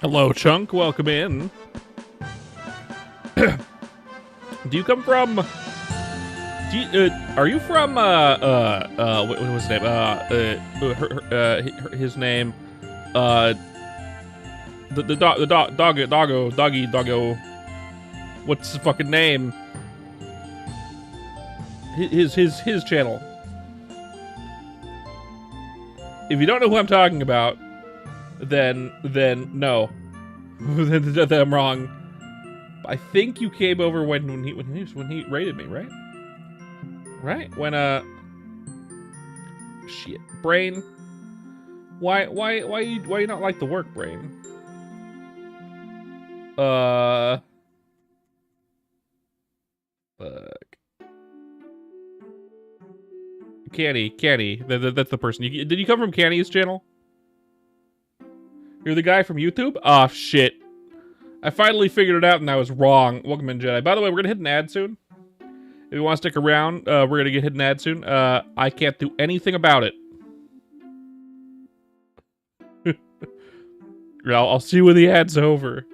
Hello, Chunk. Welcome in. Do you come from? Are you from? What was his name? His name. Doggo. What's his fucking name? His channel. If you don't know who I'm talking about, then no, then I'm wrong. I think you came over when he raided me, right? Right? When shit, Brain. Why you not like the work, Brain? Fuck. Canny. That's the person. Did you come from Canny's channel? You're the guy from YouTube? Oh, shit. I finally figured it out and I was wrong. Welcome in, Jedi. By the way, we're gonna hit an ad soon. If you want to stick around, we're gonna get hit an ad soon. I can't do anything about it. I'll see you when the ad's over.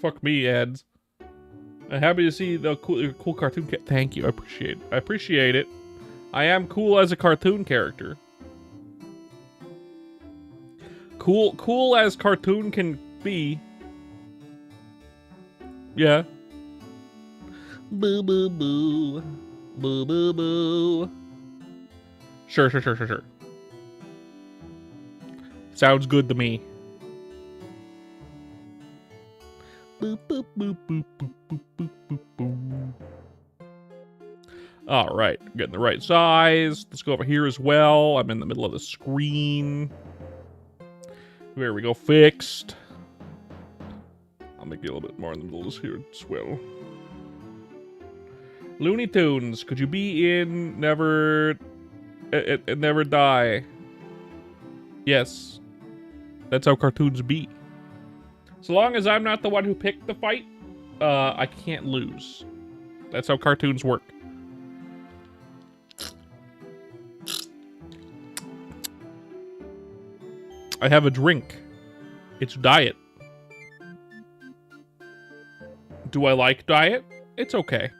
Fuck me, ads. I'm happy to see the cool cartoon. Thank you, I appreciate it. I am cool as a cartoon character. Cool as cartoon can be. Yeah. Boo boo boo. Boo boo boo. Sure. Sounds good to me. Boop boop boop boop boop boop boop boop boop. All right, getting the right size. Let's go over here as well. I'm in the middle of the screen. There we go, fixed. I'll make it a little bit more in the middle of this here as well. Looney Tunes, could you be in Never Die? Yes. That's how cartoons be. So long as I'm not the one who picked the fight, I can't lose. That's how cartoons work. I have a drink. It's diet. Do I like diet? It's okay.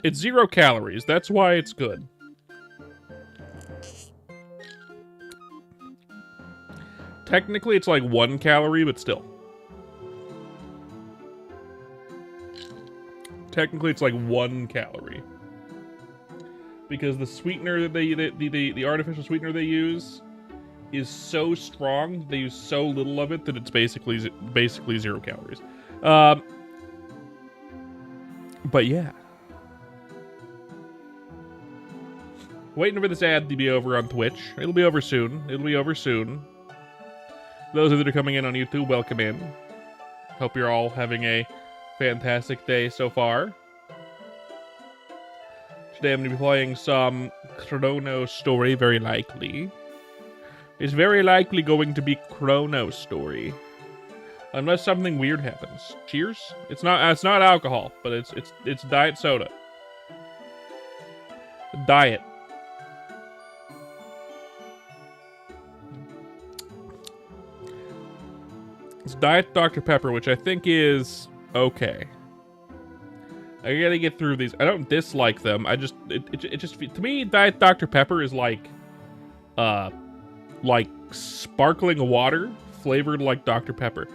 It's 0 calories. That's why it's good. Technically, it's like 1 calorie, but still. Technically, it's like 1 calorie. Because the sweetener that the artificial sweetener they use is so strong, they use so little of it that it's basically 0 calories. But yeah. Waiting for this ad to be over on Twitch. It'll be over soon. Those that are coming in on YouTube, welcome in. Hope you're all having a fantastic day so far. Today I'm going to be playing some Chrono Story, very likely. It's very likely going to be Chrono Story. Unless something weird happens. Cheers? It's not alcohol, but it's diet soda. Diet. It's Diet Dr. Pepper, which I think is okay. I gotta get through these. I don't dislike them. It just to me, Diet Dr. Pepper is like sparkling water flavored like Dr. Pepper.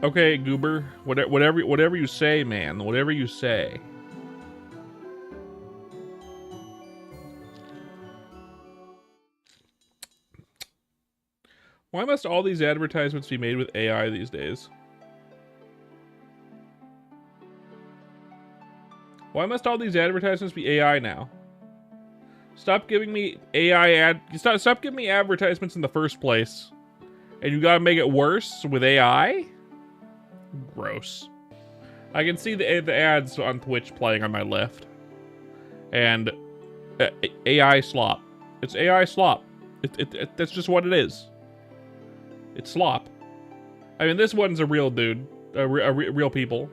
Okay, Goober. Whatever you say, man. Whatever you say. Why must all these advertisements be made with AI these days? Why must all these advertisements be AI now? Stop giving me Stop giving me advertisements in the first place. And you gotta make it worse with AI? Gross. I can see the ads on Twitch playing on my left. And AI slop. It's AI slop. That's just what it is. It's slop. I mean, this one's a real dude. Real people.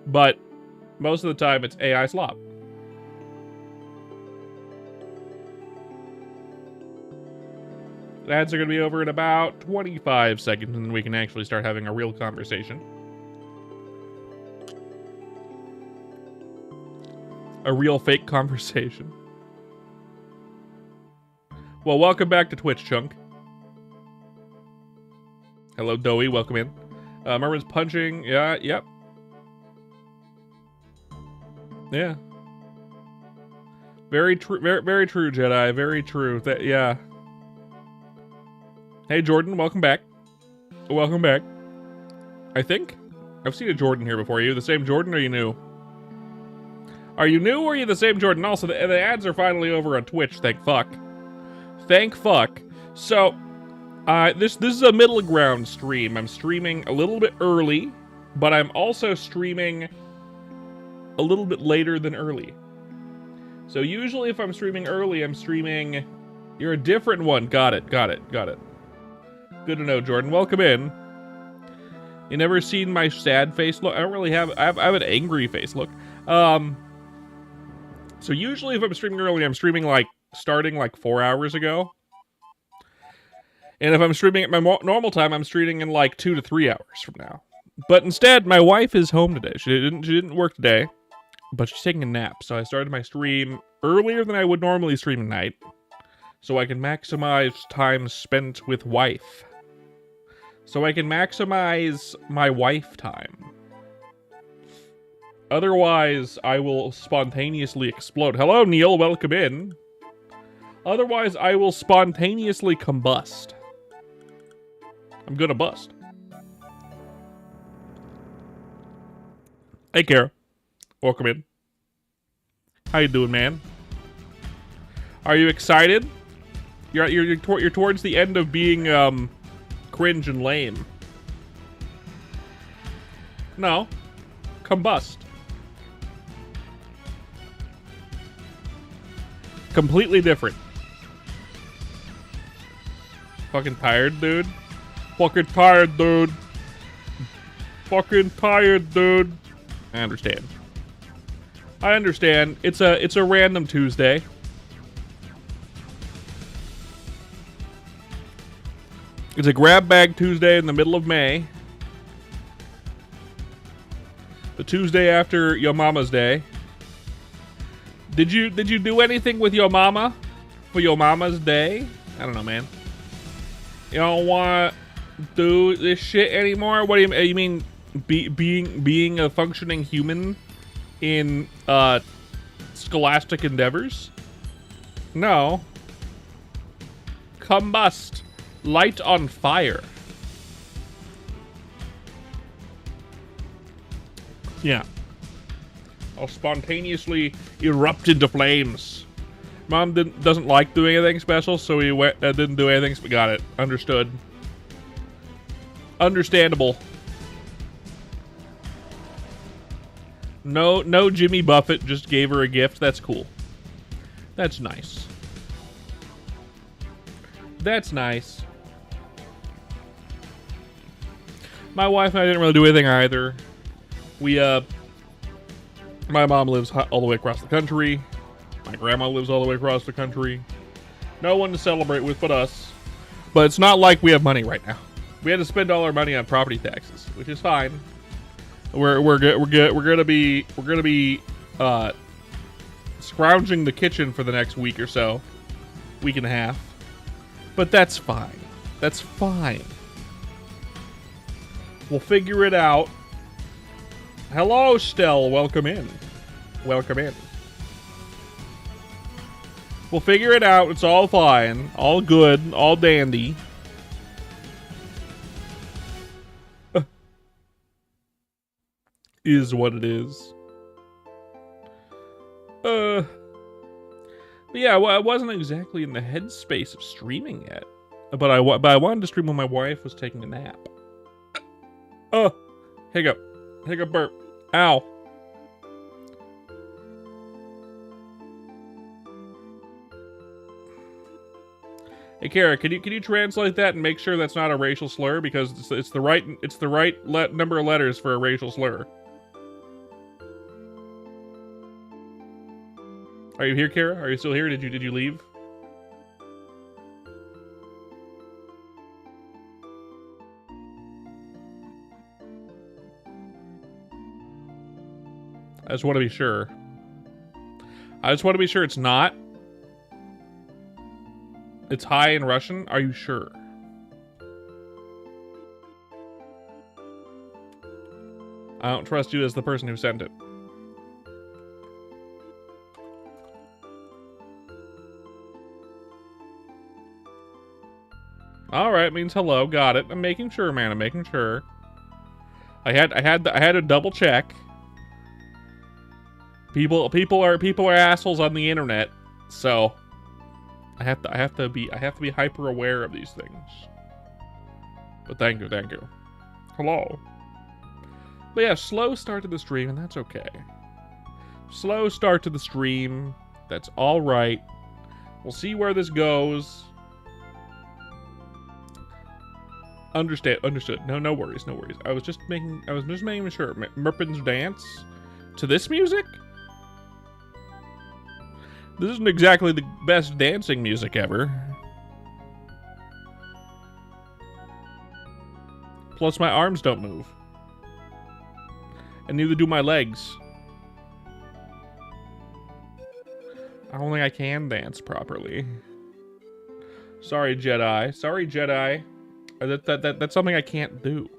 But most of the time, it's AI slop. The ads are going to be over in about 25 seconds, and then we can actually start having a real conversation. A real fake conversation. Well, welcome back to Twitch, Chunk. Hello, Doey. Welcome in. Merman's punching. Yeah, yep. Yeah. Very true. Very true, Jedi. Very true. That, yeah. Hey, Jordan. Welcome back. Welcome back. I think I've seen a Jordan here before. Are you the same Jordan, or are you new? Are you new, or are you the same Jordan? Also, the ads are finally over on Twitch. Thank fuck. Thank fuck. So, this is a middle ground stream. I'm streaming a little bit early, but I'm also streaming a little bit later than early. So usually if I'm streaming early, I'm streaming... You're a different one. Got it. Good to know, Jordan. Welcome in. You never seen my sad face look? I don't really have... I have an angry face look. So usually if I'm streaming early, I'm streaming starting 4 hours ago. And if I'm streaming at my normal time, I'm streaming in 2 to 3 hours from now. But instead, my wife is home today. She didn't work today, but she's taking a nap. So I started my stream earlier than I would normally stream at night, so I can maximize time spent with wife. So I can maximize my wife time. Otherwise, I will spontaneously explode. Hello, Neil. Welcome in. Otherwise, I will spontaneously combust. I'm gonna bust. Hey, Kara. Welcome in. How you doing, man? Are you excited? You're towards the end of being cringe and lame. No. Combust. Completely different. Fucking tired, dude. Fucking tired, dude. Fucking tired, dude. I understand. I understand. It's a random Tuesday. It's a grab bag Tuesday in the middle of May. The Tuesday after your mama's day. Did you do anything with your mama for your mama's day? I don't know, man. You don't want to do this shit anymore? What do you mean being a functioning human in scholastic endeavors? No. Combust. Light on fire. Yeah. I'll spontaneously erupt into flames. Mom doesn't like doing anything special, so he didn't do anything. But got it. Understood. Understandable. No Jimmy Buffett just gave her a gift. That's cool. That's nice. That's nice. My wife and I didn't really do anything either. My mom lives all the way across the country. My grandma lives all the way across the country. No one to celebrate with but us. But it's not like we have money right now. We had to spend all our money on property taxes, which is fine. We're gonna be scrounging the kitchen for the next week or so, week and a half. But that's fine. That's fine. We'll figure it out. Hello, Stell. Welcome in. Welcome in. We'll figure it out. It's all fine. All good. All dandy. Is what it is. But yeah, well, I wasn't exactly in the headspace of streaming yet. But I wanted to stream when my wife was taking a nap. Oh, hiccup. Hiccup burp. Ow. Hey Kara, can you translate that and make sure that's not a racial slur, because it's the right number of letters for a racial slur. Are you here, Kara? Are you still here? Did you leave? I just want to be sure. I just want to be sure it's not. It's hi in Russian? Are you sure? I don't trust you as the person who sent it. Alright, means hello, got it. I'm making sure, man, I'm making sure. I had to double check. People are assholes on the internet, so I have to be hyper aware of these things. But thank you. Hello. But yeah, slow start to the stream, and that's okay. Slow start to the stream. That's all right. We'll see where this goes. Understood. No worries. I was just making sure. Merpin's dance to this music? This isn't exactly the best dancing music ever. Plus my arms don't move. And neither do my legs. I don't think I can dance properly. Sorry, Jedi. That's something I can't do.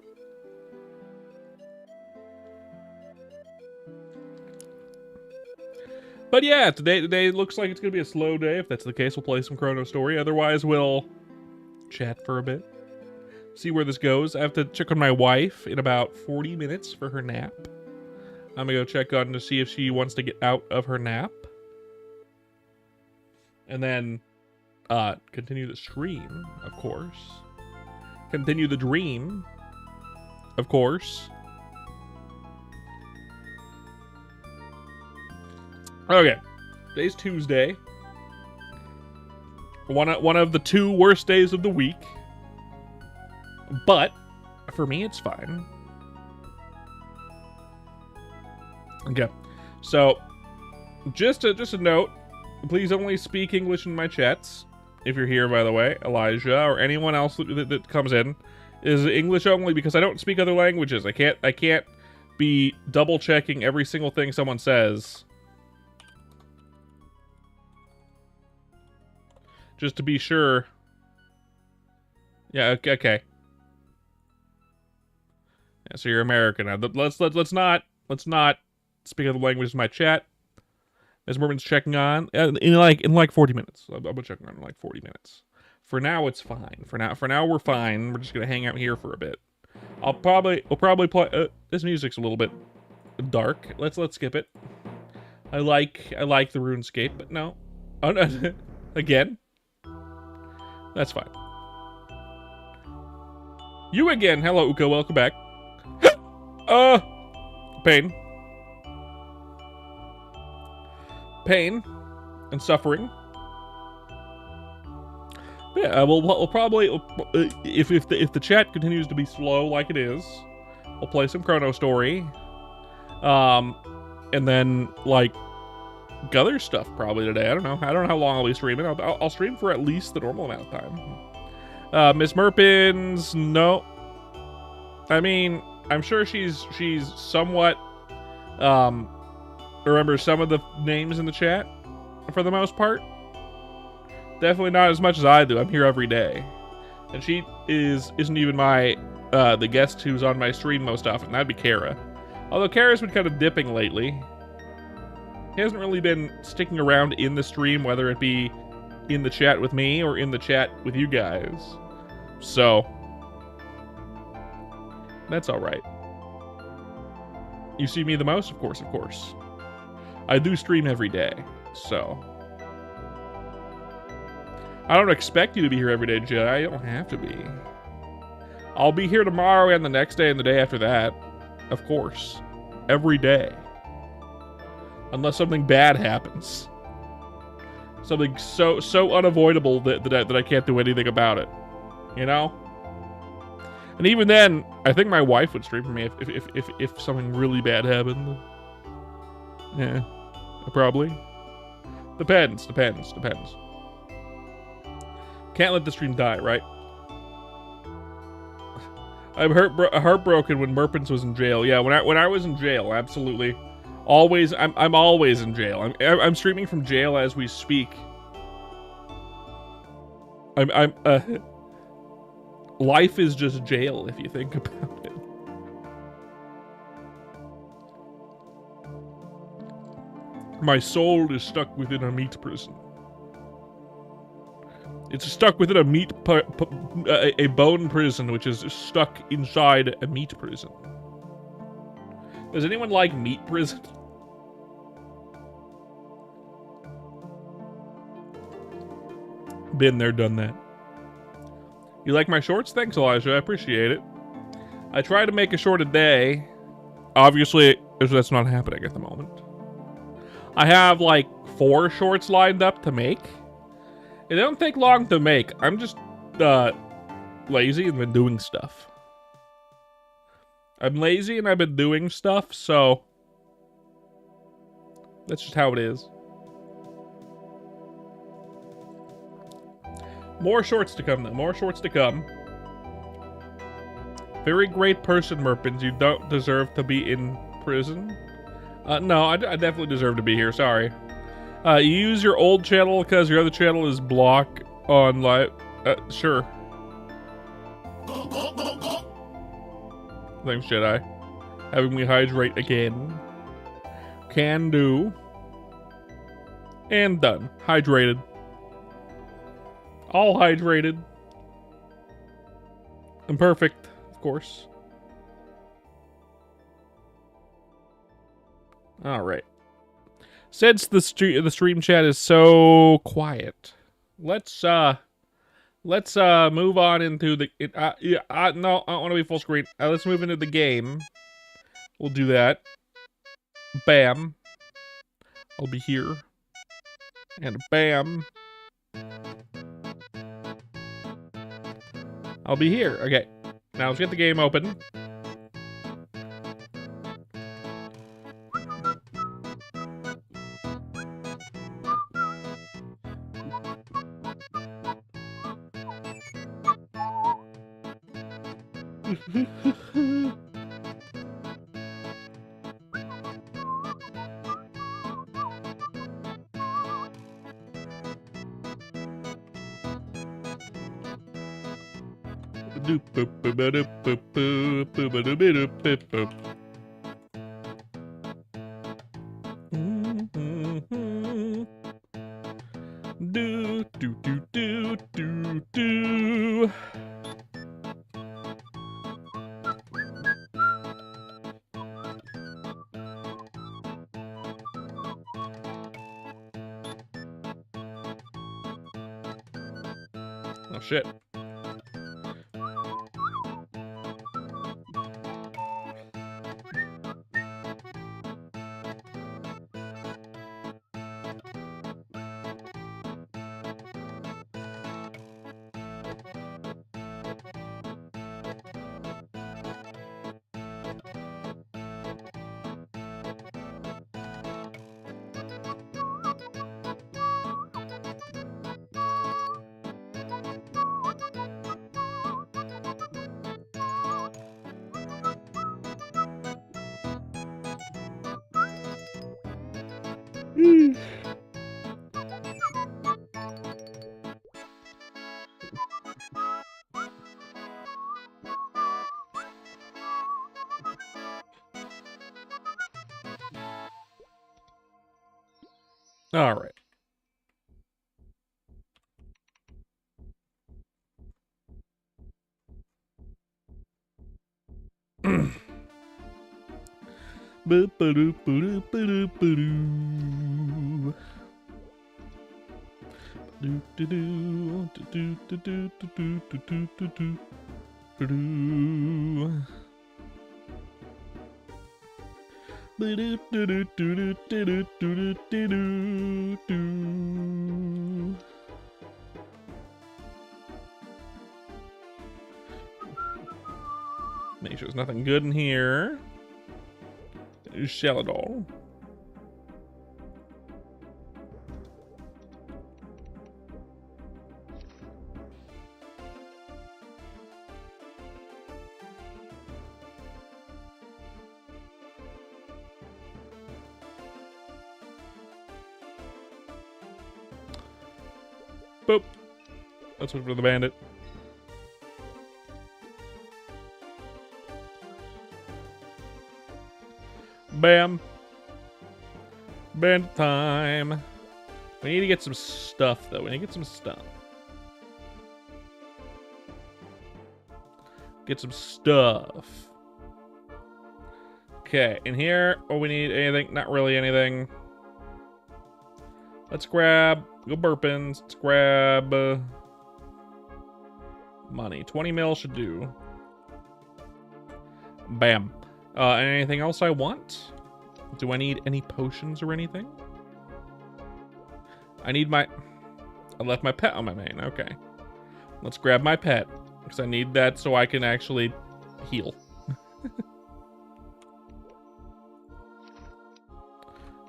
But yeah, today looks like it's gonna be a slow day. If that's the case, we'll play some Chrono Story. Otherwise, we'll chat for a bit. See where this goes. I have to check on my wife in about 40 minutes for her nap. I'm gonna go check on to see if she wants to get out of her nap. And then continue the stream, of course. Continue the dream, of course. Okay, today's Tuesday. One of the 2 worst days of the week. But for me, it's fine. Okay, so just a note: please only speak English in my chats. If you're here, by the way, Elijah or anyone else that comes in, is English only because I don't speak other languages. I can't be double checking every single thing someone says. Just to be sure. Yeah, okay. Yeah, so you're American. Now, let's not speak other languages in my chat. As Merman's checking on in like 40 minutes. I'll be checking on in like 40 minutes. For now, it's fine. For now, we're fine. We're just gonna hang out here for a bit. We'll probably play. This music's a little bit dark. Let's skip it. I like the RuneScape, but no. Oh, no. Again. That's fine. You again. Hello, Uko. Welcome back. Pain and suffering. Yeah, we'll probably if the chat continues to be slow like it is, we'll play some Chrono Story, and then like other stuff probably today. I don't know how long I'll be streaming. I'll stream for at least the normal amount of time. Miss Merpins, no. I mean, I'm sure she's somewhat remembers some of the names in the chat for the most part. Definitely not as much as I do. I'm here every day. And she isn't even my the guest who's on my stream most often. That'd be Kara. Although Kara's been kind of dipping lately. He hasn't really been sticking around in the stream, whether it be in the chat with me or in the chat with you guys. So that's alright. You see me the most? Of course. I do stream every day, so I don't expect you to be here every day, Jedi. You don't have to be. I'll be here tomorrow and the next day and the day after that, of course, every day, unless something bad happens, something so unavoidable that I can't do anything about it, you know. And even then, I think my wife would stream for me if something really bad happened. Yeah, probably. Depends. Can't let the stream die, right? I'm heartbroken when Merpins was in jail. Yeah, when I was in jail, absolutely. Always, I'm always in jail. I'm streaming from jail as we speak. Life is just jail if you think about it. My soul is stuck within a meat prison. It's stuck within a bone prison, which is stuck inside a meat prison. Does anyone like meat prison? Been there, done that. You like my shorts? Thanks, Elijah. I appreciate it. I try to make a short a day. Obviously, that's not happening at the moment. I have like 4 shorts lined up to make. They don't take long to make. I'm just lazy and been doing stuff. I'm lazy and I've been doing stuff, so that's just how it is. More shorts to come, though. More shorts to come. Very great person, Merpins. You don't deserve to be in prison. No, I definitely deserve to be here. Sorry. You use your old channel because your other channel is blocked on live. Sure. Thanks, Jedi. Having me hydrate again. Can do. And done. Hydrated. All hydrated. And perfect, of course. Alright. Since the stream chat is so quiet, let's move on into the no, I don't want to be full screen. Let's move into the game. We'll do that. Bam. I'll be here. And bam. I'll be here. Okay. Now let's get the game open. Oh shit. All right. Make sure there's nothing good in here. Shell it all. Boop. Let's wait for the bandit. Bam. Bandit time. We need to get some stuff, though. We need to get some stuff. Get some stuff. Okay, in here, oh, we need anything? Not really anything. Let's grab, go burpins. Let's grab money. 20 mil should do. Bam. Anything else I want? Do I need any potions or anything? I need my... I left my pet on my main. Okay. Let's grab my pet. Because I need that so I can actually heal.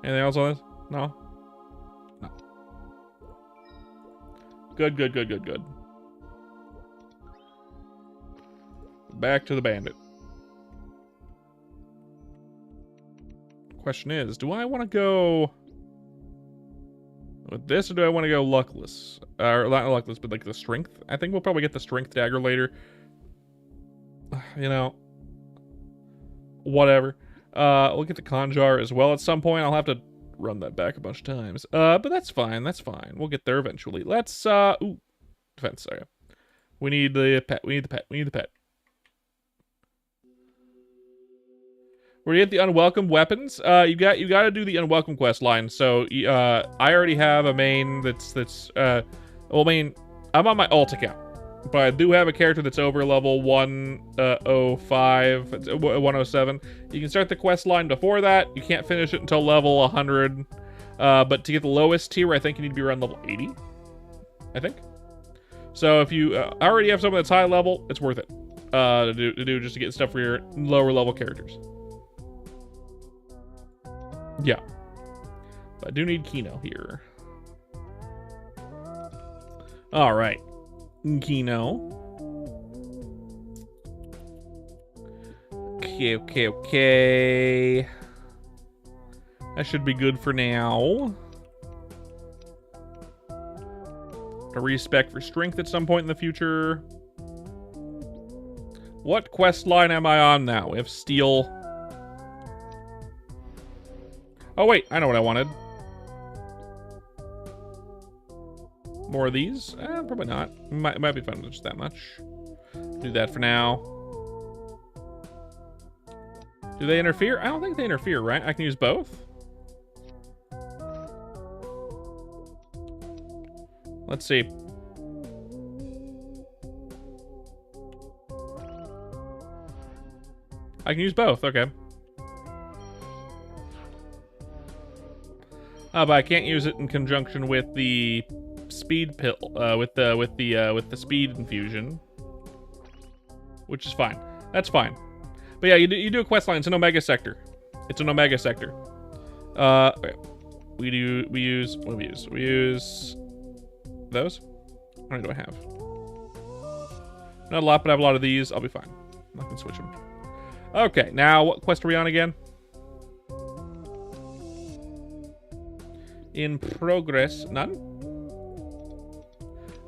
Anything else on this? No? No. Good, good, good, good, good. Back to the bandit. Question is, do I want to go with this, or do I want to go luckless? Or not luckless, but like the strength. I think we'll probably get the strength dagger later. You know, whatever. We'll get the conjar as well at some point. I'll have to run that back a bunch of times. But that's fine. That's fine. We'll get there eventually. Let's ooh, defense. Okay. We need the pet. We need the pet. We need the pet. Where you get the unwelcome weapons, you got to do the unwelcome quest line. So I already have a main that's well, I mean, I'm on my alt account, but I do have a character that's over level 105, 107. You can start the quest line before that. You can't finish it until level 100. But to get the lowest tier, I think you need to be around level 80. I think. So if you already have someone that's high level, it's worth it to do just to get stuff for your lower level characters. Yeah. But I do need Kino here. Alright. Kino. Okay. That should be good for now. A respec for strength at some point in the future. What quest line am I on now? We have steel. Oh wait, I know what I wanted. More of these? Probably not. Might be fun just that much. Do that for now. Do they interfere? I don't think they interfere, right? I can use both? Let's see. I can use both, okay. But I can't use it in conjunction with the speed pill, with the speed infusion, which is fine. That's fine. But yeah, you do a quest line. It's an Omega sector. It's an Omega sector. Okay. We use those. How many do I have? Not a lot, but I have a lot of these. I'll be fine. I can switch them. Okay, now what quest are we on again? In progress. None?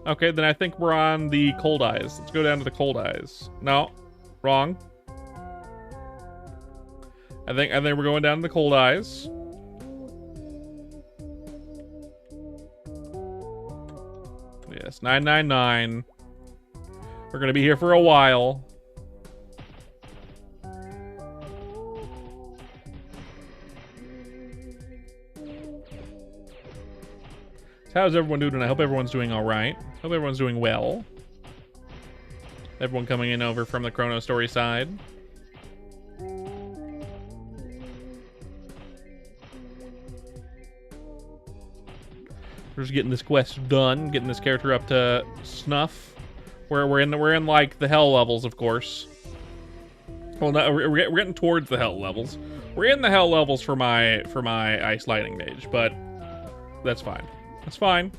Okay, then I think we're on the Cold Eyes. Let's go down to the Cold Eyes. No. Wrong. I think we're going down to the Cold Eyes. Yes, 999. We're gonna be here for a while. How's everyone doing? I hope everyone's doing all right. Hope everyone's doing well. Everyone coming in over from the Chrono Story side. We're just getting this quest done, getting this character up to snuff. We're in like the hell levels, of course. Well, no, we're getting towards the hell levels. We're in the hell levels for my ice lightning mage, but that's fine. That's fine.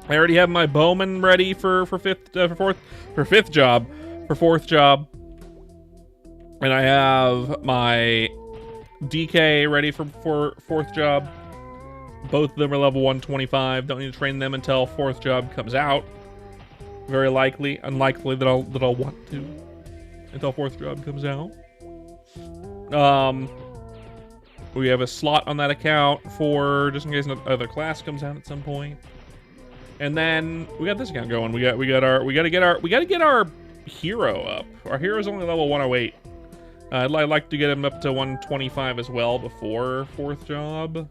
I already have my bowman ready for fourth job, and I have my DK ready for fourth job. Both of them are level 125. Don't need to train them until 4th job comes out. Very likely, unlikely that I'll want to until 4th job comes out. We have a slot on that account for just in case another class comes out at some point. And then we got this account going. We gotta get our hero up. Our hero's only level 108. I'd like to get him up to 125 as well before 4th job.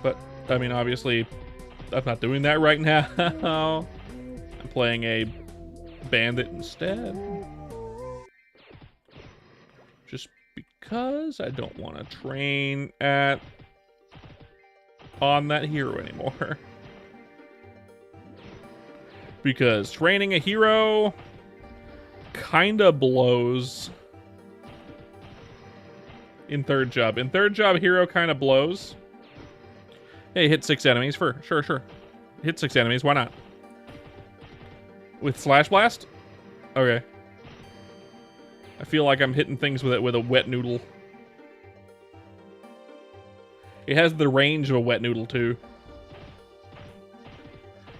But I mean, obviously, I'm not doing that right now. I'm playing a bandit instead. Just because I don't want to train on that hero anymore. Because training a hero kinda blows in 3rd job. In 3rd job, hero kinda blows. Hey, hit 6 enemies. Sure. Hit 6 enemies, why not? With Slash Blast? Okay. I feel like I'm hitting things with a wet noodle. It has the range of a wet noodle too.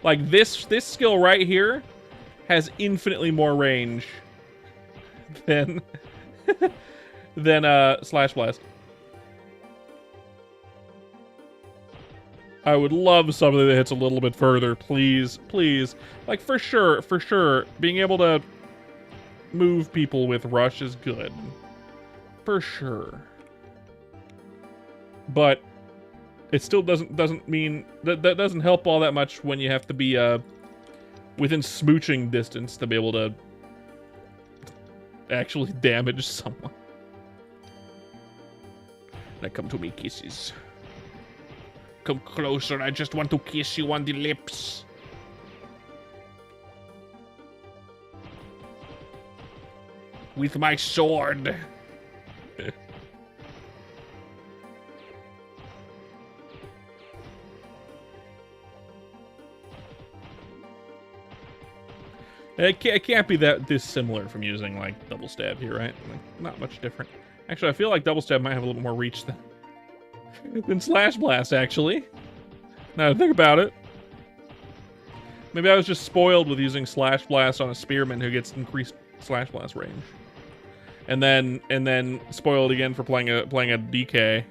Like this skill right here has infinitely more range than Slash Blast. I would love something that hits a little bit further, please. Like for sure, being able to move people with Rush is good. For sure. But it still doesn't mean that doesn't help all that much when you have to be within smooching distance to be able to actually damage someone. Now come to me, kisses. Come closer, I just want to kiss you on the lips. With my sword. It can't be that dissimilar from using like double stab here, right? Like, not much different. Actually, I feel like double stab might have a little more reach than Slash Blast, actually. Now to think about it. Maybe I was just spoiled with using Slash Blast on a spearman who gets increased Slash Blast range. And then spoiled again for playing a DK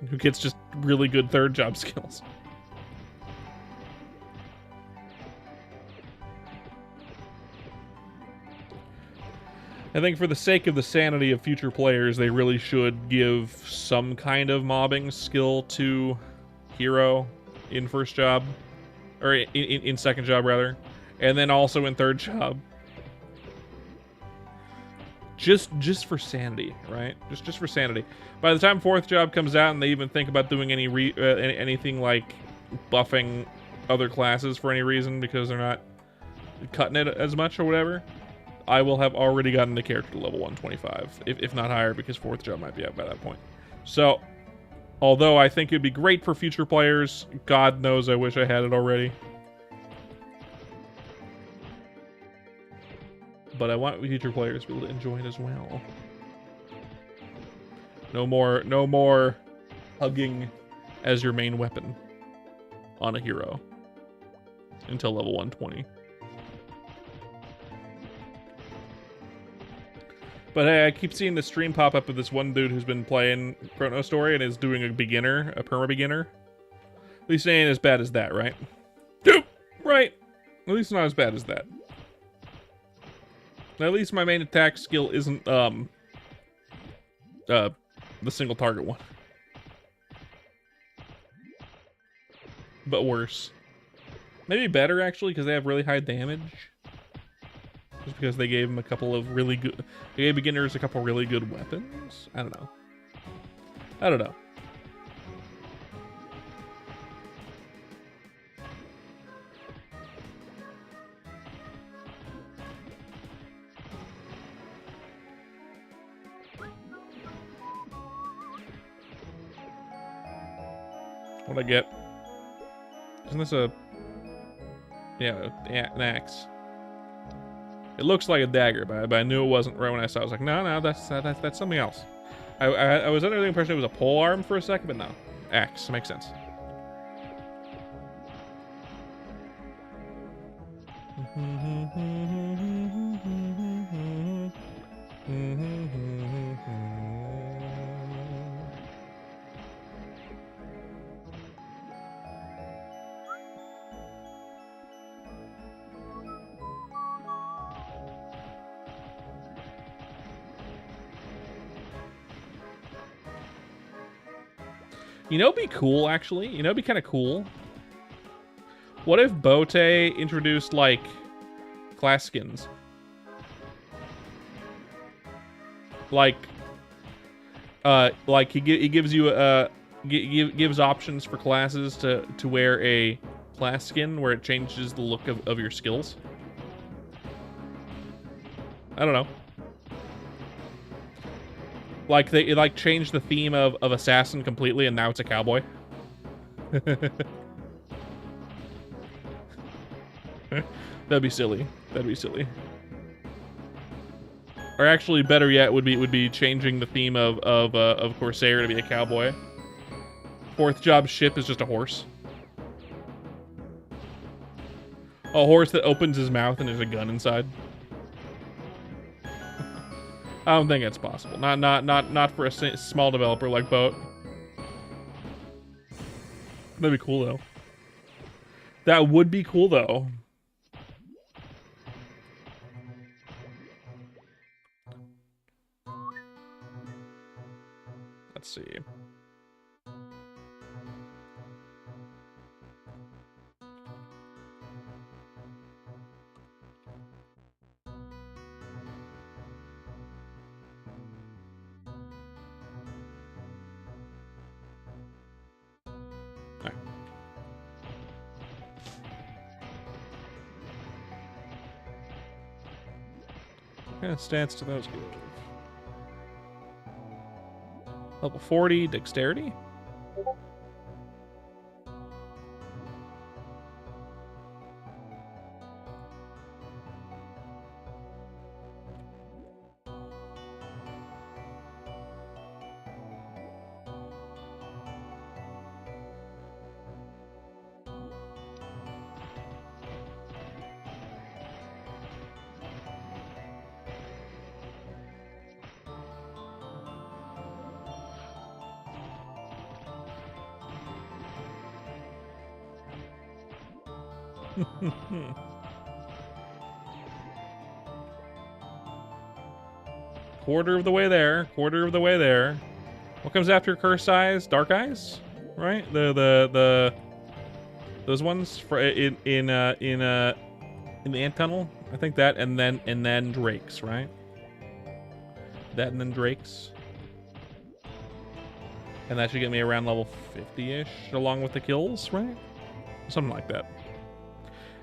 who gets just really good 3rd job skills. I think for the sake of the sanity of future players, they really should give some kind of mobbing skill to hero in 1st job, or in 2nd job rather, and then also in 3rd job. Just for sanity, right? Just for sanity. By the time 4th job comes out and they even think about doing anything like buffing other classes for any reason because they're not cutting it as much or whatever, I will have already gotten the character to level 125, if not higher, because 4th job might be out by that point. So, although I think it'd be great for future players, God knows I wish I had it already. But I want future players to be able to enjoy it as well. No more hugging as your main weapon on a hero until level 120. But hey, I keep seeing the stream pop up of this one dude who's been playing Chrono Story and is doing a perma-beginner. At least it ain't as bad as that, right? Dude, right. At least not as bad as that. At least my main attack skill isn't, the single target one. But worse. Maybe better, actually, because they have really high damage. Just because they gave him a couple of really good... They gave beginners a couple really good weapons? I don't know. What'd I get? Isn't this a... Yeah, an axe. It looks like a dagger, but I knew it wasn't right when I saw it. I was like, no, that's something else. I was under the impression it was a pole arm for a second, but no. X makes sense. You know, it'd be cool, actually. You know, it'd be kind of cool. What if Bote introduced, like, class skins? Like he gives you gives options for classes to wear a class skin where it changes the look of your skills. I don't know. Like they like changed the theme of assassin completely, and now it's a cowboy. That'd be silly. That'd be silly. Or actually, better yet, would be changing the theme of Corsair to be a cowboy. Fourth job ship is just a horse. A horse that opens his mouth and there's a gun inside. I don't think it's possible. Not for a small developer like Boat. That'd be cool though. That would be cool though. Let's see. What kind of stats do those give? Level 40, dexterity. Quarter of the way there. Quarter of the way there. What comes after Curse Eyes? Dark Eyes, right? The those ones for in the ant tunnel. I think that, and then Drakes, right? That and then Drakes. And that should get me around level 50-ish, along with the kills, right? Something like that.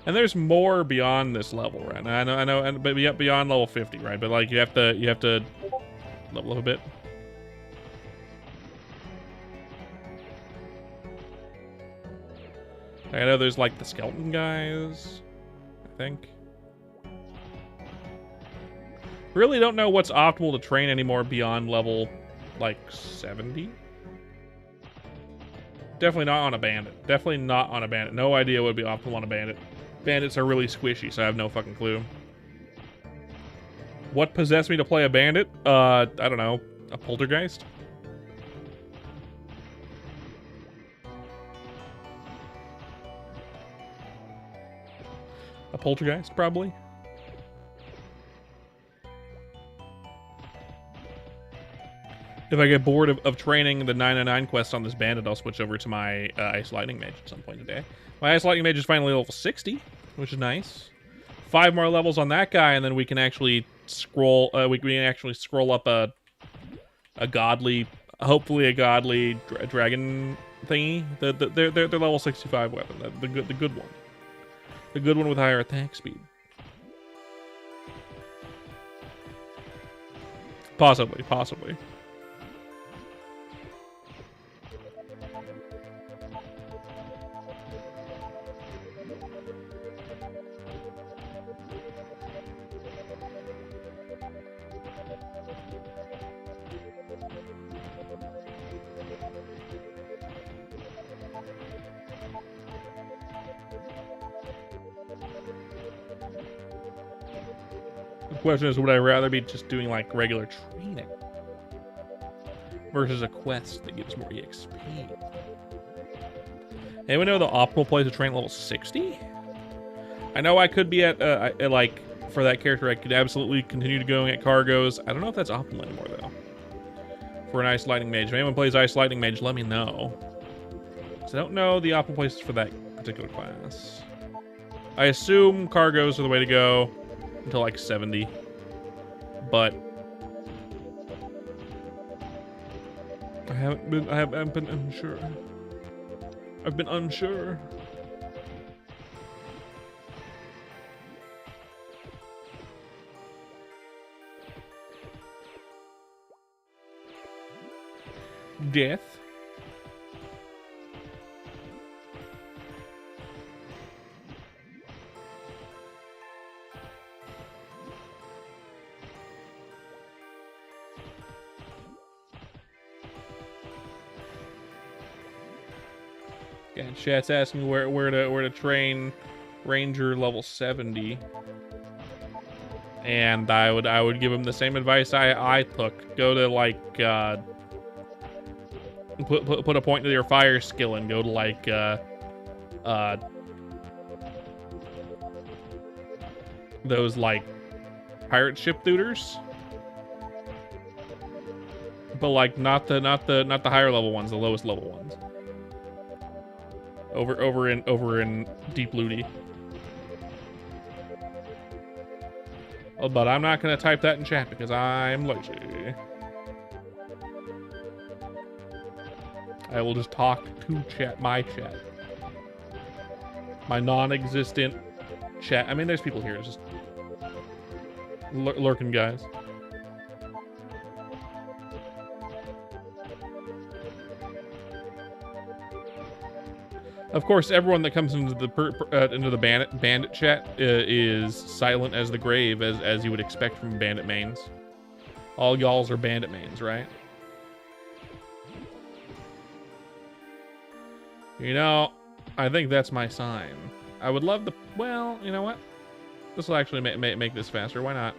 And there's more beyond this level, right? I know, but beyond level 50, right? But like you have to level up a bit. I know there's like the skeleton guys, I think. Really don't know what's optimal to train anymore beyond level like 70. Definitely not on a bandit. Definitely not on a bandit. No idea what would be optimal on a bandit. Bandits are really squishy, so I have no fucking clue. What possessed me to play a bandit? I don't know. A poltergeist? A poltergeist, probably. If I get bored of training the 999 quest on this bandit, I'll switch over to my Ice Lightning Mage at some point today. My Ice Lightning Mage is finally level 60, which is nice. 5 more levels on that guy, and then we can actually scroll. We can actually scroll up a godly, hopefully a godly dragon thingy. Their level 65 weapon, the good one, the good one with higher attack speed. Possibly. Question is, would I rather be just doing like regular training versus a quest that gives more EXP? Anyone know the optimal place to train level 60? I know I could be at like, for that character, I could absolutely continue going at Cargos. I don't know if that's optimal anymore though. For an Ice Lightning Mage. If anyone plays Ice Lightning Mage, let me know. Because I don't know the optimal places for that particular class. I assume Cargos are the way to go until like 70. But I haven't been unsure. I've been unsure. Death. Yeah, chat's asking where to train Ranger level 70. And I would give him the same advice I took. Go to like put a point to your fire skill and go to like those like pirate ship tutors. But like not the higher level ones, the lowest level ones. Over in Deep Looty. Oh, but I'm not gonna type that in chat because I'm lazy. I will just talk to chat, my chat. My non-existent chat. I mean, there's people here, just lurking guys. Of course, everyone that comes into the bandit chat is silent as the grave, as you would expect from bandit mains. All y'alls are bandit mains, right? You know, I think that's my sign. I would love to. Well, you know what? This will actually make this faster. Why not?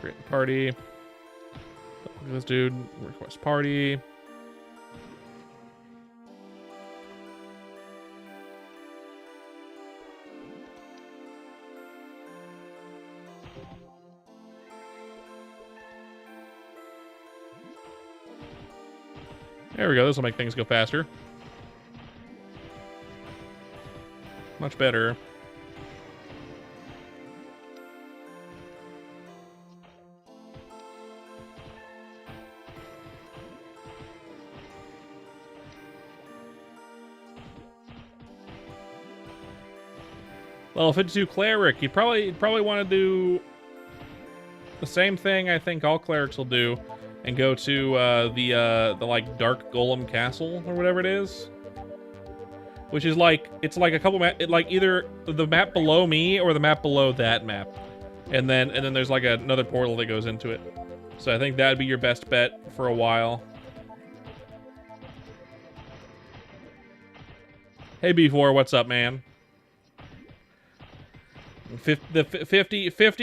Create a party. Look at this dude. Request party. There we go. This will make things go faster. Much better. Level 52 cleric. You'd probably want to do the same thing I think all clerics will do, and go to the like Dark Golem Castle or whatever it is, which is like, it's like a couple like either the map below me or the map below that map, and then there's like another portal that goes into it. So I think that'd be your best bet for a while. Hey B4, what's up, man? 50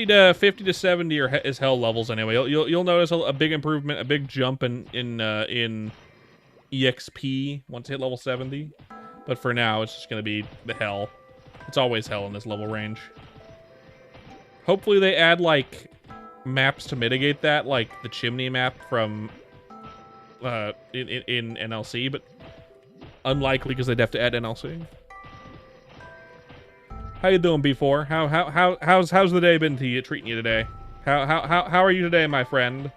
to 70 is hell levels anyway. You'll notice a big improvement, a big jump in EXP once you hit level 70. But for now, it's just gonna be the hell. It's always hell in this level range. Hopefully they add like maps to mitigate that, like the chimney map from in NLC, but unlikely because they'd have to add NLC. How you doing, B4? How's the day been to you, treating you today? How are you today, my friend?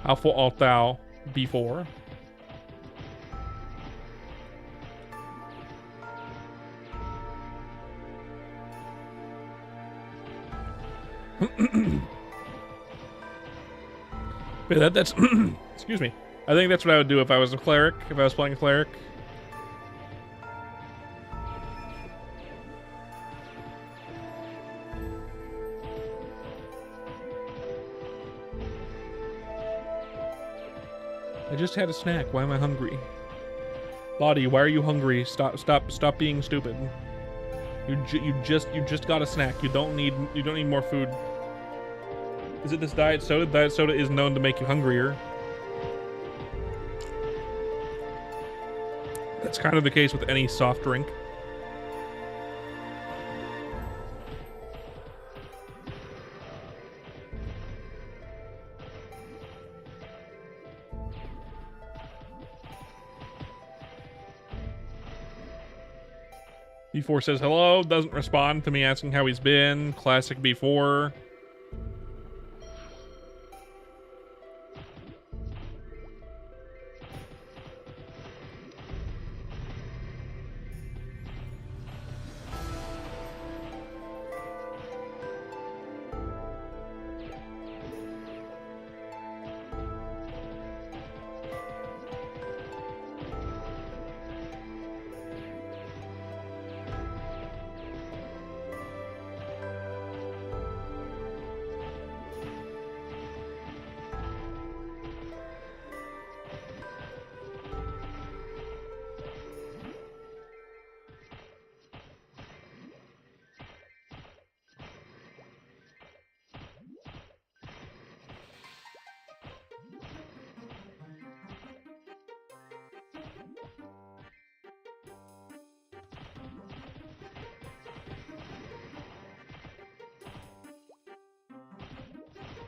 How for art thou, B4? But that's excuse me. I think that's what I would do if I was a cleric, if I was playing a cleric. I just had a snack. Why am I hungry? Body, why are you hungry? Stop being stupid. You just got a snack. You don't need more food. Is it this diet soda? Diet soda is known to make you hungrier. That's kind of the case with any soft drink. B4 says hello, doesn't respond to me asking how he's been. Classic B4.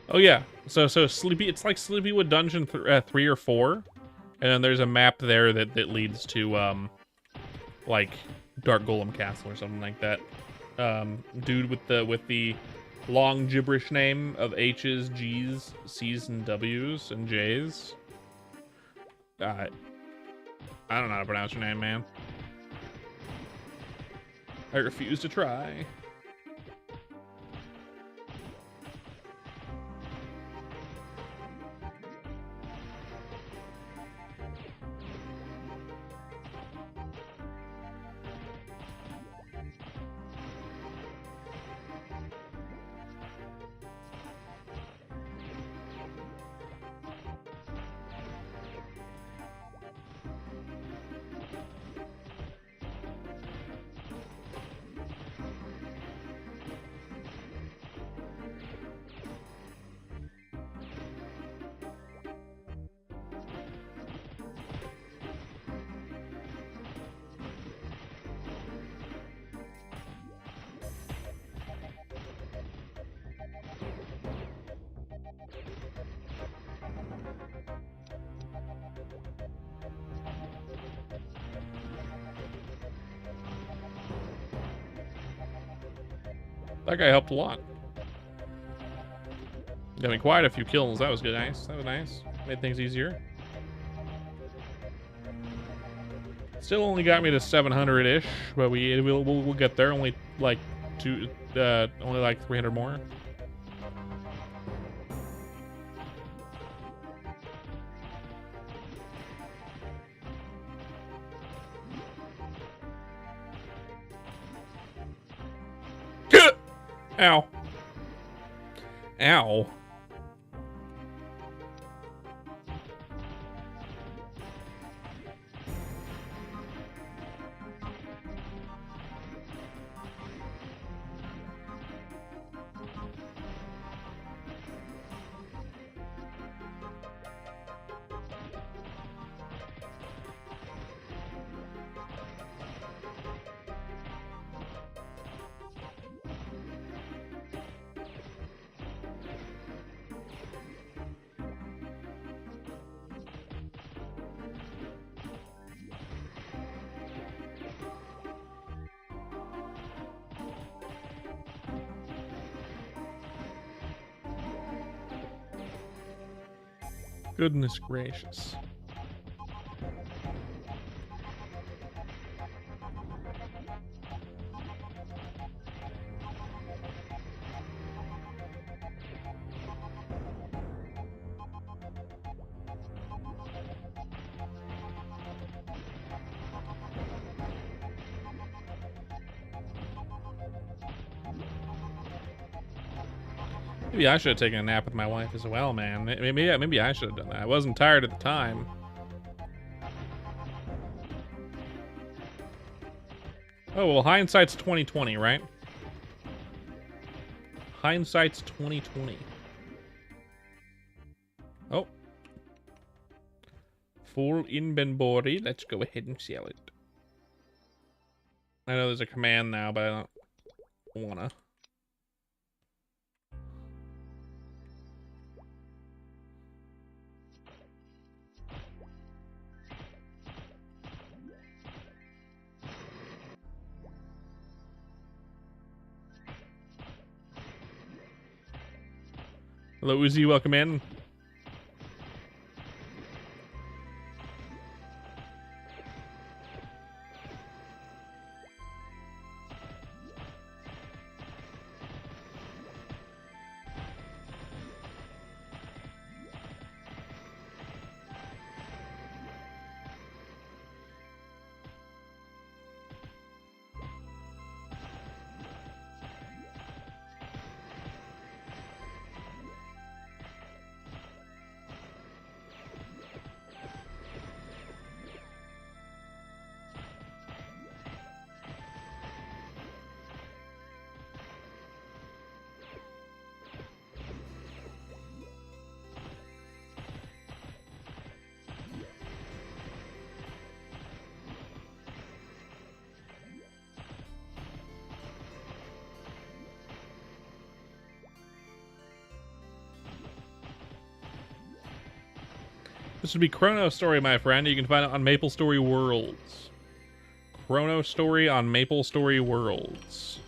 Oh yeah, so Sleepy. It's like Sleepywood Dungeon 3 or 4, and then there's a map there that leads to like Dark Golem Castle or something like that. Dude with the long gibberish name of H's, G's, C's, and W's and J's. I don't know how to pronounce your name, man. I refuse to try. That guy helped a lot. Got me quite a few kills. That was good. Nice. That was nice. Made things easier. Still only got me to 700-ish, but we'll get there. Only like only like 300 more. Ow. Ow. Goodness gracious. Maybe I should have taken a nap with my wife as well, man. Maybe I should have done that. I wasn't tired at the time. Oh, well, hindsight's 2020, right? Hindsight's 2020. Oh. Full inventory. Let's go ahead and sell it. I know there's a command now, but I don't wanna. Hello, Uzi. Welcome in. This would be Chrono Story, my friend. You can find it on Maple Story Worlds. Chrono Story on Maple Story Worlds.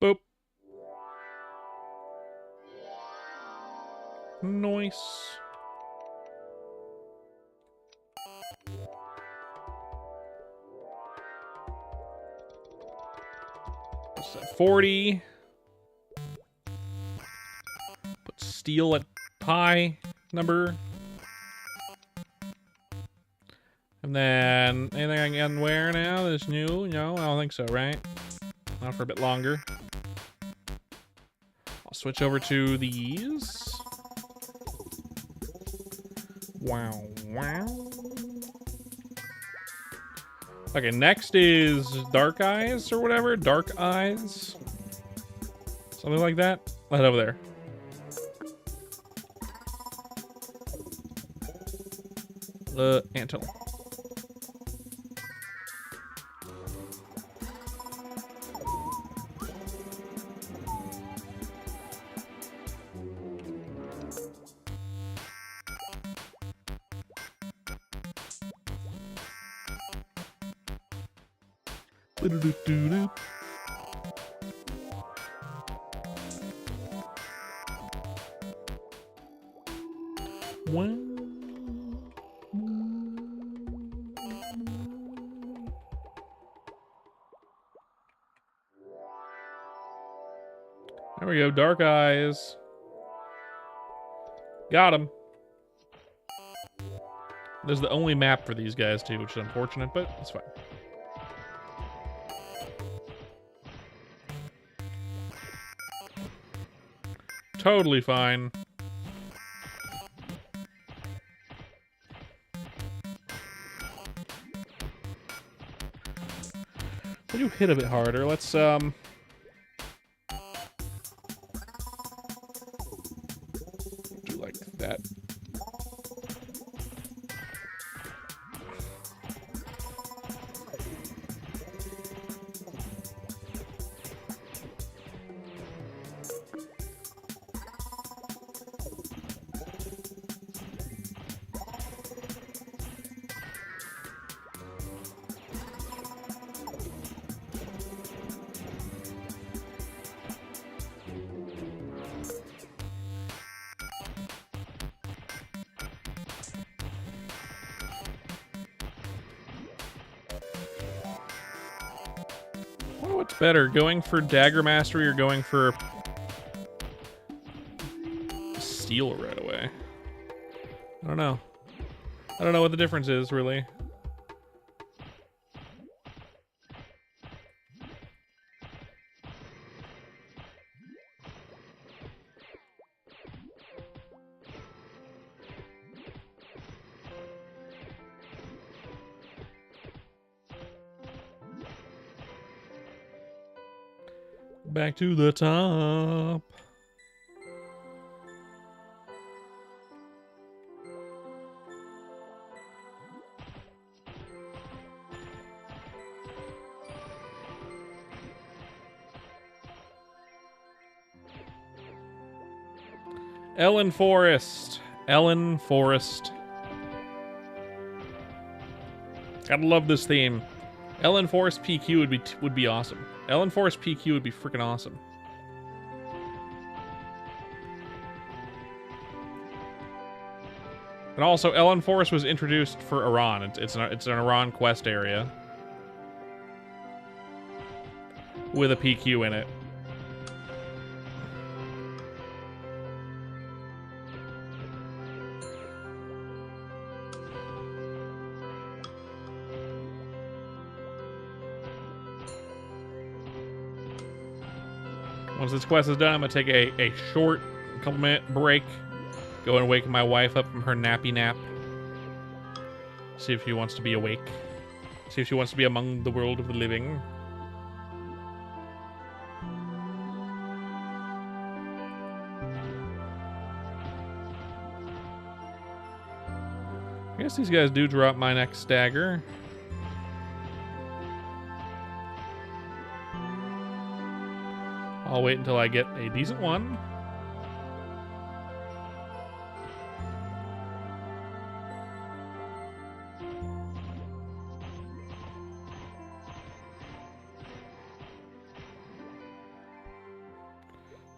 Boop. Nice. What's that? 40. Put steel at high number. And then anything I can wear now that's new? No, I don't think so, right? Not for a bit longer. I'll switch over to these. Wow, wow. Okay, next is Dark Eyes or whatever. Dark Eyes. Something like that. Head over there. Antelope. There we go, Dark Eyes. Got him. This is the only map for these guys too, which is unfortunate, but it's fine. Totally fine. Will you hit a bit harder? Let's do like that. What's better, going for Dagger Mastery or going for Steel right away? I don't know. I don't know what the difference is, really. Back to the top. Ellen Forest. Ellen Forest. Gotta love this theme. Ellen Forest PQ would be awesome. Ellen Forest PQ would be freaking awesome. And also, Ellen Forest was introduced for Iran. It's an Iran quest area with a PQ in it. Once this quest is done, I'm gonna take a short, couple-minute break. Go and wake my wife up from her nappy nap. See if she wants to be awake. See if she wants to be among the world of the living. I guess these guys do drop my next dagger. I'll wait until I get a decent one.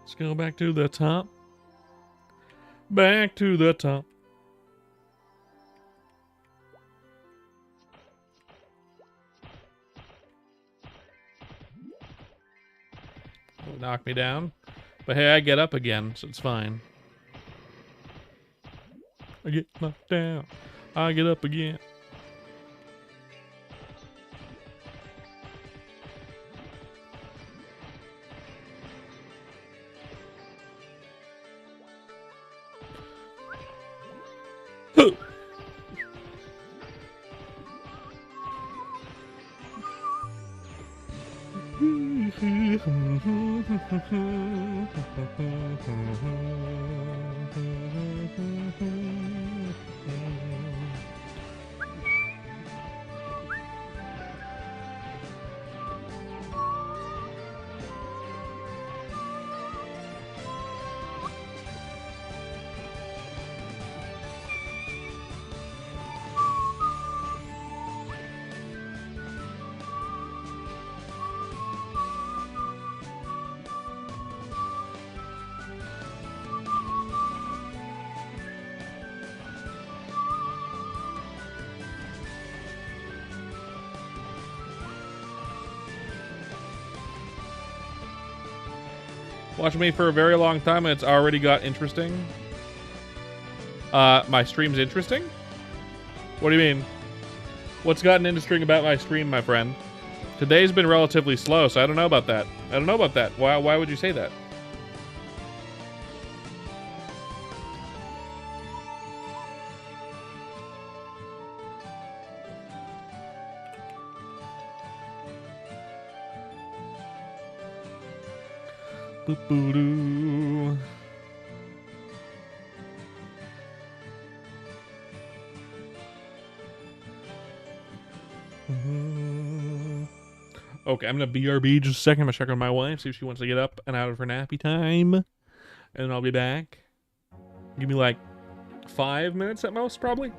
Let's go back to the top. Back to the top. It'll knock me down. But hey, I get up again, so it's fine. I get knocked down. I get up again. Watching me for a very long time and it's already got interesting. My stream's interesting? What do you mean? What's gotten interesting about my stream, my friend? Today's been relatively slow, so I don't know about that. I don't know about that. Why would you say that? Boop boo doo. Okay, I'm gonna BRB just a second. I'm gonna check on my wife, see if she wants to get up and out of her nappy time. And then I'll be back. Give me like 5 minutes at most, probably.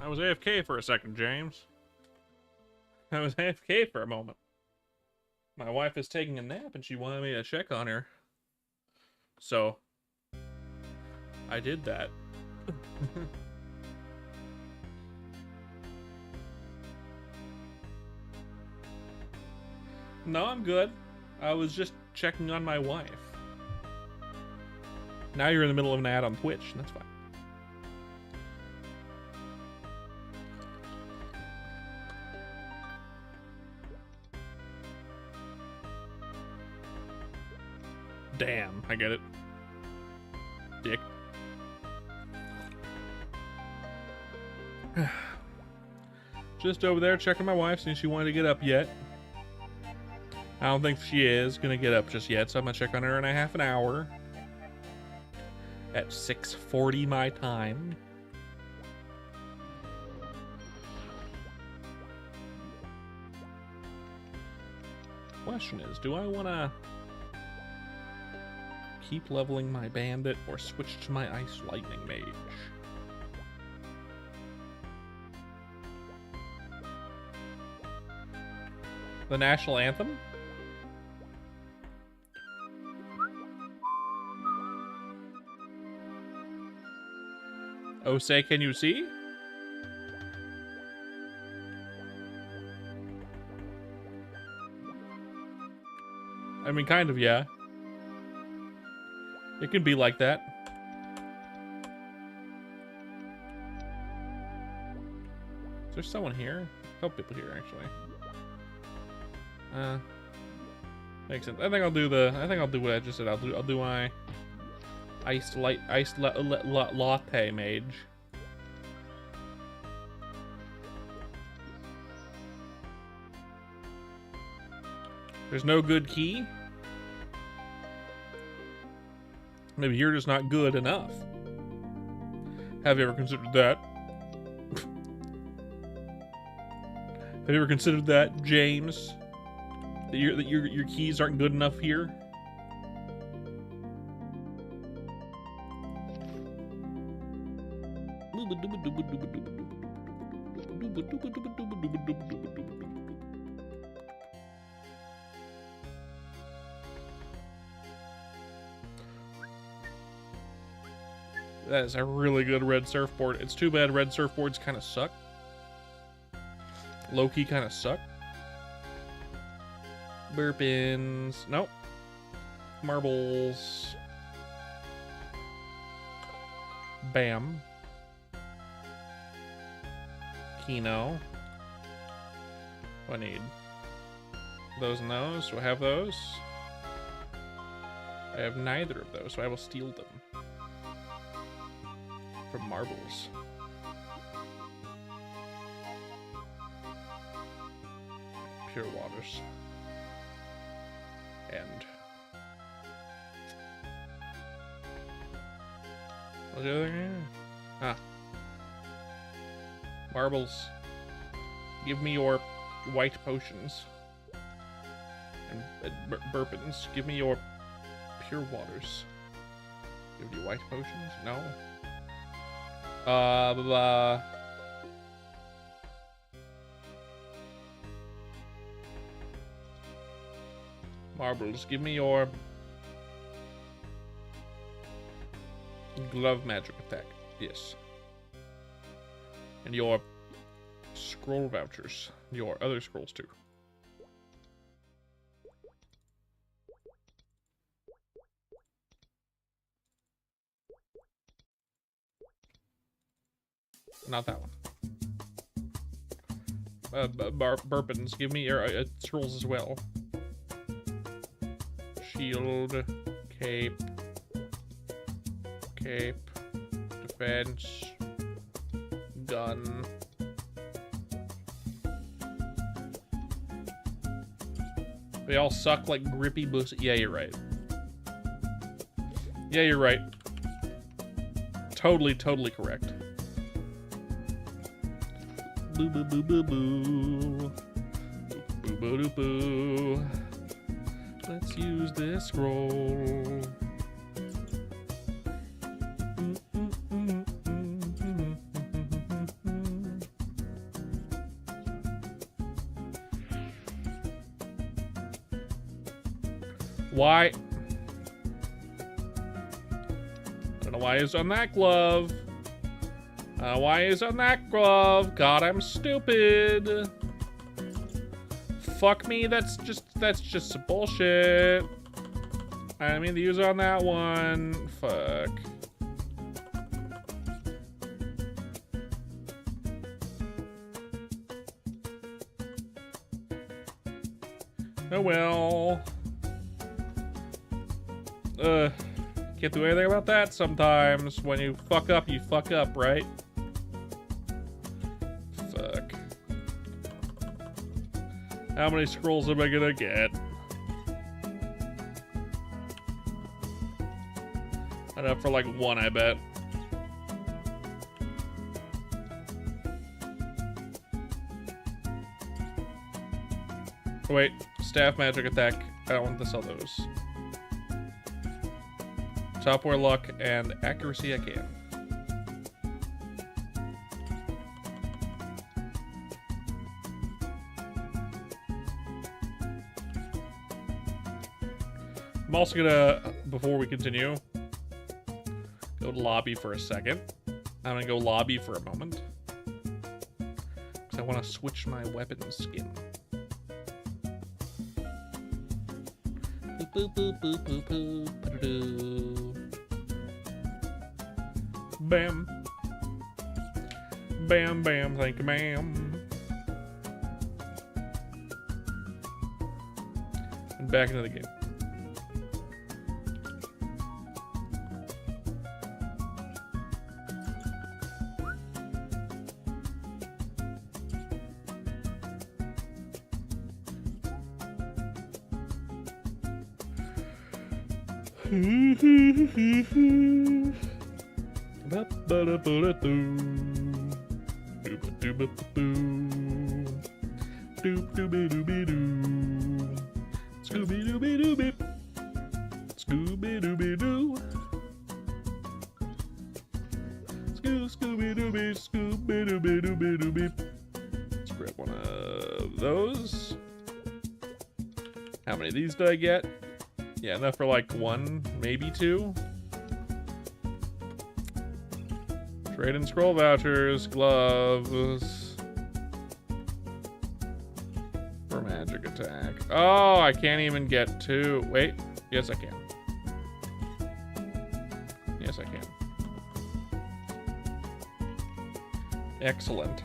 I was AFK for a second, James. I was AFK for a moment. My wife is taking a nap and she wanted me to check on her. So, I did that. No, I'm good. I was just checking on my wife. Now you're in the middle of an ad on Twitch, and that's fine. Damn, I get it. Dick. Just over there checking my wife, seeing she wanted to get up yet. I don't think she is gonna get up just yet, so I'm gonna check on her in a half an hour. At 6:40 my time. Question is, do I wanna keep leveling my bandit or switch to my ice lightning mage? The national anthem? Oh, say, can you see? I mean, kind of, yeah. It can be like that. Is there someone here? A couple people here, actually. Makes sense. I think I'll do what I just said. I'll do my iced latte mage. There's no good key? Maybe you're just not good enough. Have you ever considered that? Have you ever considered that, James? That your keys aren't good enough here? That is a really good red surfboard. It's too bad red surfboards kind of suck. Low-key kind of suck. Burpins. Nope. Marbles. Bam. Kino. What do I need? Those and those. Do I have those? I have neither of those, so I will steal them. From marbles. Pure waters. And what's the other thing? Ah. Marbles. Give me your white potions. And burpins. Give me your pure waters. Give you white potions? No. Marbles, give me your glove magic attack. Yes. And your scroll vouchers. Your other scrolls too. Not that one. Burpins, give me your scrolls as well. Shield, cape, defense, gun. They all suck like grippy boots. Yeah, you're right. Yeah, you're right. Totally correct. Boo boo boo boo boo. Boo boo boo boo. Let's use this scroll. Why? I don't know why he's on that glove. Why is on that glove? God, I'm stupid. Fuck me, that's just some bullshit. I mean, the user on that one. Fuck. Oh well. Can't do anything about that sometimes. When you fuck up, right? Fuck. How many scrolls am I gonna get? Enough for like one, I bet. Wait, staff magic attack. I don't want to sell those. Software luck and accuracy I can. I'm also gonna, before we continue, go to lobby for a second. I'm gonna go lobby for a moment. Because I want to switch my weapon skin. Boop, boop, boop, boop, boop, boop, boop. Bam. Bam, bam, thank you, ma'am. And back into the game. Scooby-Dooby-Doo. Scooby-Dooby-Doo. Scooby-Dooby, Scooby-Dooby-Dooby-Dooby. Let's grab one of those. How many of these did I get? Yeah, enough for like one, maybe two. Trade and scroll vouchers, gloves. For magic attack. Oh, I can't even get two. Wait, yes I can. Yes I can. Excellent.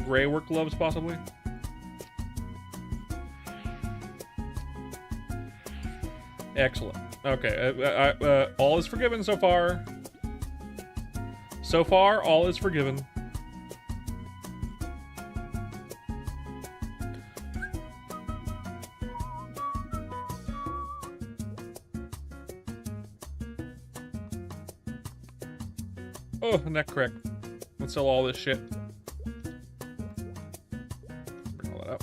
Gray work gloves, possibly? Excellent. Okay, all is forgiven so far. So far, all is forgiven. Oh, neck crack. Let's sell all this shit. Bring all that up.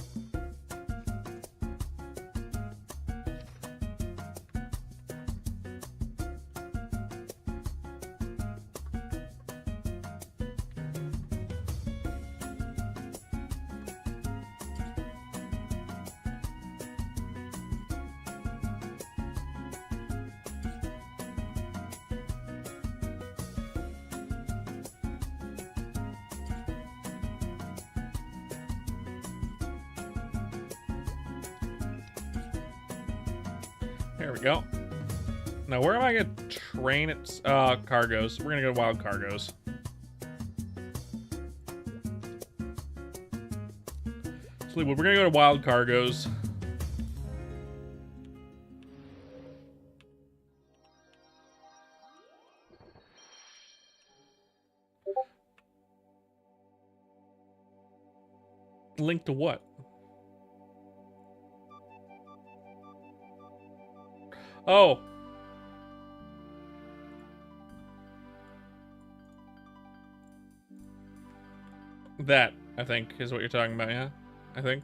There we go. Now, where am I going to train at? Cargos. We're going to go to Wild Cargos. We're going to go to Wild Cargos. Link to what? Oh. That, I think, is what you're talking about, yeah? I think.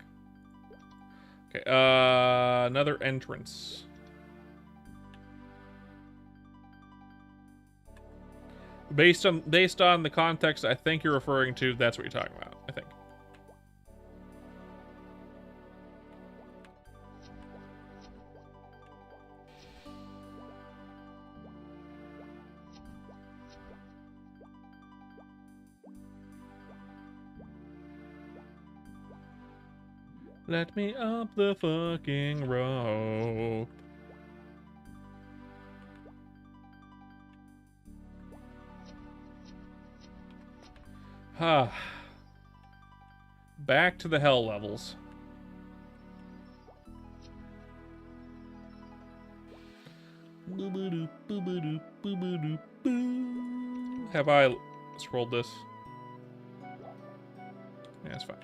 Okay, another entrance. Based on the context I think you're referring to, that's what you're talking about, I think. Let me up the fucking rope. Back to the hell levels. Have I scrolled this? Yeah, that's fine.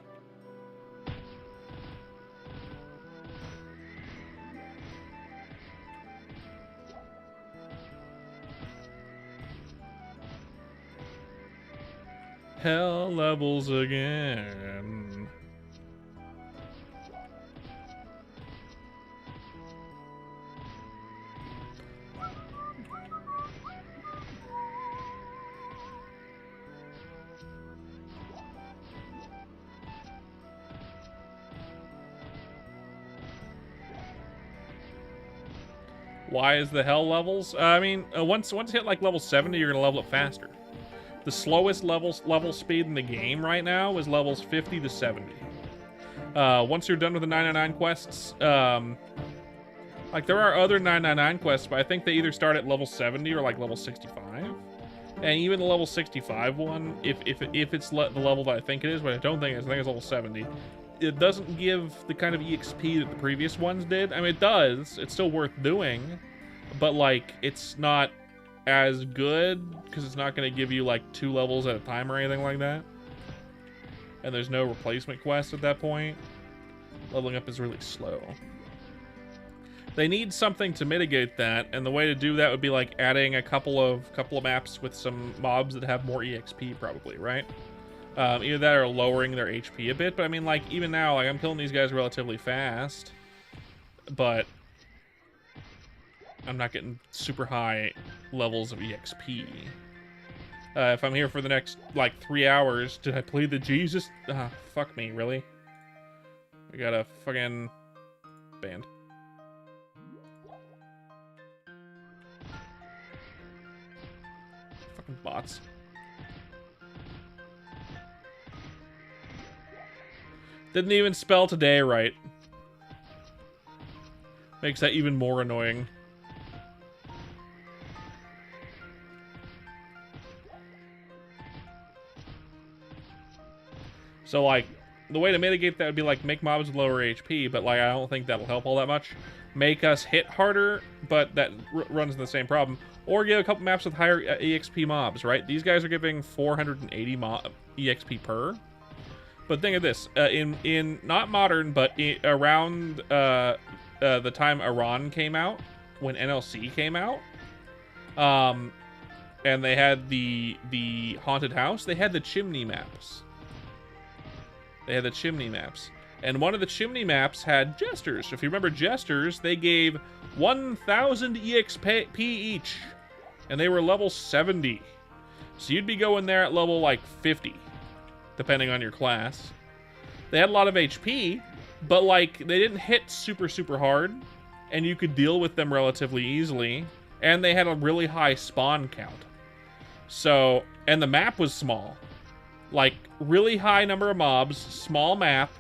Hell levels again. Why is the hell levels? I mean, once you hit like level 70, you're gonna level up faster. The slowest level speed in the game right now is levels 50 to 70. Once you're done with the 999 quests, like there are other 999 quests, but I think they either start at level 70 or like level 65. And even the level 65 one, if it's the level that I think it is, but I don't think it is, I think it's level 70. It doesn't give the kind of EXP that the previous ones did. I mean, it does. It's still worth doing, but like it's not as good because it's not going to give you like 2 levels at a time or anything like that. And there's no replacement quest at that point. Leveling up is really slow. They need something to mitigate that, and the way to do that would be like adding a couple of maps with some mobs that have more EXP, probably, right? Either that or lowering their HP a bit. But I mean, like even now, like I'm killing these guys relatively fast, but I'm not getting super high levels of EXP. If I'm here for the next like 3 hours, did I plead the Jesus? Fuck me, really? We got a fucking band. Fucking bots. Didn't even spell today right. Makes that even more annoying. So, like, the way to mitigate that would be, like, make mobs with lower HP, but, like, I don't think that'll help all that much. Make us hit harder, but that runs into the same problem. Or give a couple maps with higher EXP mobs, right? These guys are giving 480 EXP per. But think of this, in not modern, but around the time Iran came out, when NLC came out, and they had the haunted house, they had the chimney maps. They had the chimney maps. And one of the chimney maps had jesters. If you remember jesters, they gave 1,000 EXP each. And they were level 70. So you'd be going there at level like 50, depending on your class. They had a lot of HP, but like they didn't hit super hard. And you could deal with them relatively easily. And they had a really high spawn count. So, and the map was small. Like, really high number of mobs, small map.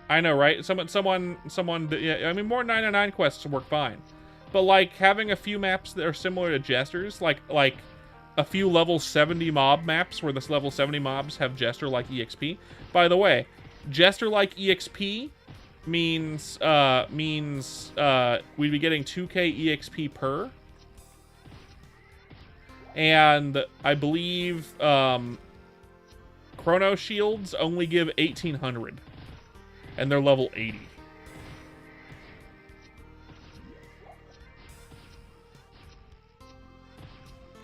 I know, right? Someone, yeah, I mean, more 999 quests work fine. But, like, having a few maps that are similar to Jesters, like a few level 70 mob maps where this level 70 mobs have Jester-like EXP. By the way, Jester-like EXP means we'd be getting 2k EXP per. And I believe Chrono Shields only give 1,800. And they're level 80.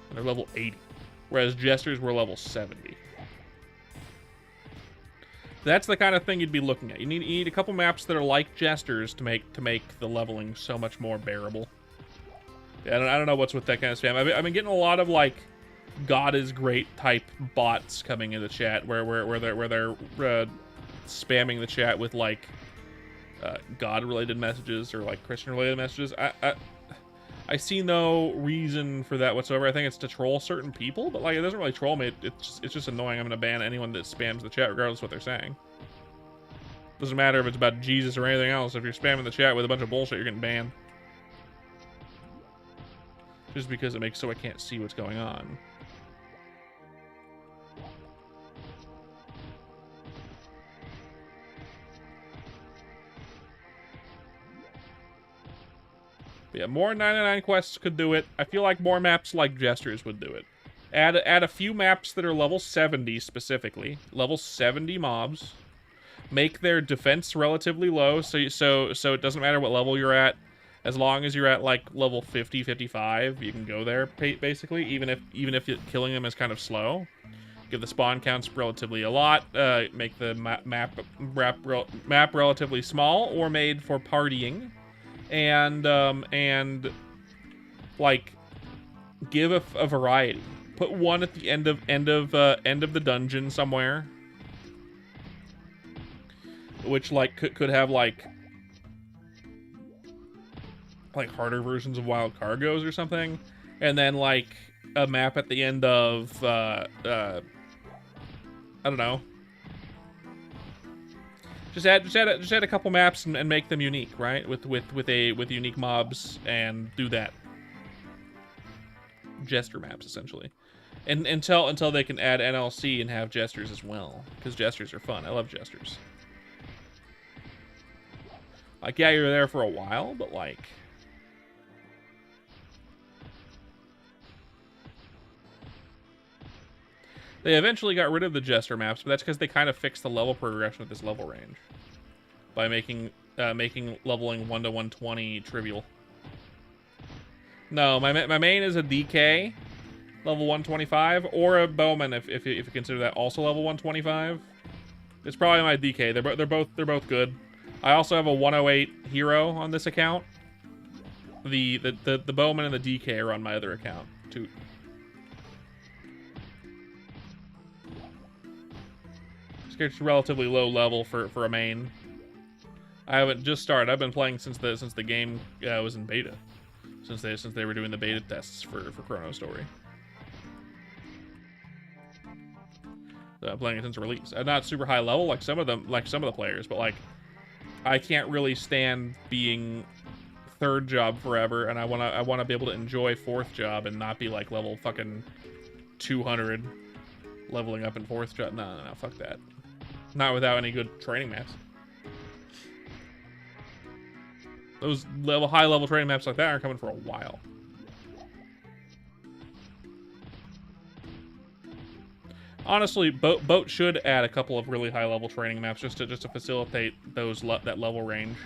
And they're level 80. Whereas Jesters were level 70. That's the kind of thing you'd be looking at. You need a couple maps that are like Jesters to make the leveling so much more bearable. Yeah, I don't know what's with that kind of spam. I've been getting a lot of like God is great type bots coming in the chat where they're spamming the chat with like God related messages or like Christian related messages. I I see no reason for that whatsoever. I think it's to troll certain people, but like it doesn't really troll me. It's just annoying. I'm gonna ban anyone that spams the chat regardless of what they're saying. Doesn't matter if it's about Jesus or anything else. If you're spamming the chat with a bunch of bullshit, you're getting banned. Just because it makes so I can't see what's going on. But yeah, more 99 quests could do it. I feel like more maps like Gestures would do it. Add a few maps that are level 70 specifically. Level 70 mobs. Make their defense relatively low, so it doesn't matter what level you're at. As long as you're at like level 50, 55, you can go there basically. Even if killing them is kind of slow. Give the spawn counts relatively a lot. Make the map relatively small or made for partying. And like give a variety. Put one at the end of the dungeon somewhere, which like could have like harder versions of Wild Cargoes or something, and then like a map at the end of I don't know. Just add a couple maps and make them unique, right? With unique mobs, and do that. Gesture maps essentially, and until they can add NLC and have gestures as well, because gestures are fun. I love gestures. Like, yeah, you're there for a while, but like, they eventually got rid of the gesture maps, but that's because they kind of fixed the level progression at this level range by making leveling 1 to 120 trivial. No, my main is a DK, level 125, or a Bowman if you consider that also level 125. It's probably my DK. They're both good. I also have a 108 hero on this account. The Bowman and the DK are on my other account too. This character's relatively low level for a main. I haven't just started. I've been playing since the game was in beta. Since they were doing the beta tests for Chrono Story. So I'm playing it since release. I'm not super high level like some of the players, but like I can't really stand being third job forever, and I wanna be able to enjoy fourth job and not be like level fucking 200 leveling up in fourth job. No, fuck that. Not without any good training maps. Those high level training maps like that aren't coming for a while. Honestly, Boat should add a couple of really high level training maps just to facilitate that level range.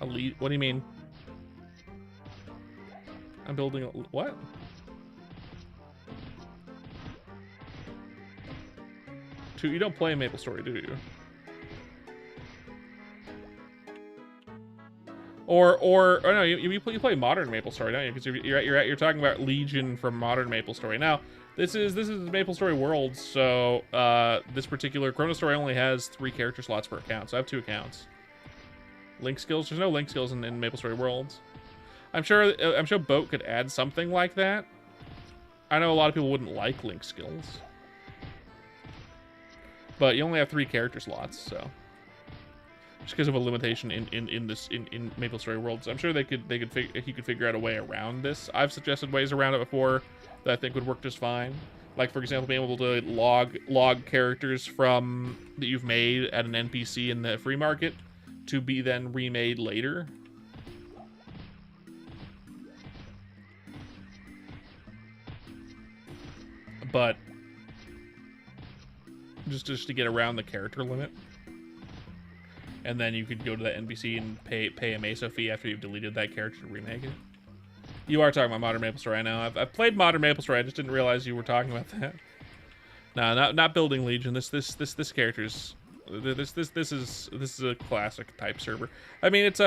Elite? What do you mean? I'm building what? You don't play MapleStory, do you? Or no, you play modern MapleStory, don't you? Because you're talking about Legion from modern MapleStory. Now, this is MapleStory Worlds, so this particular Chrono Story only has 3 character slots per account, so I have 2 accounts. Link skills? There's no link skills in MapleStory Worlds. I'm sure Boat could add something like that. I know a lot of people wouldn't like link skills, but you only have 3 character slots, so just because of a limitation in MapleStory Worlds, I'm sure he could figure out a way around this. I've suggested ways around it before that I think would work just fine. Like, for example, being able to log characters from that you've made at an NPC in the free market to be then remade later. But just to get around the character limit, and then you could go to that NPC and pay a Mesa fee after you've deleted that character to remake it. You are talking about Modern MapleStory, I know. I've played Modern MapleStory. I just didn't realize you were talking about that. No, not building Legion. This character's this is a classic type server. I mean, it's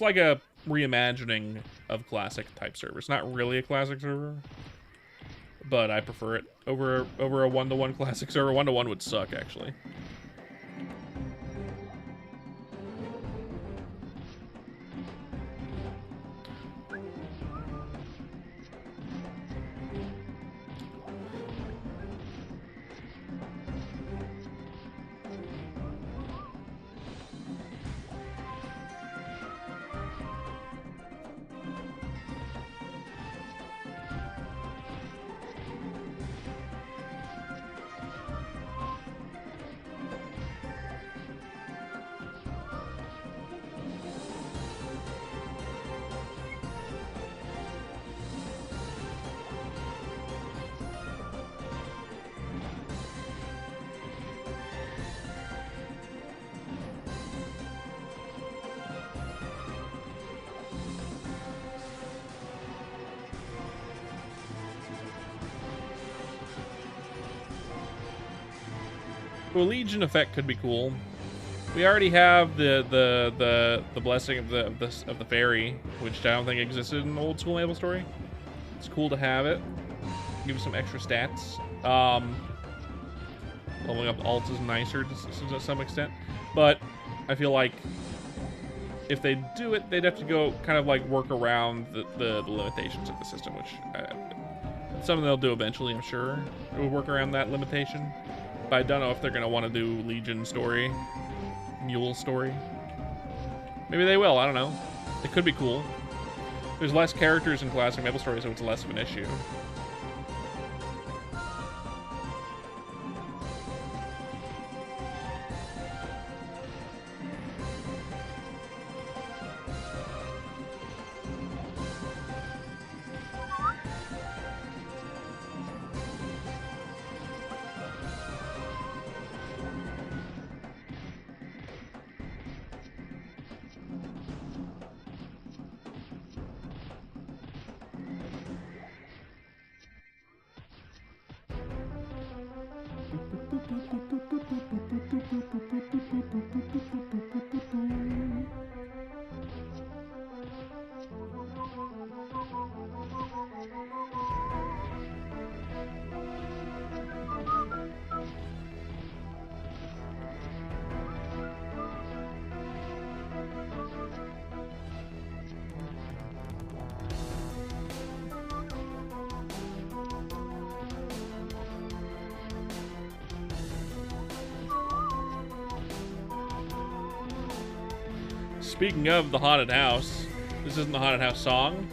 like a reimagining of classic type server. It's not really a classic server, but I prefer it over a 1-to-1 classic server. 1-to-1 would suck, actually. Well, Legion effect could be cool. We already have the blessing of the fairy, which I don't think existed in the old school MapleStory. It's cool to have it. Give you some extra stats. Leveling up alts is nicer to some extent, but I feel like if they do it, they'd have to go kind of like work around the limitations of the system, which something they'll do eventually, I'm sure. It will work around that limitation, but I don't know if they're gonna want to do Legion story, Mule story. Maybe they will. I don't know. It could be cool. There's less characters in classic MapleStory, so it's less of an issue. Speaking of the haunted house, this isn't the haunted house song,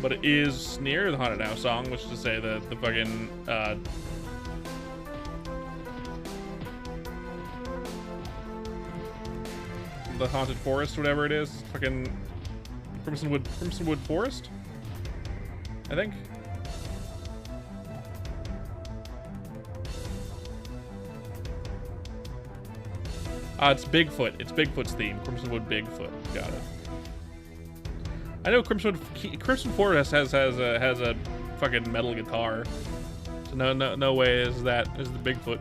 but it is near the haunted house song, which is to say the fucking the haunted forest, whatever it is, fucking Crimsonwood Forest, I think. It's Bigfoot. It's Bigfoot's theme. Crimsonwood Bigfoot. Got it. I know Crimson Forest has a fucking metal guitar. So no way is the Bigfoot.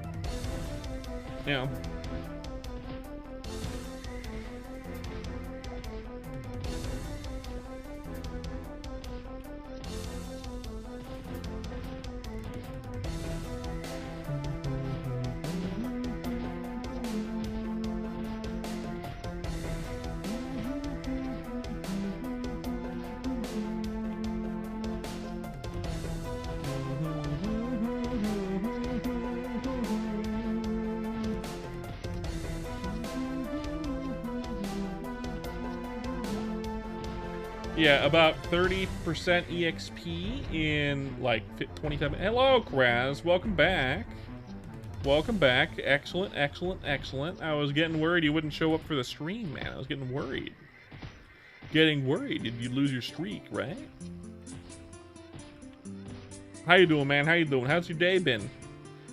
Yeah. Yeah, about 30% EXP in like 25 minutes. Hello, Kraz. Welcome back. Welcome back. Excellent, excellent, excellent. I was getting worried you wouldn't show up for the stream, man. I was getting worried. Getting worried. Did you lose your streak, right? How you doing, man? How you doing? How's your day been?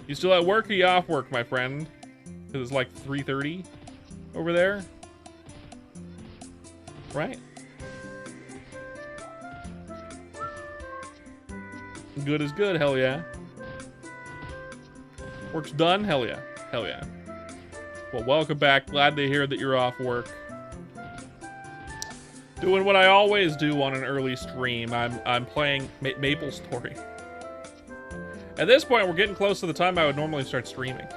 You still at work or you off work, my friend? Because it's like 3:30 over there. Right? Good is good, hell yeah. Work's done, hell yeah. Hell yeah. Well, welcome back. Glad to hear that you're off work. Doing what I always do on an early stream. I'm playing MapleStory. At this point, we're getting close to the time I would normally start streaming.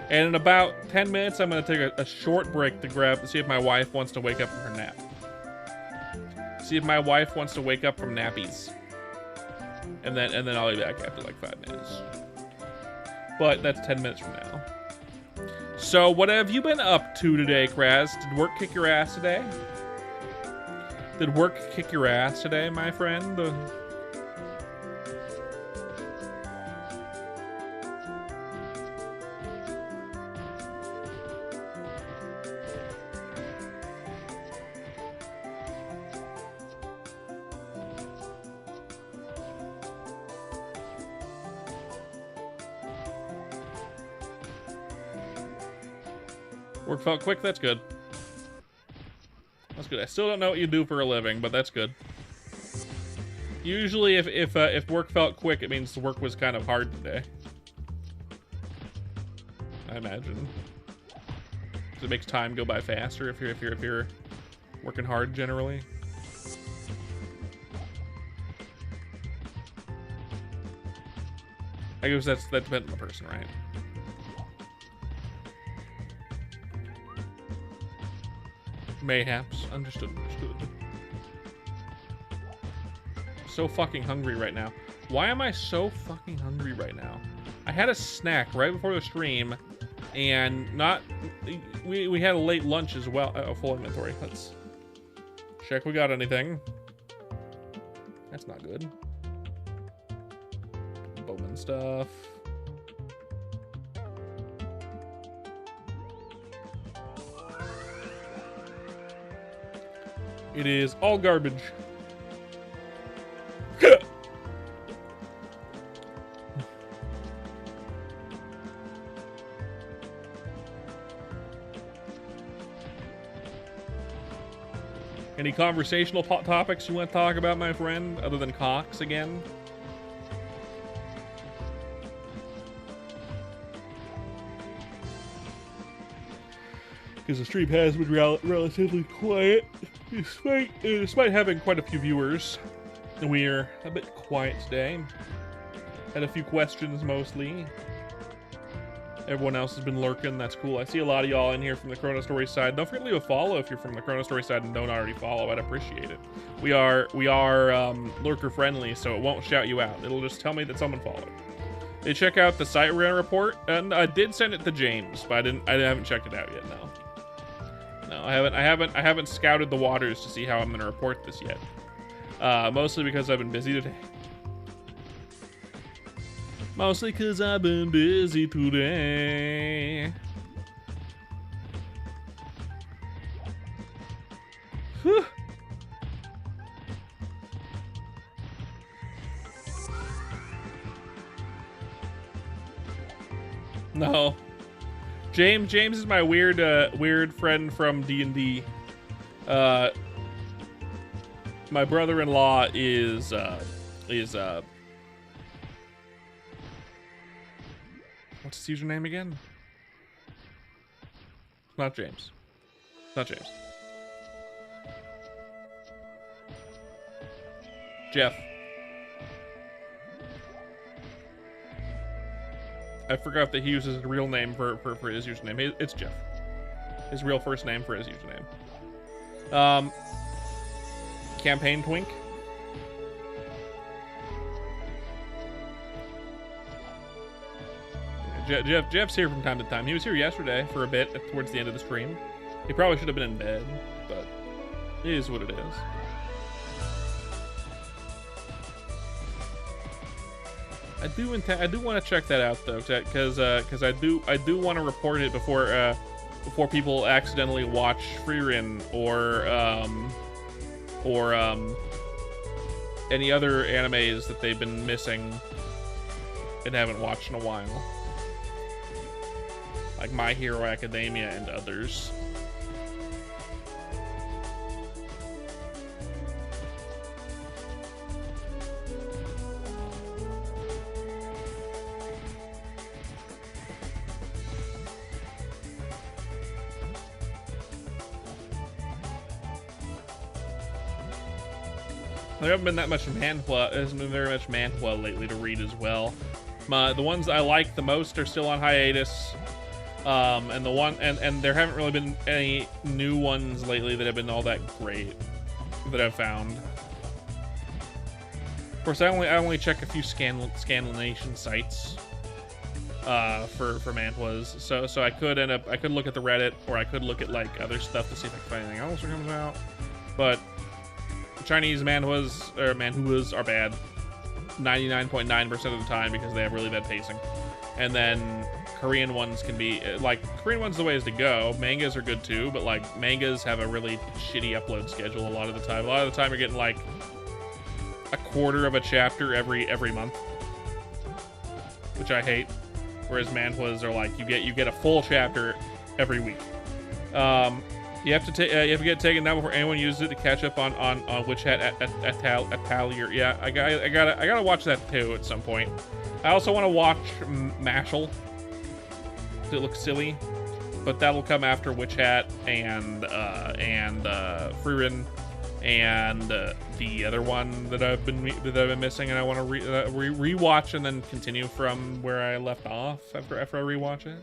And in about 10 minutes, I'm going to take a short break to see if my wife wants to wake up from her nap. See if my wife wants to wake up from nappies. And then I'll be back after like 5 minutes. But that's 10 minutes from now. So what have you been up to today, Kraz? Did work kick your ass today? Did work kick your ass today, my friend? Work felt quick, that's good. That's good. I still don't know what you do for a living, but that's good. Usually if work felt quick, it means the work was kind of hard today. I imagine. It makes time go by faster if you're working hard generally. I guess that depends on the person, right? Mayhaps. Understood. So fucking hungry right now. Why am I so fucking hungry right now? I had a snack right before the stream, and we had a late lunch as well. Full inventory. Let's check we got anything. That's not good. Bowman stuff. It is all garbage. Any conversational topics you want to talk about, my friend, other than Cox again? Because the stream has been relatively quiet, despite having quite a few viewers. We're a bit quiet today. Had a few questions mostly. Everyone else has been lurking. That's cool. I see a lot of y'all in here from the Chrono Story side. Don't forget to leave a follow if you're from the Chrono Story side and don't already follow. I'd appreciate it. We are lurker friendly, so it won't shout you out. It'll just tell me that someone followed. They check out the site report, and I did send it to James, but I haven't checked it out yet. No, I haven't scouted the waters to see how I'm gonna report this yet. Mostly because I've been busy today. Mostly because I've been busy today. Whew. No. James is my weird friend from D&D. My brother-in-law is what's his username again? Not James. Not James. Jeff. I forgot that he uses his real name for his username. It's Jeff. His real first name for his username. Campaign Twink. Jeff's here from time to time. He was here yesterday for a bit towards the end of the stream. He probably should have been in bed, but it is what it is. I do want to check that out though, because I do want to report it before people accidentally watch Frieren or any other animes that they've been missing and haven't watched in a while, like My Hero Academia and others. There haven't been that much manhwa. There hasn't been very much manhwa lately to read as well. The ones I like the most are still on hiatus, and there haven't really been any new ones lately that have been all that great that I've found. Of course, I only check a few Scanlination sites for manhwas, so I could look at the Reddit, or I could look at like other stuff to see if I can find anything else that comes out, but. Chinese manhwas are bad 99.9% of the time because they have really bad pacing. And then Korean ones can be, like, Korean ones the way is to go. Mangas are good too, but like mangas have a really shitty upload schedule a lot of the time. A lot of the time you're getting like a quarter of a chapter every month, which I hate. Whereas manhwas are like you get a full chapter every week. You have to get taken down before anyone uses it to catch up on Witch Hat Atelier. Yeah, I gotta watch that too at some point. I also want to watch Mashal. because it looks silly. But that'll come after Witch Hat and Frieren and the other one that I've been missing, and I want to rewatch and then continue from where I left off after I rewatch it.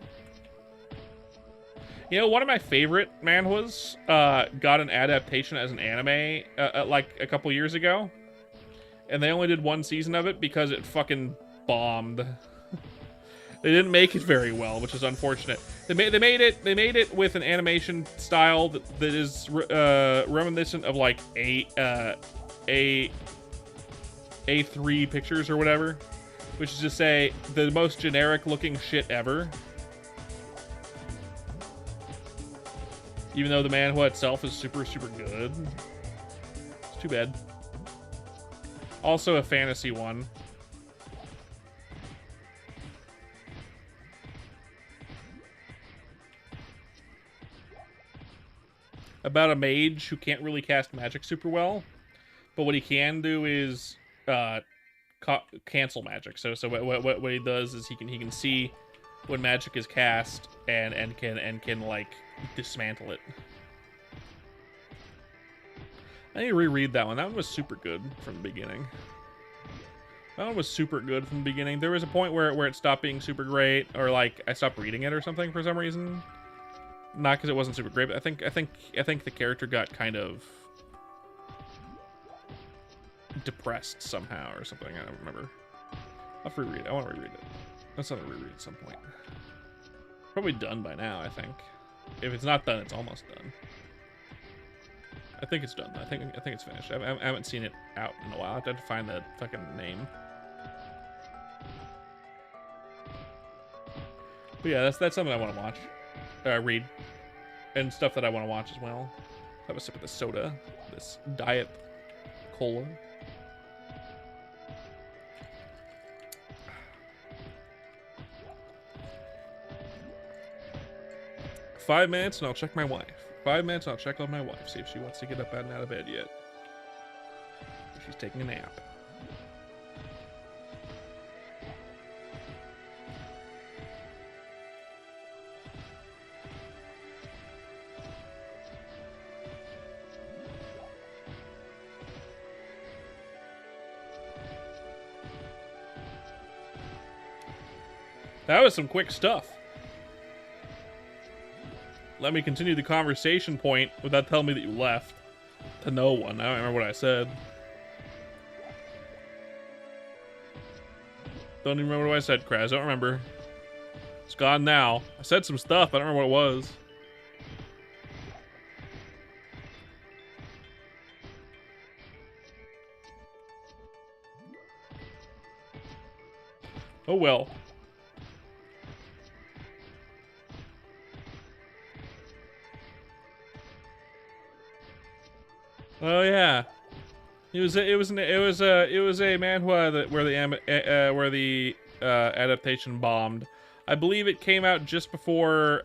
You know, one of my favorite manhwas got an adaptation as an anime like a couple years ago, and they only did one season of it because it fucking bombed. They didn't make it very well, which is unfortunate. They made it with an animation style that is reminiscent of like A3 pictures or whatever, which is to say the most generic looking shit ever. Even though the manhwa itself is super good. It's too bad. Also a fantasy one. About a mage who can't really cast magic super well, but what he can do is cancel magic. So what he does is he can see when magic is cast and can like dismantle it. I need to reread that one. That one was super good from the beginning. That one was super good from the beginning. There was a point where it stopped being super great, or like I stopped reading it or something for some reason. Not because it wasn't super great, but I think the character got kind of depressed somehow or something. I don't remember. I'll have to reread it. I want to reread it. Let's have to reread at some point. Probably done by now, I think. If it's not done, it's almost done. I think it's done. I think it's finished. I haven't seen it out in a while. I have to find the fucking name. But yeah, that's something I want to watch. Read. And stuff that I want to watch as well. Have a sip of the soda. This diet cola. Five minutes and I'll check my wife. 5 minutes and I'll check on my wife. See if she wants to get up and out of bed yet. She's taking a nap. That was some quick stuff. Let me continue the conversation point without telling me that you left. To no one. I don't remember what I said. Don't even remember what I said, Kraz. Don't remember. It's gone now. I said some stuff, but I don't remember what it was. Oh well. Oh yeah, it was a manhwa where the adaptation bombed. I believe it came out just before,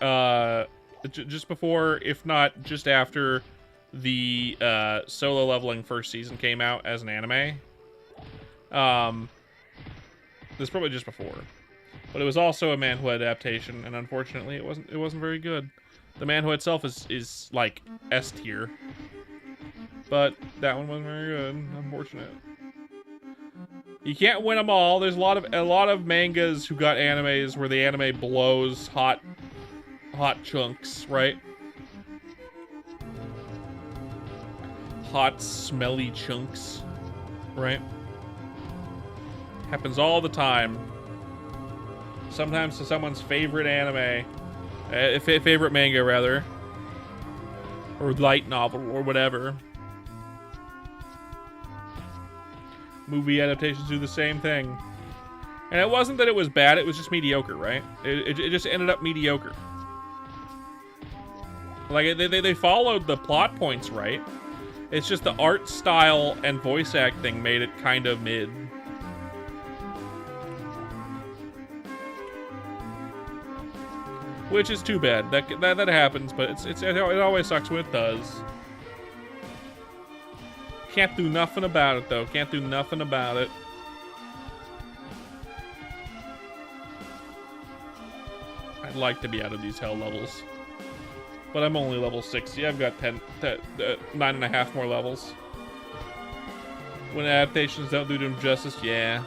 if not just after, the Solo Leveling first season came out as an anime. This probably just before, but it was also a manhwa adaptation, and unfortunately, it wasn't very good. The manhwa itself is like S tier. But that one wasn't very good. Unfortunate. You can't win them all. There's a lot of mangas who got animes where the anime blows hot chunks, right? Hot, smelly chunks, right? Happens all the time. Sometimes to someone's favorite anime, favorite manga rather, or light novel or whatever. Movie adaptations do the same thing. And it wasn't that it was bad, it was just mediocre, right? It just ended up mediocre. Like, they followed the plot points right. It's just the art style and voice acting made it kind of mid. Which is too bad. That happens, but it always sucks when it does. Can't do nothing about it, though. Can't do nothing about it. I'd like to be out of these hell levels. But I'm only level 60. I've got 9.5 more levels. When adaptations don't do them justice, yeah.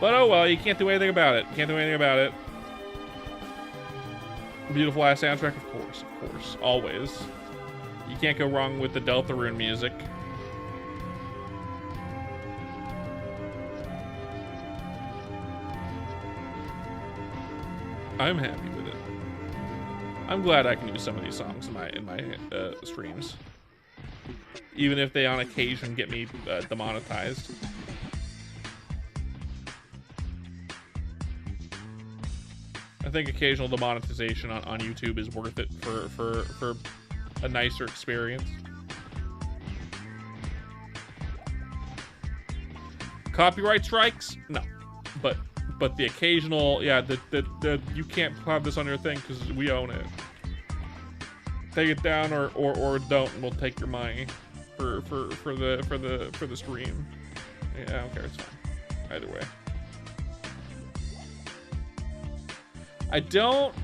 But oh well, you can't do anything about it. Can't do anything about it. Beautiful ass soundtrack, of course, always. You can't go wrong with the Deltarune music. I'm happy with it. I'm glad I can use some of these songs in my streams, even if they on occasion get me demonetized. I think occasional demonetization on YouTube is worth it for a nicer experience. Copyright strikes? No, but the occasional, yeah, the you can't have this on your thing because we own it. Take it down or don't, and we'll take your money for the stream. Yeah, I don't care, it's fine. Either way. I don't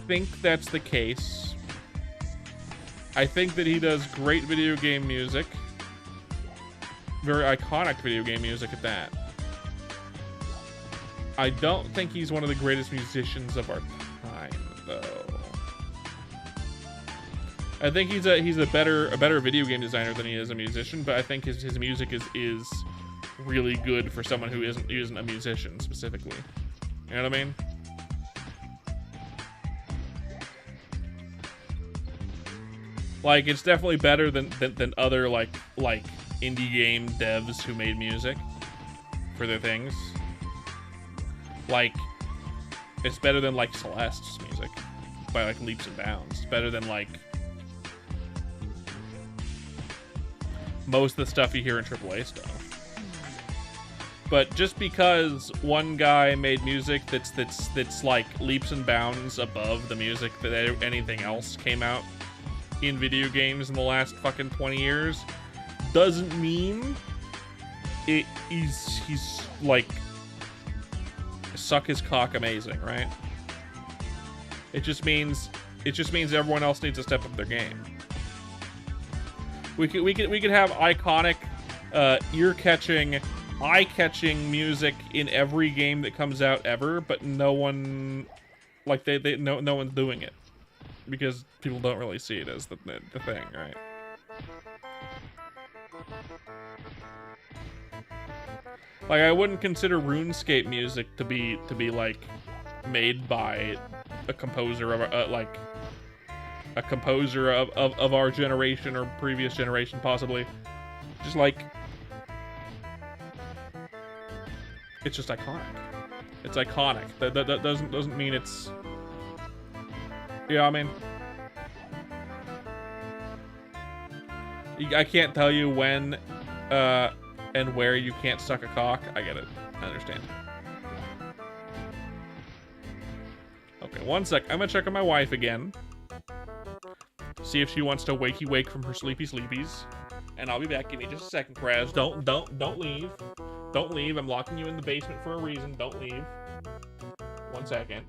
think that's the case. I think that he does great video game music. Very iconic video game music at that. I don't think he's one of the greatest musicians of our time, though. I think he's a better video game designer than he is a musician, but I think his music is really good for someone who isn't a musician specifically. You know what I mean? Like, it's definitely better than other like indie game devs who made music for their things. Like, it's better than like Celeste's music by like leaps and bounds. It's better than like most of the stuff you hear in AAA stuff. But just because one guy made music that's like leaps and bounds above the music that anything else came out in video games in the last fucking 20 years doesn't mean he's like suck his cock amazing, right? It just means everyone else needs to step up their game. We could have iconic, ear-catching, eye-catching music in every game that comes out ever, but no one, like no one's doing it because people don't really see it as the thing, right? Like, I wouldn't consider RuneScape music to be like made by a composer of like a composer of our generation or previous generation, possibly. Just like, it's just iconic. It's iconic. That doesn't mean it's, yeah, I mean, I can't tell you when and where you can't suck a cock. I get it. I understand. Okay, one sec. I'm gonna check on my wife again. See if she wants to wake from her sleepies. And I'll be back. Give me just a second, Kraz. Don't leave. Don't leave. I'm locking you in the basement for a reason. Don't leave. 1 second.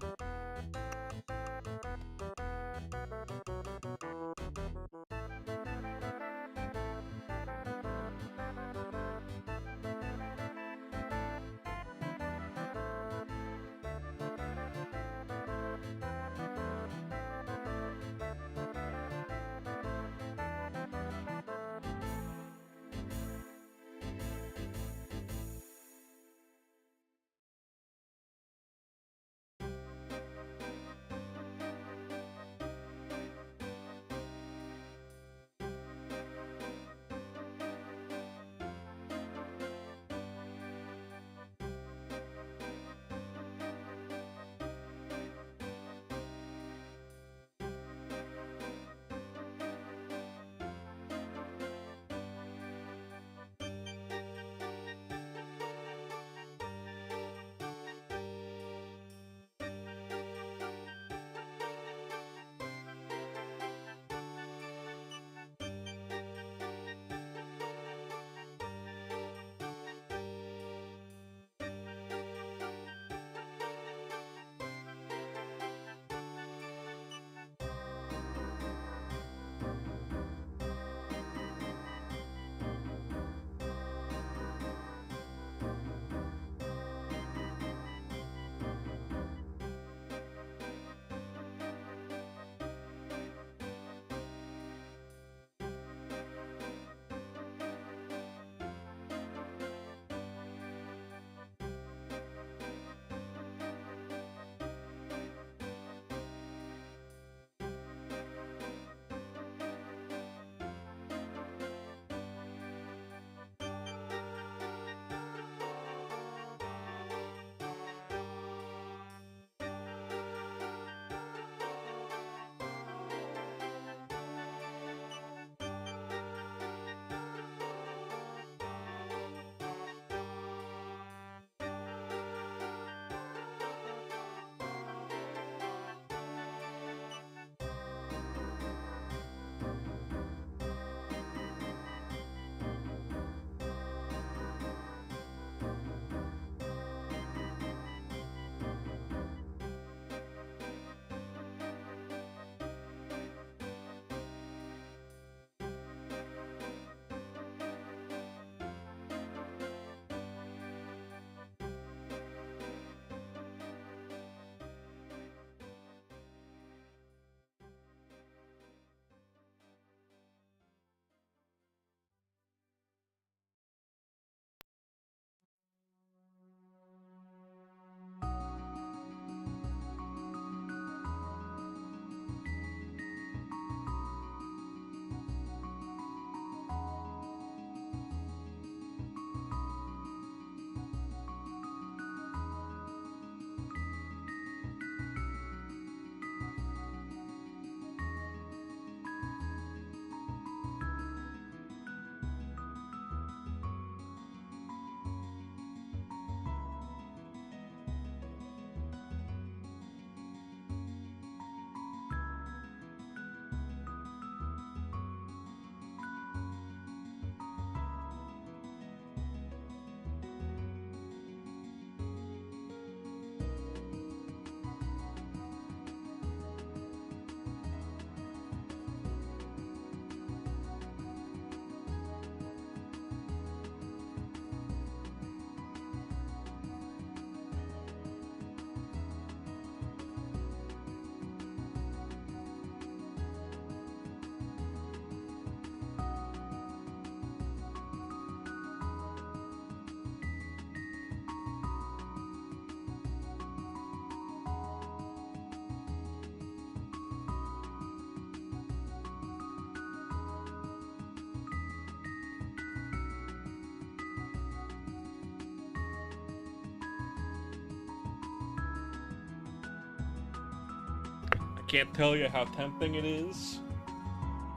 can't tell you how tempting it is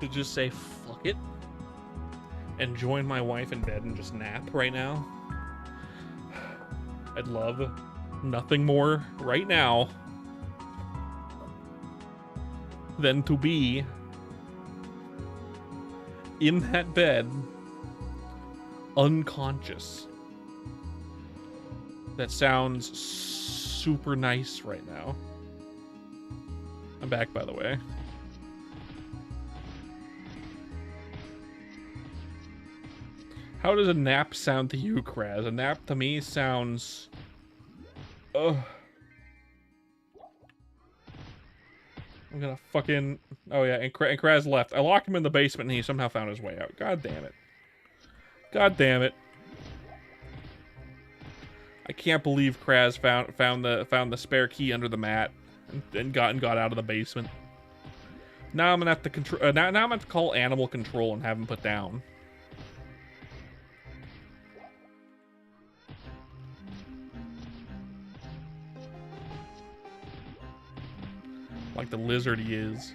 to just say fuck it and join my wife in bed and just nap right now. I'd love nothing more right now than to be in that bed, unconscious. That sounds super nice right now. I'm back, by the way. How does a nap sound to you, Kraz? A nap to me sounds... Ugh. I'm gonna fucking... Oh yeah, and Kraz left. I locked him in the basement and he somehow found his way out. God damn it. God damn it. I can't believe Kraz found the spare key under the mat and got out of the basement. Now I'm gonna have to control. Now I'm gonna have to call animal control and have him put down. Like the lizard he is.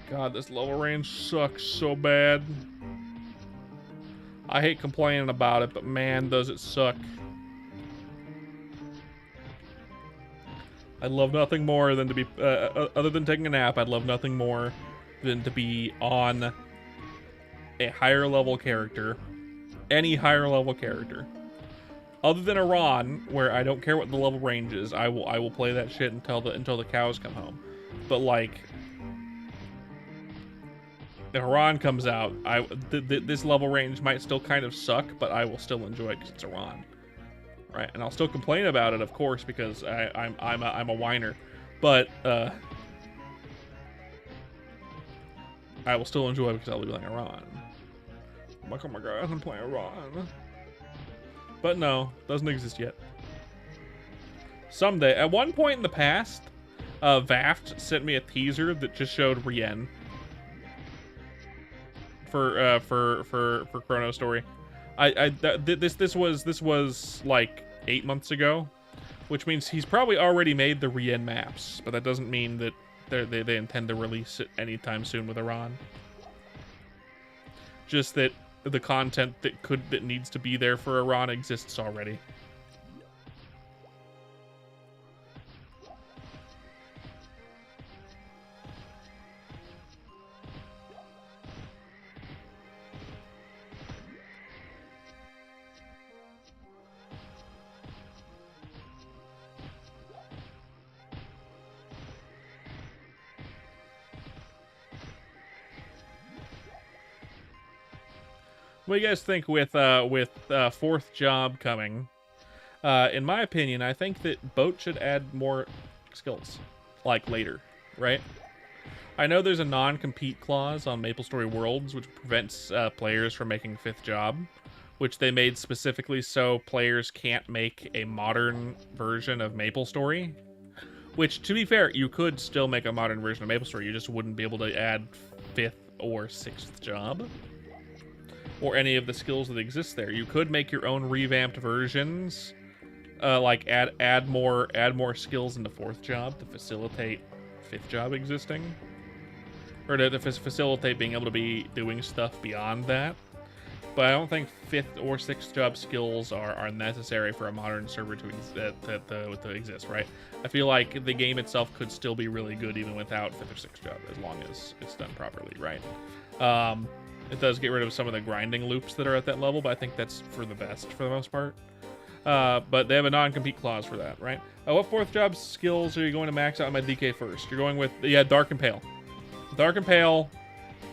God, this level range sucks so bad. I hate complaining about it, but man, does it suck. I'd love nothing more than to be, other than taking a nap, I'd love nothing more than to be on a higher level character. Any higher level character. Other than Iran, where I don't care what the level range is, I will play that shit until the cows come home. But like, if Iran comes out, this level range might still kind of suck, but I will still enjoy it because it's Iran. Right, and I'll still complain about it, of course, because I'm a whiner, but I will still enjoy it because I'll be playing Iran. I'm like, oh my god, I'm playing Iran. But no, doesn't exist yet. Someday, at one point in the past, Vaft sent me a teaser that just showed Rien for Chrono Story. This was like 8 months ago, which means he's probably already made the Rien maps, but that doesn't mean that they intend to release it anytime soon with Iran. Just that the content that needs to be there for Iran exists already. What do you guys think with fourth job coming? In my opinion, I think that Boat should add more skills, like later, right? I know there's a non-compete clause on MapleStory Worlds, which prevents players from making fifth job, which they made specifically so players can't make a modern version of MapleStory. Which, to be fair, you could still make a modern version of MapleStory, you just wouldn't be able to add fifth or sixth job. Or any of the skills that exist there. You could make your own revamped versions, like add more skills into fourth job to facilitate fifth job existing, or to facilitate being able to be doing stuff beyond that. But I don't think fifth or sixth job skills are necessary for a modern server to exist, right? I feel like the game itself could still be really good even without fifth or sixth job, as long as it's done properly, right? It does get rid of some of the grinding loops that are at that level, but I think that's for the best for the most part. But they have a non-compete clause for that, right? What fourth job skills are you going to max out on my DK first? You're going with, yeah, Dark and Pale. Dark and Pale,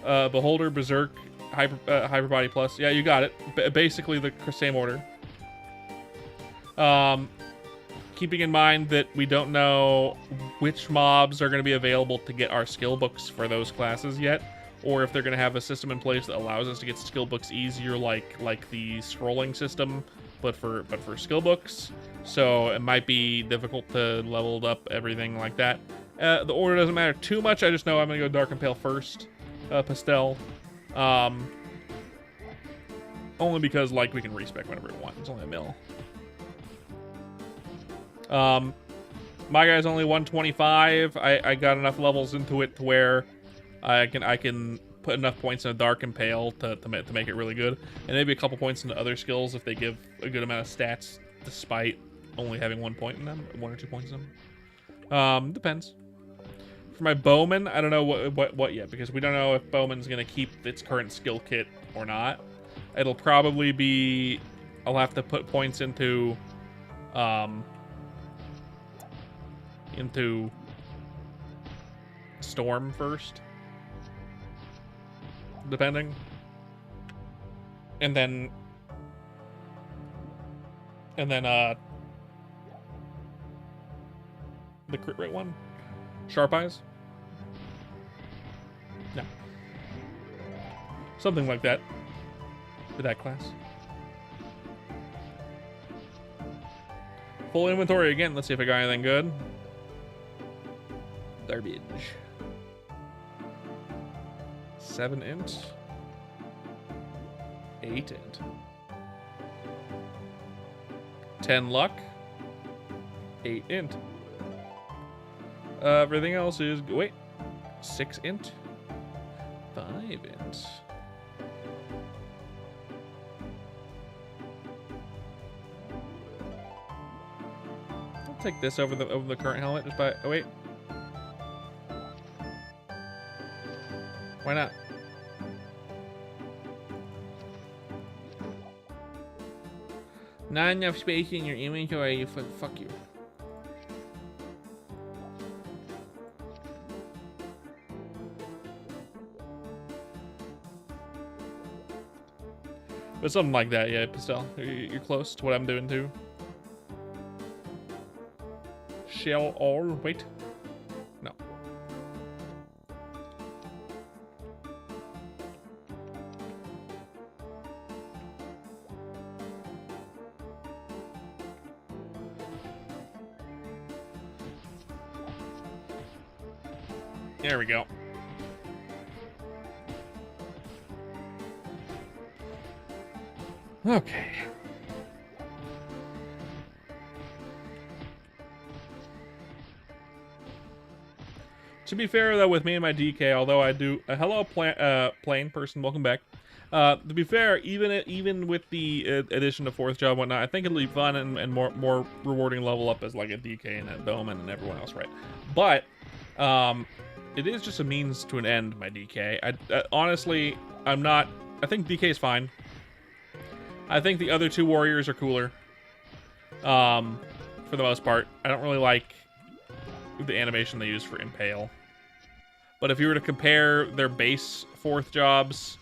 Beholder, Berserk, Hyper Body Plus. Yeah, you got it. Basically the same order. Keeping in mind that we don't know which mobs are going to be available to get our skill books for those classes yet, or if they're going to have a system in place that allows us to get skill books easier, like the scrolling system, but for skill books. so it might be difficult to level up everything like that. The order doesn't matter too much. I just know I'm gonna go Dark and Pale first, Pastel. Only because, like, we can respec whenever we want. It's only a mill. My guy's only 125. I got enough levels into it to where I can put enough points in a Dark and Pale to make it really good, and maybe a couple points into other skills if they give a good amount of stats, despite only having 1 point in them, 1 or 2 points in them. Depends. For my Bowman, I don't know what yet, because we don't know if Bowman's gonna keep its current skill kit or not. It'll probably be, I'll have to put points into Storm first, depending, and then the crit rate one, Sharp Eyes. No, something like that for that class. Full inventory again. Let's see if I got anything good. Garbage. 7 int. 8 int. 10 luck. 8 int. Everything else is, wait, 6 int. 5 int. I'll take this over the current helmet just by, oh wait. Why not? Not enough space in your inventory, fuck you. But something like that, yeah, Pastel. You're close to what I'm doing too. Shell all, wait. No. There we go. Okay. To be fair, though, with me and my DK, although I do... hello, plane person, welcome back. To be fair, even with the addition of 4th job and whatnot, I think it'll be fun and more rewarding level up as like a DK and a Bowman and everyone else, right? But it is just a means to an end, my DK. Honestly, I'm not... I think DK is fine. I think the other 2 warriors are cooler. For the most part. I don't really like the animation they use for Impale. But if you were to compare their base 4th jobs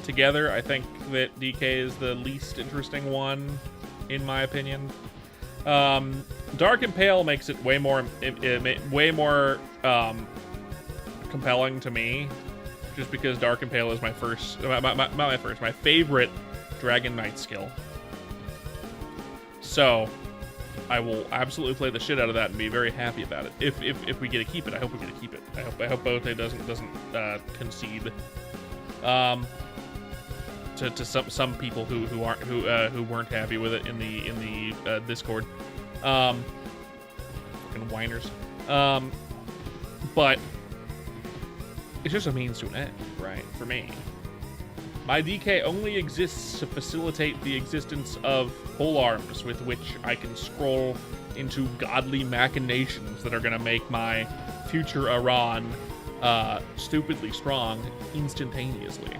together, I think that DK is the least interesting one, in my opinion. Dark and Pale makes it way more compelling to me, just because Dark and Pale is my first, my favorite Dragon Knight skill. So I will absolutely play the shit out of that and be very happy about it. If we get to keep it, I hope we get to keep it. I hope Bote doesn't concede to some people who weren't happy with it in the Discord. Fucking whiners. But it's just a means to an end, right? For me. My DK only exists to facilitate the existence of polearms with which I can scroll into godly machinations that are going to make my future Iran stupidly strong instantaneously.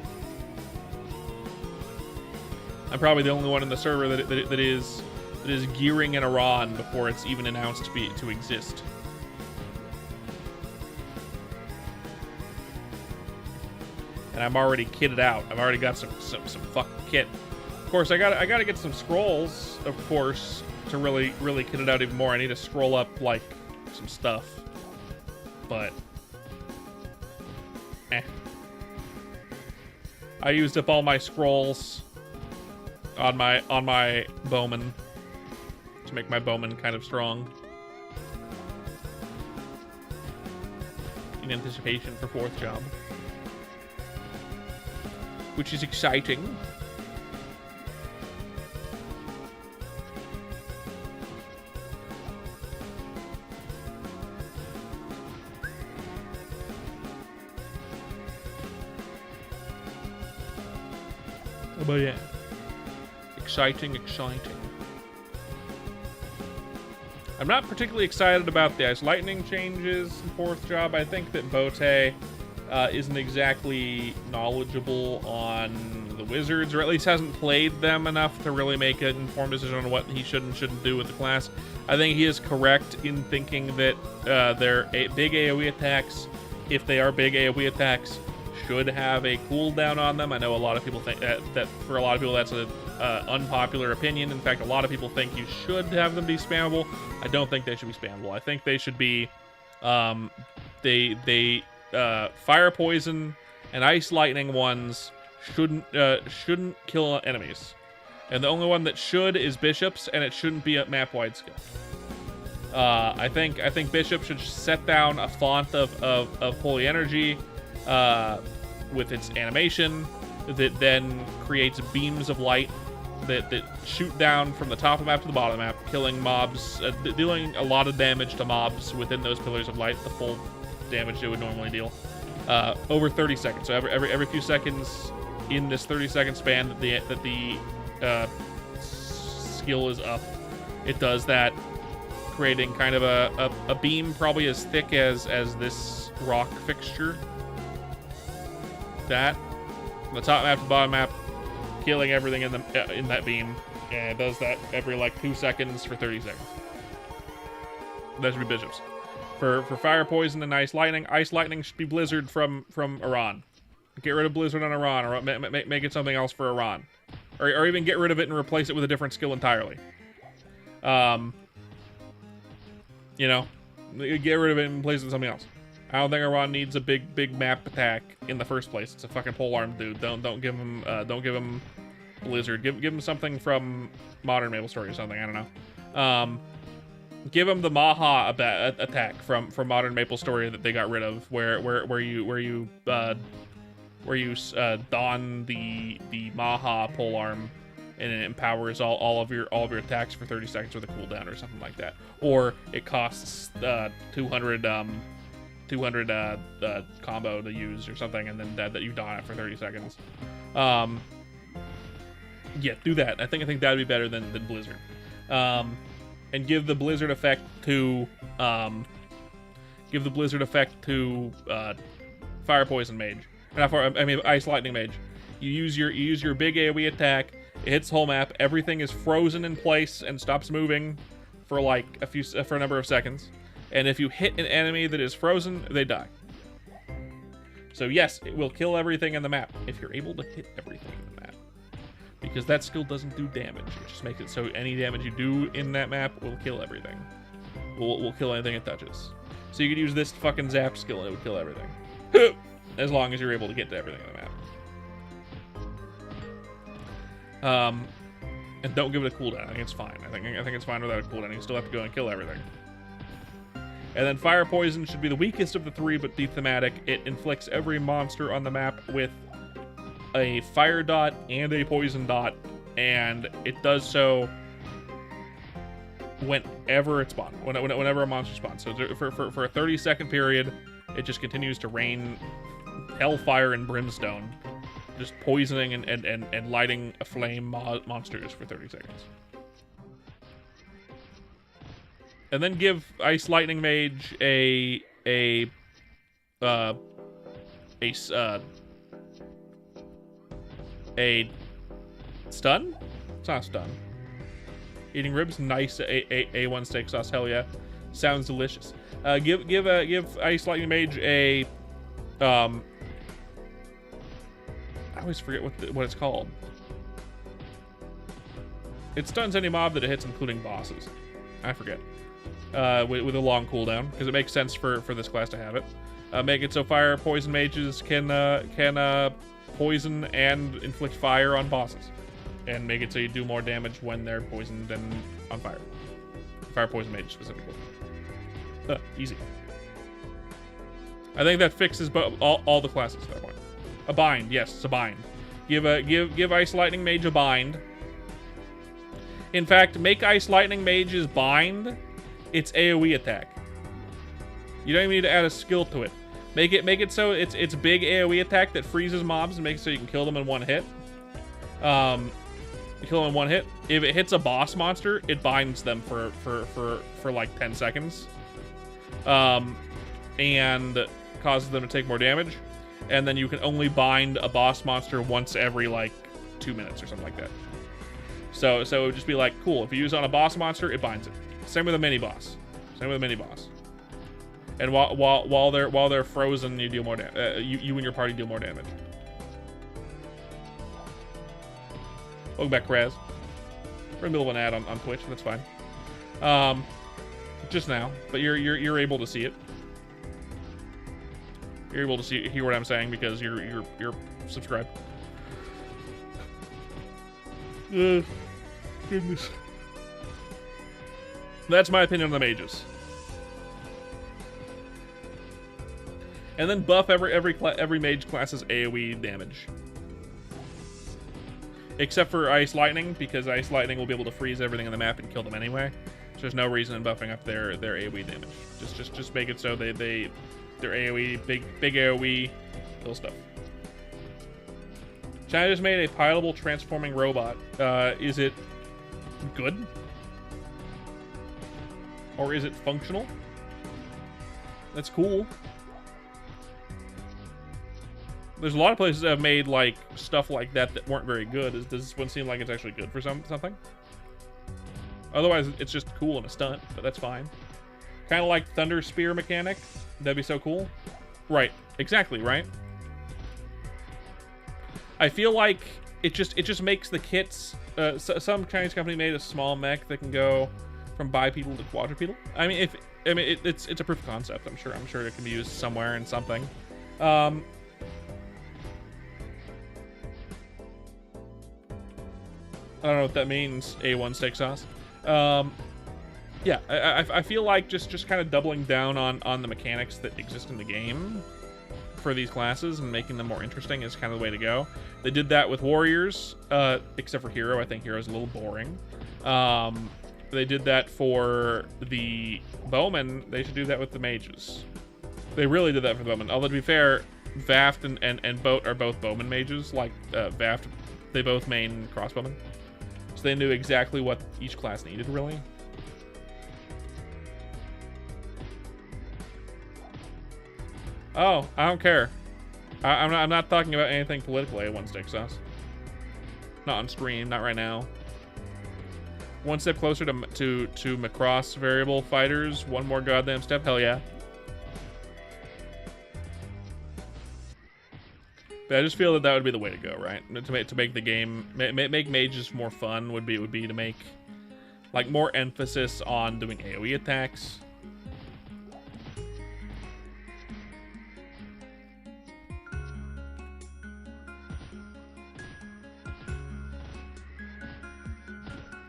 I'm probably the only one in the server that is gearing an Iran before it's even announced to exist. And I'm already kitted out. I've already got some fucking kit. Of course, I gotta get some scrolls, of course, to really kit it out even more. I need to scroll up like some stuff, but I used up all my scrolls on my Bowman to make my bowman kind of strong. In anticipation for 4th job. Which is exciting. But yeah. Exciting. I'm not particularly excited about the Ice Lightning changes in 4th job. I think that Bote isn't exactly knowledgeable on the wizards, or at least hasn't played them enough to really make an informed decision on what he should and shouldn't do with the class. I think he is correct in thinking that their big AoE attacks, if they are big AoE attacks, should have a cooldown on them. I know a lot of people think that for a lot of people that's an unpopular opinion. In fact, a lot of people think you should have them be spammable. I don't think they should be spammable. I think they should be fire poison and ice lightning ones shouldn't kill enemies, and the only one that should is bishops, and it shouldn't be a map wide skill. I think bishop should set down a font of holy energy with its animation that then creates beams of light that shoot down from the top of the map to the bottom of the map, killing mobs, dealing a lot of damage to mobs within those pillars of light, the full damage it would normally deal, over 30 seconds. So every few seconds in this 30-second span that the skill is up, it does that, creating kind of a beam probably as thick as this rock fixture. That from the top map to the bottom map, killing everything in that beam, and it does that every like 2 seconds for 30 seconds. That should be bishops. For fire poison and ice lightning should be blizzard from Iran. Get rid of blizzard on Iran, or make it something else for Iran, or even get rid of it and replace it with a different skill entirely. You know, get rid of it and replace it with something else. I don't think Iran needs a big map attack in the first place. It's a fucking polearm dude. Don't give him blizzard. Give him something from Modern MapleStory or something. I don't know. Give him the Maha attack from Modern MapleStory that they got rid of, where you don the Maha polearm, and it empowers all of your attacks for 30 seconds with a cooldown or something like that. Or it costs 200 combo to use or something, and then that you don it for 30 seconds. Yeah, do that. I think that'd be better than Blizzard. And give the Blizzard effect to Fire Poison Mage. Ice Lightning Mage. You use your big AoE attack. It hits the whole map. Everything is frozen in place and stops moving for like a number of seconds. And if you hit an enemy that is frozen, they die. So yes, it will kill everything in the map if you're able to hit everything in the map. Because that skill doesn't do damage. It just makes it so any damage you do in that map will kill everything. Will kill anything it touches. So you could use this fucking zap skill and it would kill everything. As long as you're able to get to everything in the map. And don't give it a cooldown. I think it's fine. I think it's fine without a cooldown. You still have to go and kill everything. And then Fire Poison should be the weakest of the three, but thematic. It inflicts every monster on the map with a fire dot and a poison dot, and it does so whenever it spawns, whenever a monster spawns. So for a 30-second period, it just continues to rain hellfire and brimstone, just poisoning and lighting aflame monsters for 30 seconds. And then give Ice Lightning Mage a stun? It's not a stun. Eating ribs, nice. A1 steak sauce, hell yeah. Sounds delicious. Give Ice Lightning Mage a I always forget what it's called. It stuns any mob that it hits, including bosses. I forget. With a long cooldown, because it makes sense for this class to have it. Make it so fire poison mages can poison and inflict fire on bosses, and make it so you do more damage when they're poisoned than on fire. Fire Poison Mage specifically. Easy. I think that fixes all the classes at that point. A bind, yes, it's a bind. Give Ice Lightning Mage a bind. In fact, make Ice Lightning Mage's bind its AoE attack. You don't even need to add a skill to it. Make it so it's big AoE attack that freezes mobs and makes it so you can kill them in one hit. You kill them in one hit. If it hits a boss monster, it binds them for like 10 seconds. And causes them to take more damage. And then you can only bind a boss monster once every like 2 minutes or something like that. So it would just be like, cool, if you use it on a boss monster, it binds it. Same with a mini boss. And while they're frozen, you deal more damage. You and your party deal more damage. Welcome back, Kraz. We're in the middle of an ad on Twitch. That's fine. Just now, but you're able to see it. You're able to hear what I'm saying because you're subscribed. Goodness. That's my opinion on the mages. And then buff every mage class's AoE damage. Except for Ice Lightning, because Ice Lightning will be able to freeze everything on the map and kill them anyway. So there's no reason in buffing up their AoE damage. Just make it so their AoE, big AoE, kill stuff. China just made a pilotable transforming robot. Is it good? Or is it functional? That's cool. There's a lot of places that have made like stuff like that weren't very good. Does this one seem like it's actually good for something? Otherwise, it's just cool and a stunt, but that's fine. Kind of like Thunder Spear mechanic. That'd be so cool. Right. Exactly, right? I feel like it just makes the kits... some Chinese company made a small mech that can go from bipedal to quadrupedal. I mean, it's a proof of concept. I'm sure it can be used somewhere in something. I don't know what that means, A1 steak sauce. Yeah, I feel like just kind of doubling down on the mechanics that exist in the game for these classes and making them more interesting is kind of the way to go. They did that with warriors, except for hero. I think hero's a little boring. They did that for the bowmen. They should do that with the mages. They really did that for the bowmen. Although to be fair, Vaft and Boat are both bowman mages. Like Vaft, they both main crossbowmen. So they knew exactly what each class needed, really. Oh, I don't care. I'm not talking about anything political, A1 steak sauce. Not on stream, not right now. One step closer to Macross variable fighters. One more goddamn step, hell yeah. But I just feel that would be the way to go, right? To make the game, make mages more fun would be to make like more emphasis on doing AoE attacks.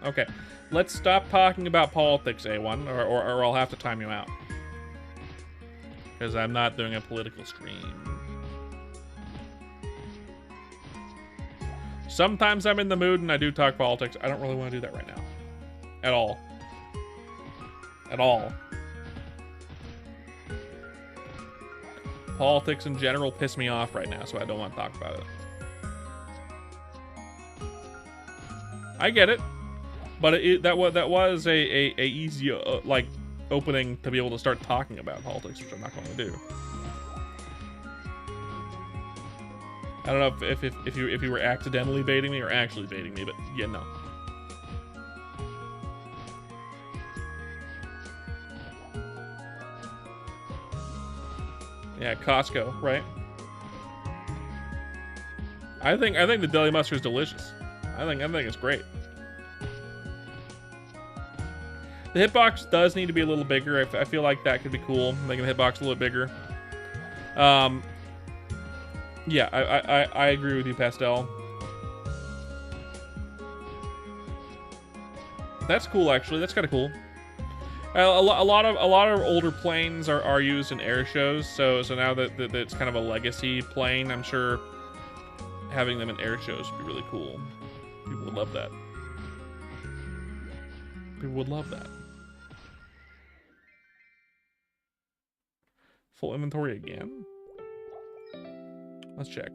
Okay, let's stop talking about politics, A1, or I'll have to time you out. Because I'm not doing a political stream. Sometimes I'm in the mood and I do talk politics. I don't really want to do that right now. At all. At all. Politics in general piss me off right now, so I don't want to talk about it. I get it. But that was a easy like opening to be able to start talking about politics, which I'm not going to do. I don't know if you were accidentally baiting me or actually baiting me, but yeah, no. Yeah, Costco, right? I think the deli mustard is delicious. I think it's great. The hitbox does need to be a little bigger. I feel like that could be cool, making the hitbox a little bit bigger. Yeah, I agree with you, Pastel. That's cool, actually. That's kind of cool. A lot of older planes are used in air shows, so now that it's kind of a legacy plane, I'm sure having them in air shows would be really cool. People would love that. People would love that. Full inventory again? Let's check.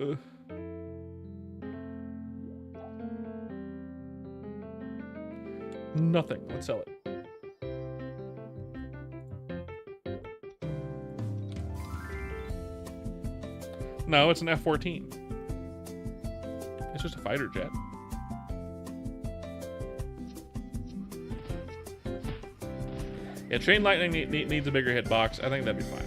Ugh. Nothing. Let's sell it. No, it's an F-14. It's just a fighter jet. Yeah, Chain Lightning needs a bigger hitbox. I think that'd be fine.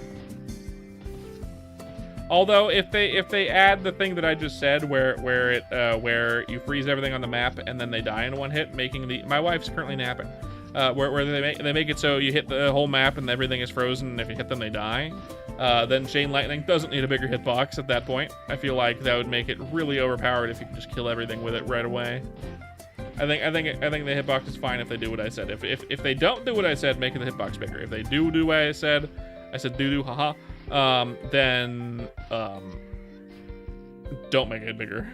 Although if they add the thing that I just said, where you freeze everything on the map and then they die in one hit, making my wife's currently napping, where they make it so you hit the whole map and everything is frozen, and if you hit them they die. Then Chain Lightning doesn't need a bigger hitbox at that point. I feel like that would make it really overpowered if you could just kill everything with it right away. I think the hitbox is fine if they do what I said. If they don't do what I said, make the hitbox bigger. If they do what I said do haha. Then don't make it bigger.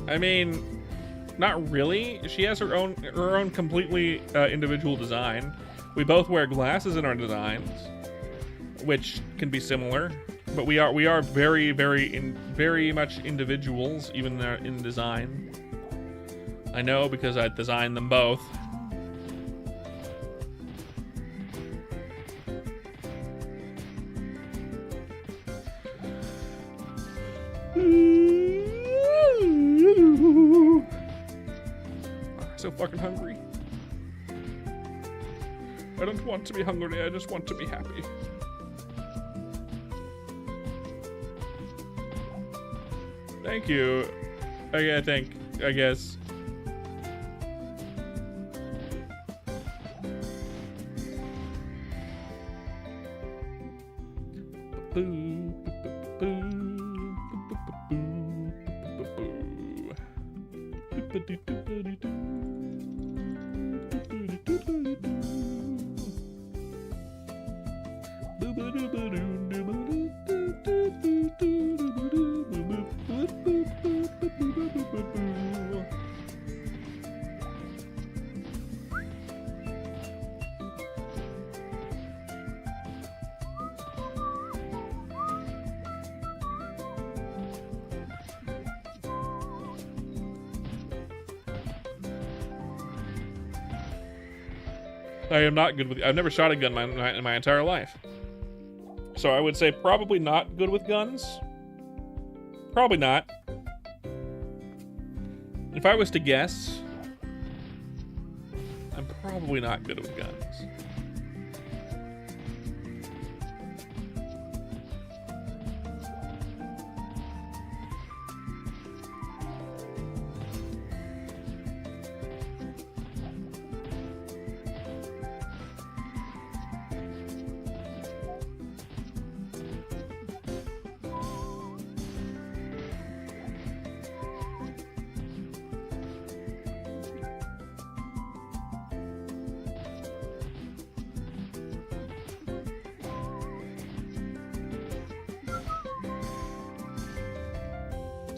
I mean, not really. She has her own completely individual design. We both wear glasses in our designs, which can be similar, but we are very much individuals, even in design. I know because I designed them both. I'm so fucking hungry. I don't want to be hungry, I just want to be happy. Thank you. I guess. I am not good with. I've never shot a gun in my entire life, so I would say probably not good with guns. Probably not. If I was to guess, I'm probably not good with guns.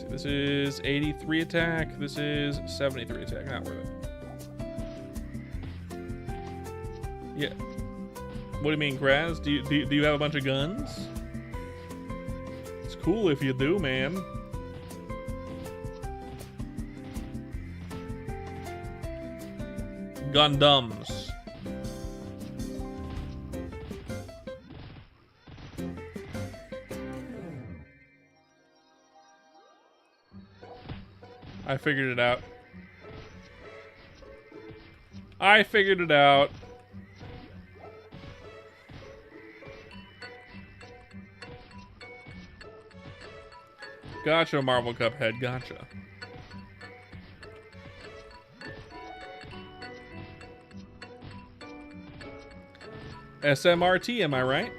This is 83 attack. This is 73 attack. Not worth it. Yeah. What do you mean, Graz? Do you have a bunch of guns? It's cool if you do, man. Gundams. I figured it out. I figured it out. Gotcha, Marvel Cuphead. Gotcha. SMRT, am I right?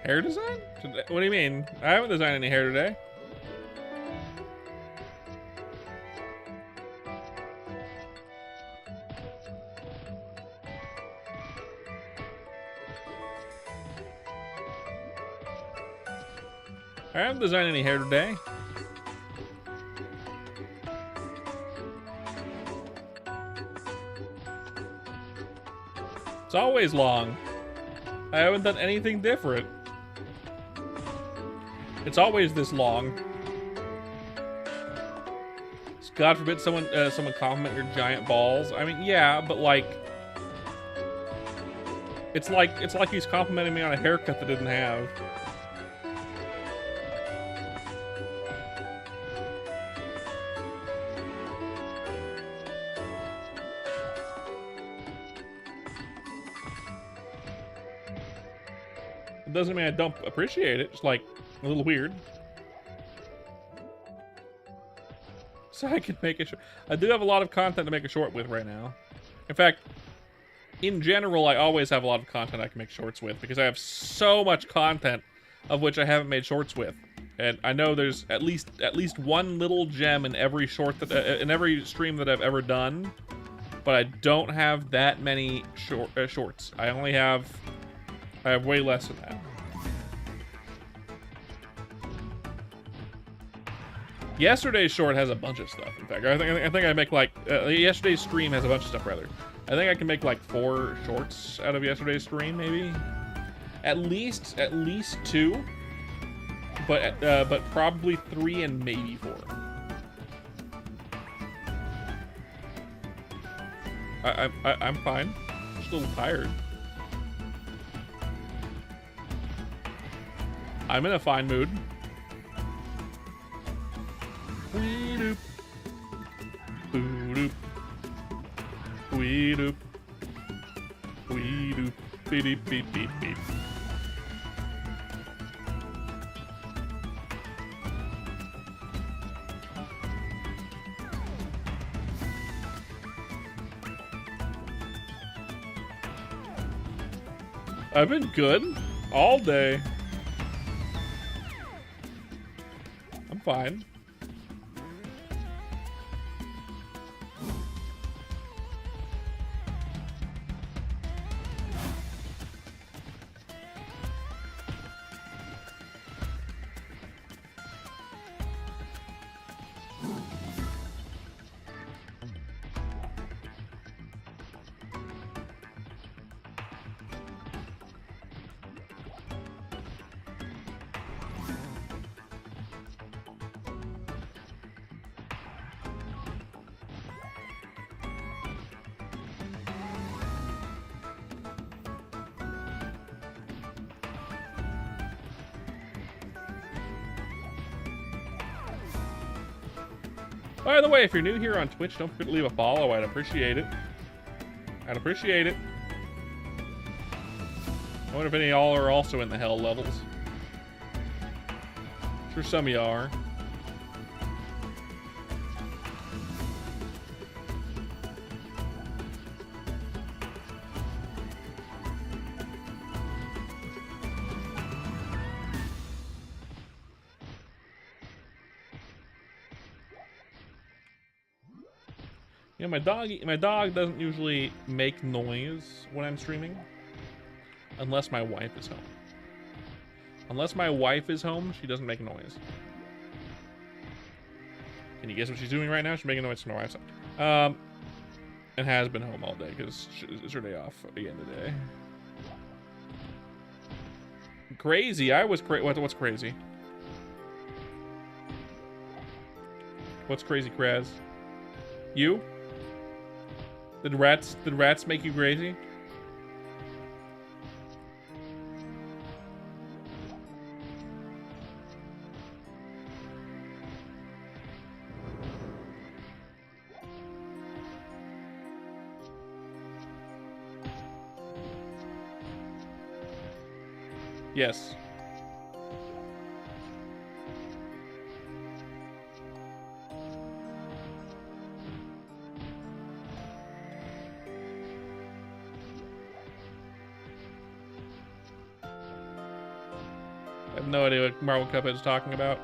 Hair design? What do you mean? I haven't designed any hair today. I haven't designed any hair today. It's always long. I haven't done anything different. It's always this long. God forbid someone compliment your giant balls. I mean, yeah, but like, it's like he's complimenting me on a haircut that didn't have. It doesn't mean I don't appreciate it. It's like a little weird. So I can make a short. I do have a lot of content to make a short with right now. In fact, in general, I always have a lot of content I can make shorts with because I have so much content of which I haven't made shorts with. And I know there's at least one little gem in every short that in every stream that I've ever done, but I don't have that many shorts. I have way less than that. Yesterday's short has a bunch of stuff. In fact, I think I make like yesterday's stream has a bunch of stuff rather. I think I can make like 4 shorts out of yesterday's stream, maybe. At least 2, but probably 3 and maybe 4. I'm fine. Just a little tired. I'm in a fine mood. Wee doop. Boo doop. Wee doop. Wee doop. Beep beep beep beep beep. I've been good all day. I'm fine. By the way, if you're new here on Twitch, don't forget to leave a follow. I'd appreciate it. I'd appreciate it. I wonder if any of y'all are also in the hell levels. I'm sure some of y'all are. You know, my dog doesn't usually make noise when I'm streaming. Unless my wife is home. Unless my wife is home, she doesn't make noise. Can you guess what she's doing right now? She's making noise from her wife's side. And has been home all day because it's her day off again today. Crazy. What's crazy? What's crazy, Kraz? You? Did rats make you crazy? Yes. I have no idea what Marvel Cuphead is talking about.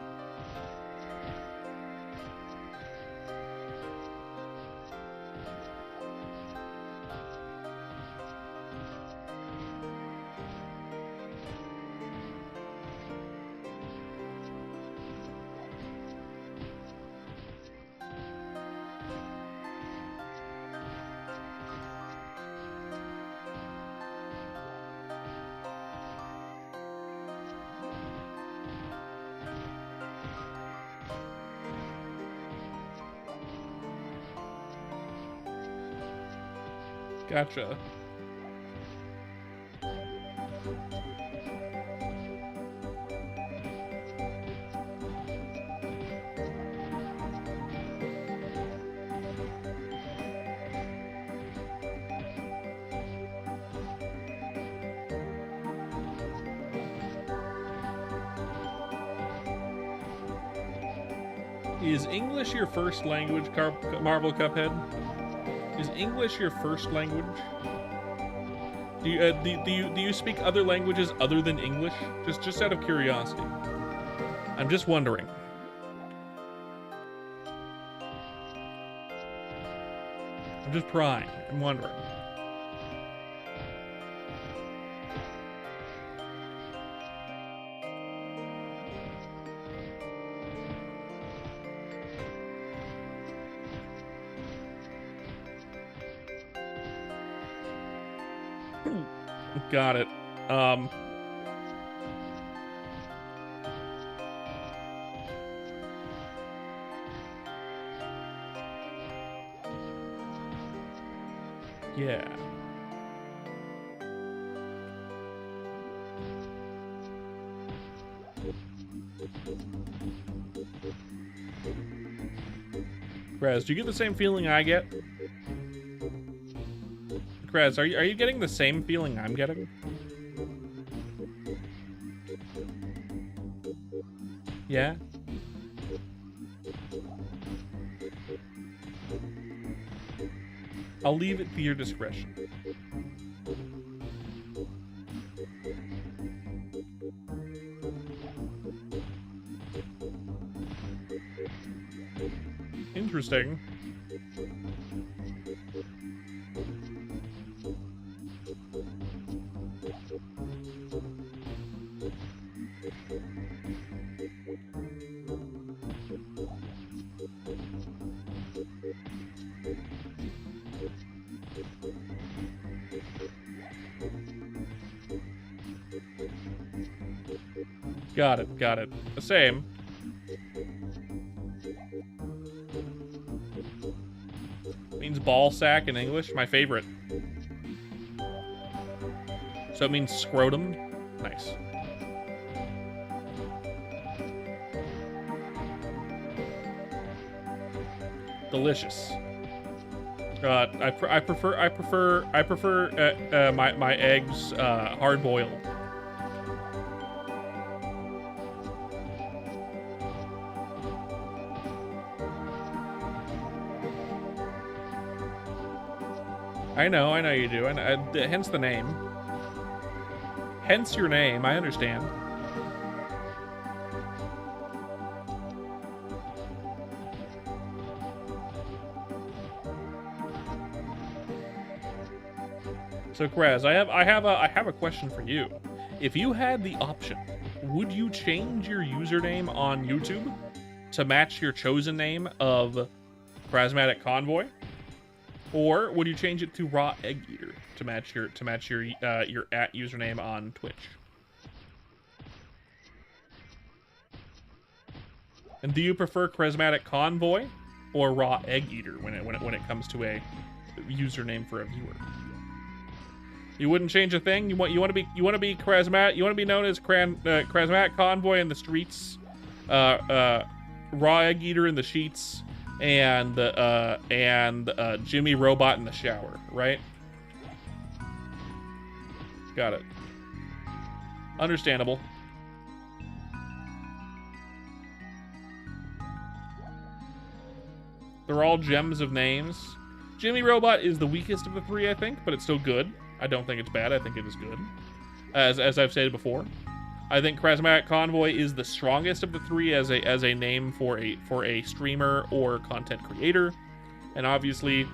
Gotcha. Is English your first language, Marvel Cuphead? Is English your first language? Do you speak other languages other than English? Just out of curiosity. I'm just wondering. I'm just prying. I'm wondering. Got it. Yeah. Kraz, do you get the same feeling I get? Kraz, are you getting the same feeling I'm getting? Yeah? I'll leave it to your discretion. Interesting. Got it, got it. The same. Means ball sack in English, my favorite. So it means scrotum? Nice. Delicious. I prefer my eggs hard boiled. I know you do, and hence the name. Hence your name, I understand. So Kraz, I have a question for you. If you had the option, would you change your username on YouTube to match your chosen name of Krazmatic Convoy? Or would you change it to Raw Egg Eater to match your at username on Twitch? And do you prefer Charismatic Convoy or Raw Egg Eater when it comes to a username for a viewer? You wouldn't change a thing. You want to be charismatic. You want to be known as Charismatic Convoy in the streets, Raw Egg Eater in the sheets, and Jimmy Robot in the shower, right? Got it. Understandable. They're all gems of names. Jimmy Robot is the weakest of the three, I think, but it's still good. I don't think it's bad. I think it is good. As I've stated before, I think Charismatic Convoy is the strongest of the three as a name for a streamer or content creator, and obviously,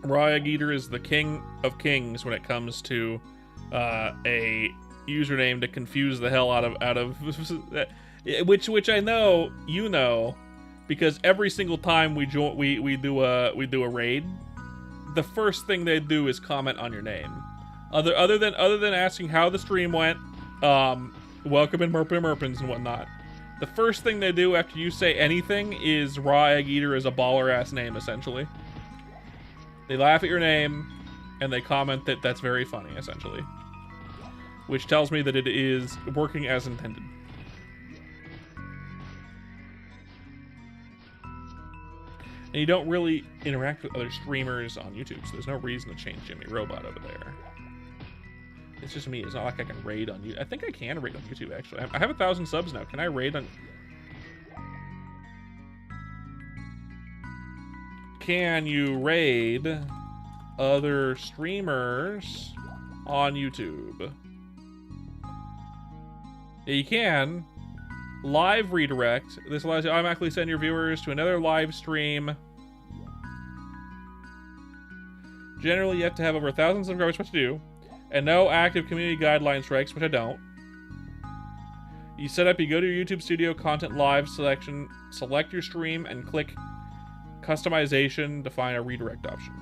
Raw Egg Eater is the king of kings when it comes to a username to confuse the hell out of which I know you know, because every single time we do a raid, the first thing they do is comment on your name. Other than asking how the stream went, welcome in Merpins and whatnot. The first thing they do after you say anything is Raw Egg Eater is a baller ass name, essentially. They laugh at your name and they comment that that's very funny, essentially. Which tells me that it is working as intended. And you don't really interact with other streamers on YouTube, so there's no reason to change Jimmy Robot over there. It's just me. It's not like I can raid on YouTube. I think I can raid on YouTube, actually. I have 1,000 subs now. Can I raid on... Can you raid other streamers on YouTube? Yeah, you can. Live redirect. This allows you to automatically send your viewers to another live stream. Generally, you have to have over 1,000 subscribers, what to do, and no active community guideline strikes, which I don't. You set up, you go to your YouTube Studio, Content Live selection, select your stream, and click Customization to find a redirect option.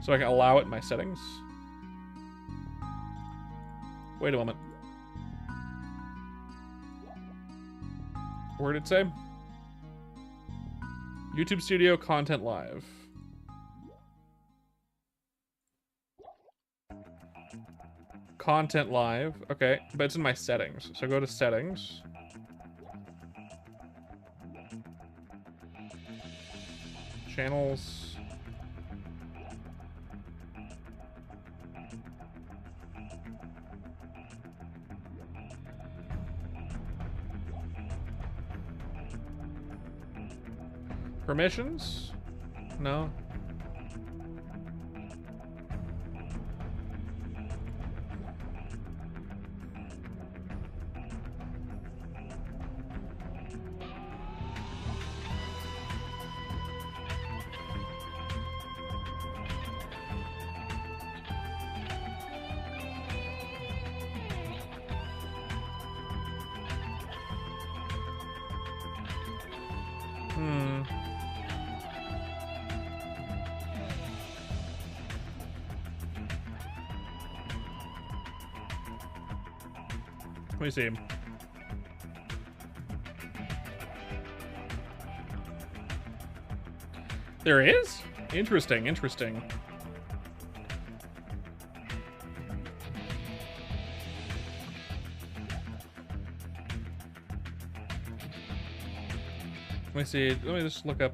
So I can allow it in my settings. Wait a moment. Where did it say? YouTube Studio Content Live. Content Live. Okay, but it's in my settings. So go to settings. Channels. Permissions? No. Let me see. There is? Interesting, interesting. Let me see. Let me just look up.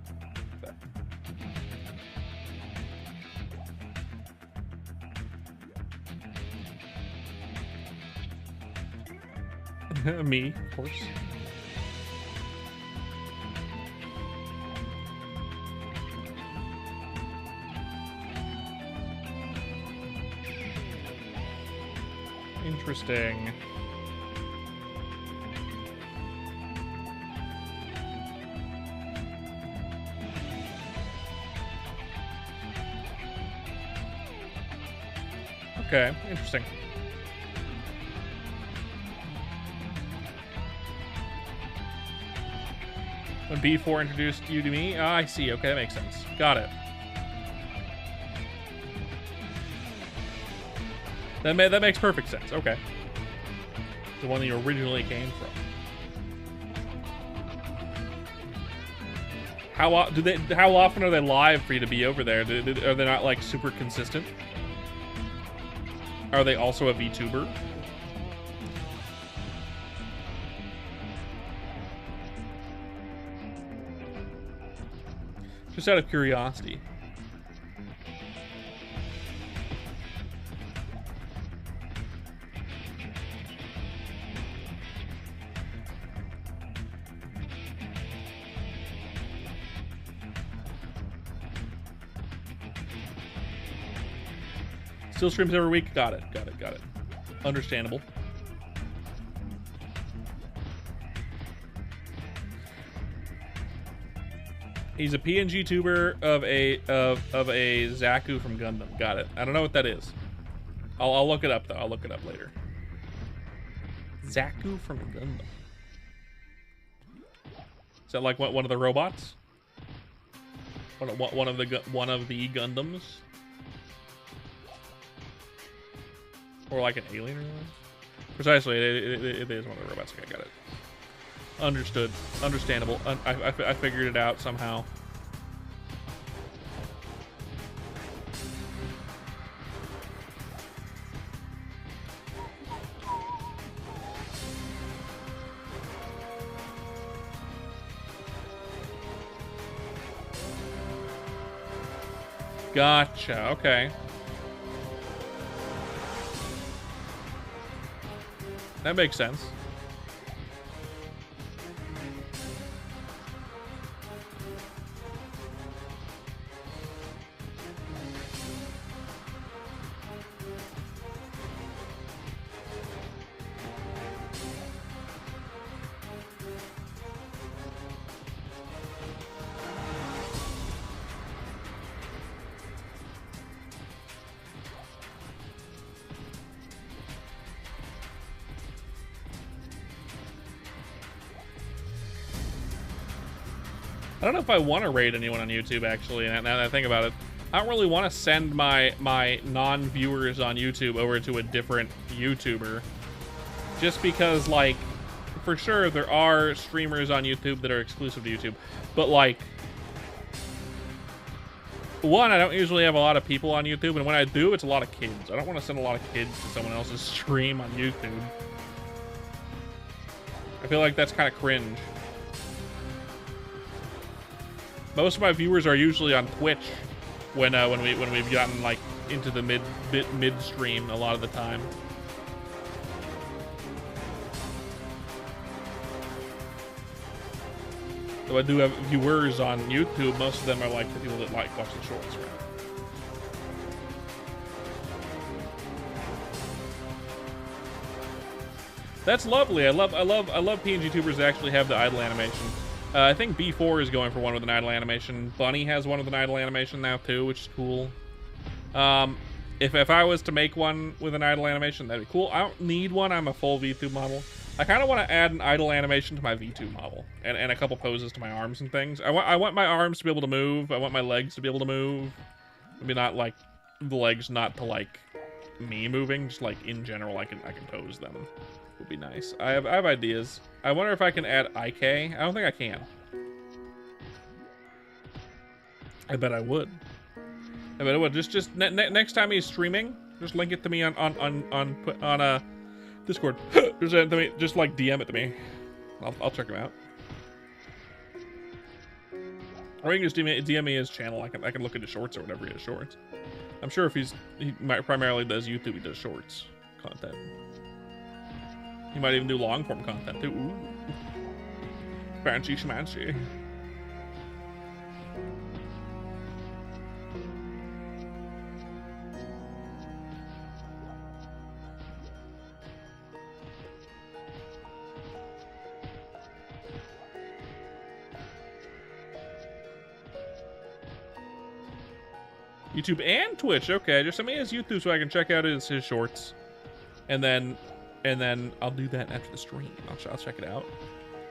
Me, of course. Interesting. Okay, interesting. When B4 introduced you to me? Ah, I see. Okay, that makes sense. Got it. That makes perfect sense. Okay. The one that you originally came from. How often are they live for you to be over there? Are they not like super consistent? Are they also a VTuber? Just out of curiosity. Still streams every week. Got it. Understandable. He's a PNG tuber of a Zaku from Gundam. Got it. I don't know what that is. I'll look it up though. I'll look it up later. Zaku from Gundam. Is that like one of the robots? One of the Gundams? Or like an alien or something? Precisely, it is one of the robots. Okay, I got it. Understood. Understandable. I figured it out somehow. Gotcha. Okay. That makes sense. I don't know if I want to raid anyone on YouTube, actually, now that I think about it. I don't really want to send my non-viewers on YouTube over to a different YouTuber. Just because, like, for sure, there are streamers on YouTube that are exclusive to YouTube. But, like, one, I don't usually have a lot of people on YouTube, and when I do, it's a lot of kids. I don't want to send a lot of kids to someone else's stream on YouTube. I feel like that's kind of cringe. Most of my viewers are usually on Twitch when we've gotten like into the midstream a lot of the time. Though I do have viewers on YouTube, most of them are like the people that like watching shorts, right? That's lovely. I love PNG tubers that actually have the idle animation. I think B4 is going for one with an idle animation. Bunny has one with an idle animation now too, which is cool. If I was to make one with an idle animation, that'd be cool. I don't need one. I'm a full VTube model. I kind of want to add an idle animation to my VTube model and a couple poses to my arms and things. I want my arms to be able to move. I want my legs to be able to move. Maybe not like the legs, not to like me moving, just like in general. I can pose them. Would be nice. I have ideas. I wonder if I can add IK. I don't think I can. I bet I would. I bet I would. Just next time he's streaming, just link it to me on Discord. just like DM it to me. I'll check him out. Or you can just DM me his channel. I can look at his shorts or whatever he does shorts. I'm sure if he primarily does YouTube, he does shorts content. He might even do long form content too. Ooh. Fancy schmancy. YouTube and Twitch. Okay, just send me his YouTube so I can check out his shorts, and then I'll do that after the stream. I'll check it out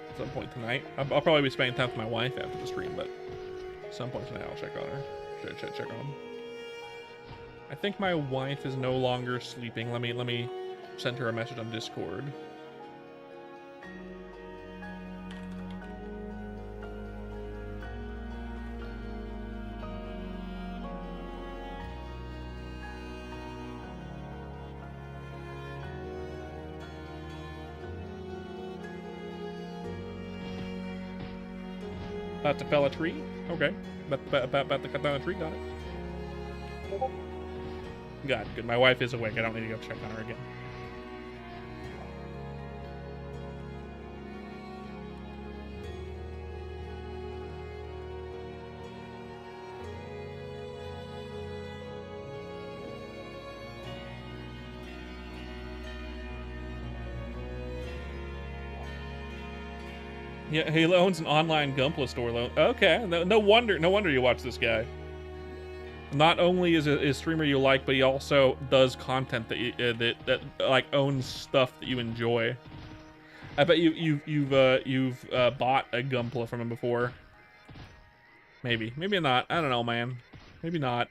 at some point tonight. I'll probably be spending time with my wife after the stream, but at some point tonight I'll check on her. Check on him. I think my wife is no longer sleeping. Let me send her a message on Discord. About to fell a tree? Okay. About to cut down a tree, got it. Good. My wife is awake. I don't need to go check on her again. Yeah, he owns an online Gunpla store. Okay, no wonder you watch this guy. Not only is a streamer you like, but he also does content that like owns stuff that you enjoy. I bet you've bought a Gunpla from him before. Maybe not. I don't know, man. Maybe not.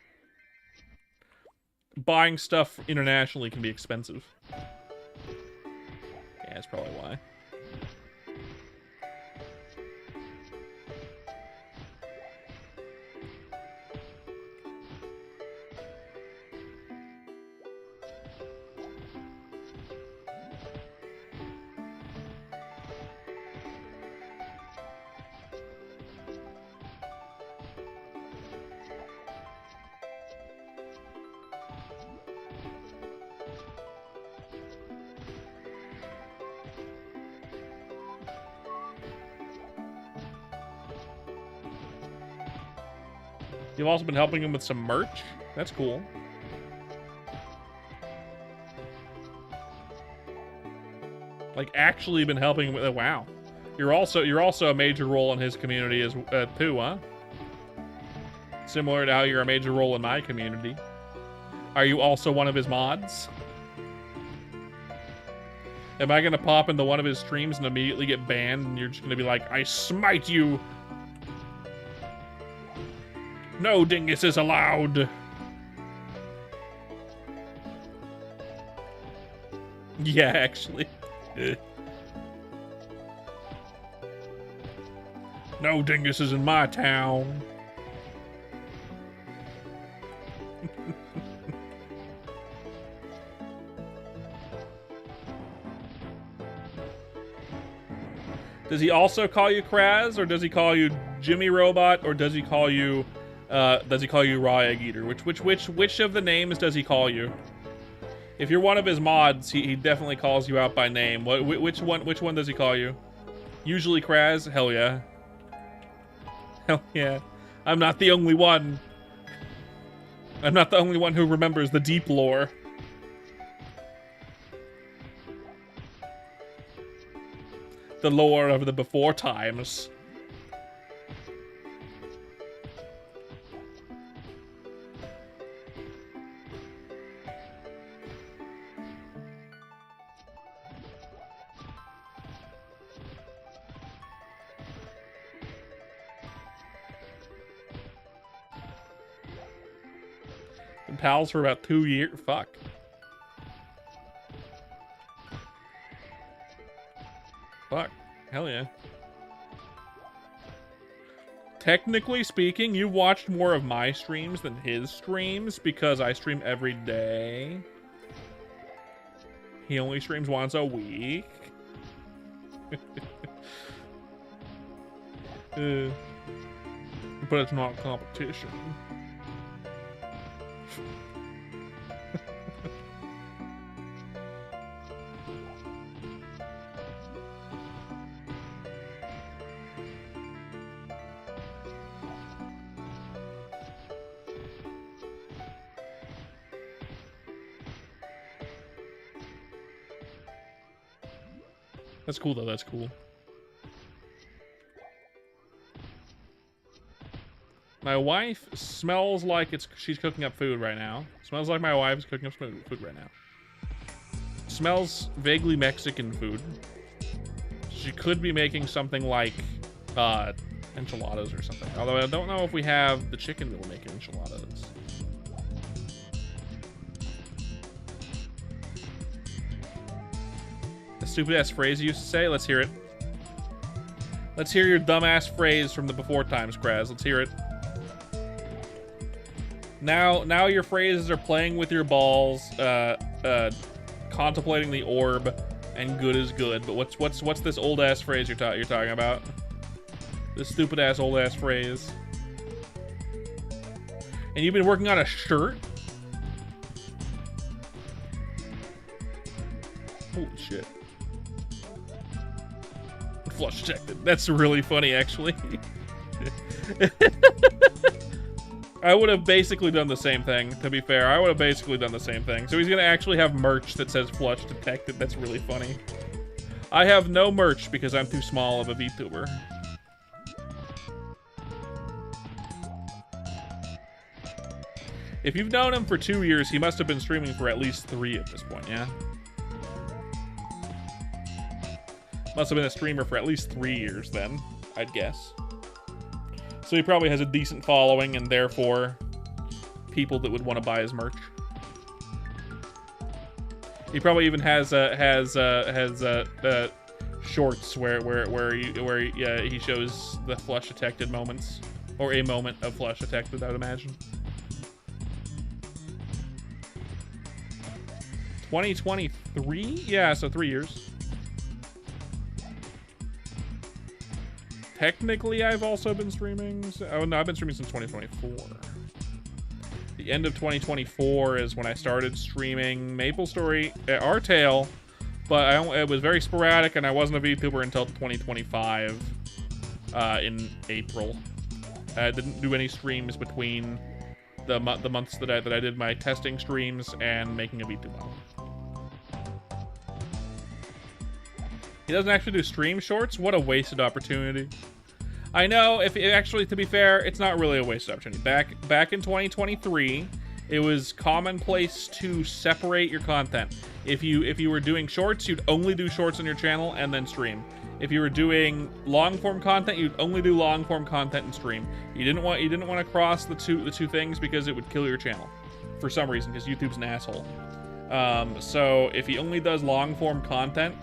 Buying stuff internationally can be expensive. Yeah, that's probably why. You've also been helping him with some merch. That's cool. Like actually been helping him with. Wow, you're also a major role in his community as too, huh? Similar to how you're a major role in my community. Are you also one of his mods? Am I gonna pop into one of his streams and immediately get banned, and you're just gonna be like, "I smite you"? No dingus is allowed. Yeah, actually. No dingus is in my town. Does he also call you Kraz, or does he call you Jimmy Robot, or does he call you Raw Egg Eater? Which of the names does he call you? If you're one of his mods, he definitely calls you out by name. Which one does he call you? Usually Kraz? Hell yeah. Hell yeah. I'm not the only one. I'm not the only one who remembers the deep lore. The lore of the before times. Been pals for about 2 years. Fuck. Fuck. Hell yeah. Technically speaking, you watched more of my streams than his streams because I stream every day. He only streams once a week. But it's not competition. That's cool, though. That's cool. My wife smells like she's cooking up food right now. Smells like my wife's cooking up food right now. Smells vaguely Mexican food. She could be making something like enchiladas or something. Although I don't know if we have the chicken that will make enchiladas. stupid-ass phrase you used to say? Let's hear it. Let's hear your dumbass phrase from the before times, Kraz. Let's hear it. Now your phrases are playing with your balls, contemplating the orb, and good is good. But what's this old-ass phrase you're talking about? This stupid-ass old-ass phrase. And you've been working on a shirt? Holy shit. Flush detected. That's really funny, actually. I would have basically done the same thing, to be fair. I would have basically done the same thing. So he's going to actually have merch that says flush detected. That's really funny. I have no merch because I'm too small of a VTuber. If you've known him for 2 years, he must have been streaming for at least 3 at this point, yeah? Must have been a streamer for at least 3 years then, I'd guess. So he probably has a decent following and therefore people that would want to buy his merch. He probably even has shorts where he shows the flush detected moments, or a moment of flush detected, I would imagine. 2023? Yeah, so 3 years. Technically, I've also been streaming. Oh, no, I've been streaming since 2024. The end of 2024 is when I started streaming MapleStory at Artale, but it was very sporadic, and I wasn't a VTuber until 2025 in April. I didn't do any streams between the months that I did my testing streams and making a VTuber. He doesn't actually do stream shorts? What a wasted opportunity. I know, actually, to be fair, it's not really a wasted opportunity. Back in 2023, it was commonplace to separate your content. If you were doing shorts, you'd only do shorts on your channel and then stream. If you were doing long-form content, you'd only do long-form content and stream. You didn't want to cross the two things because it would kill your channel for some reason, because YouTube's an asshole. So if he only does long-form content,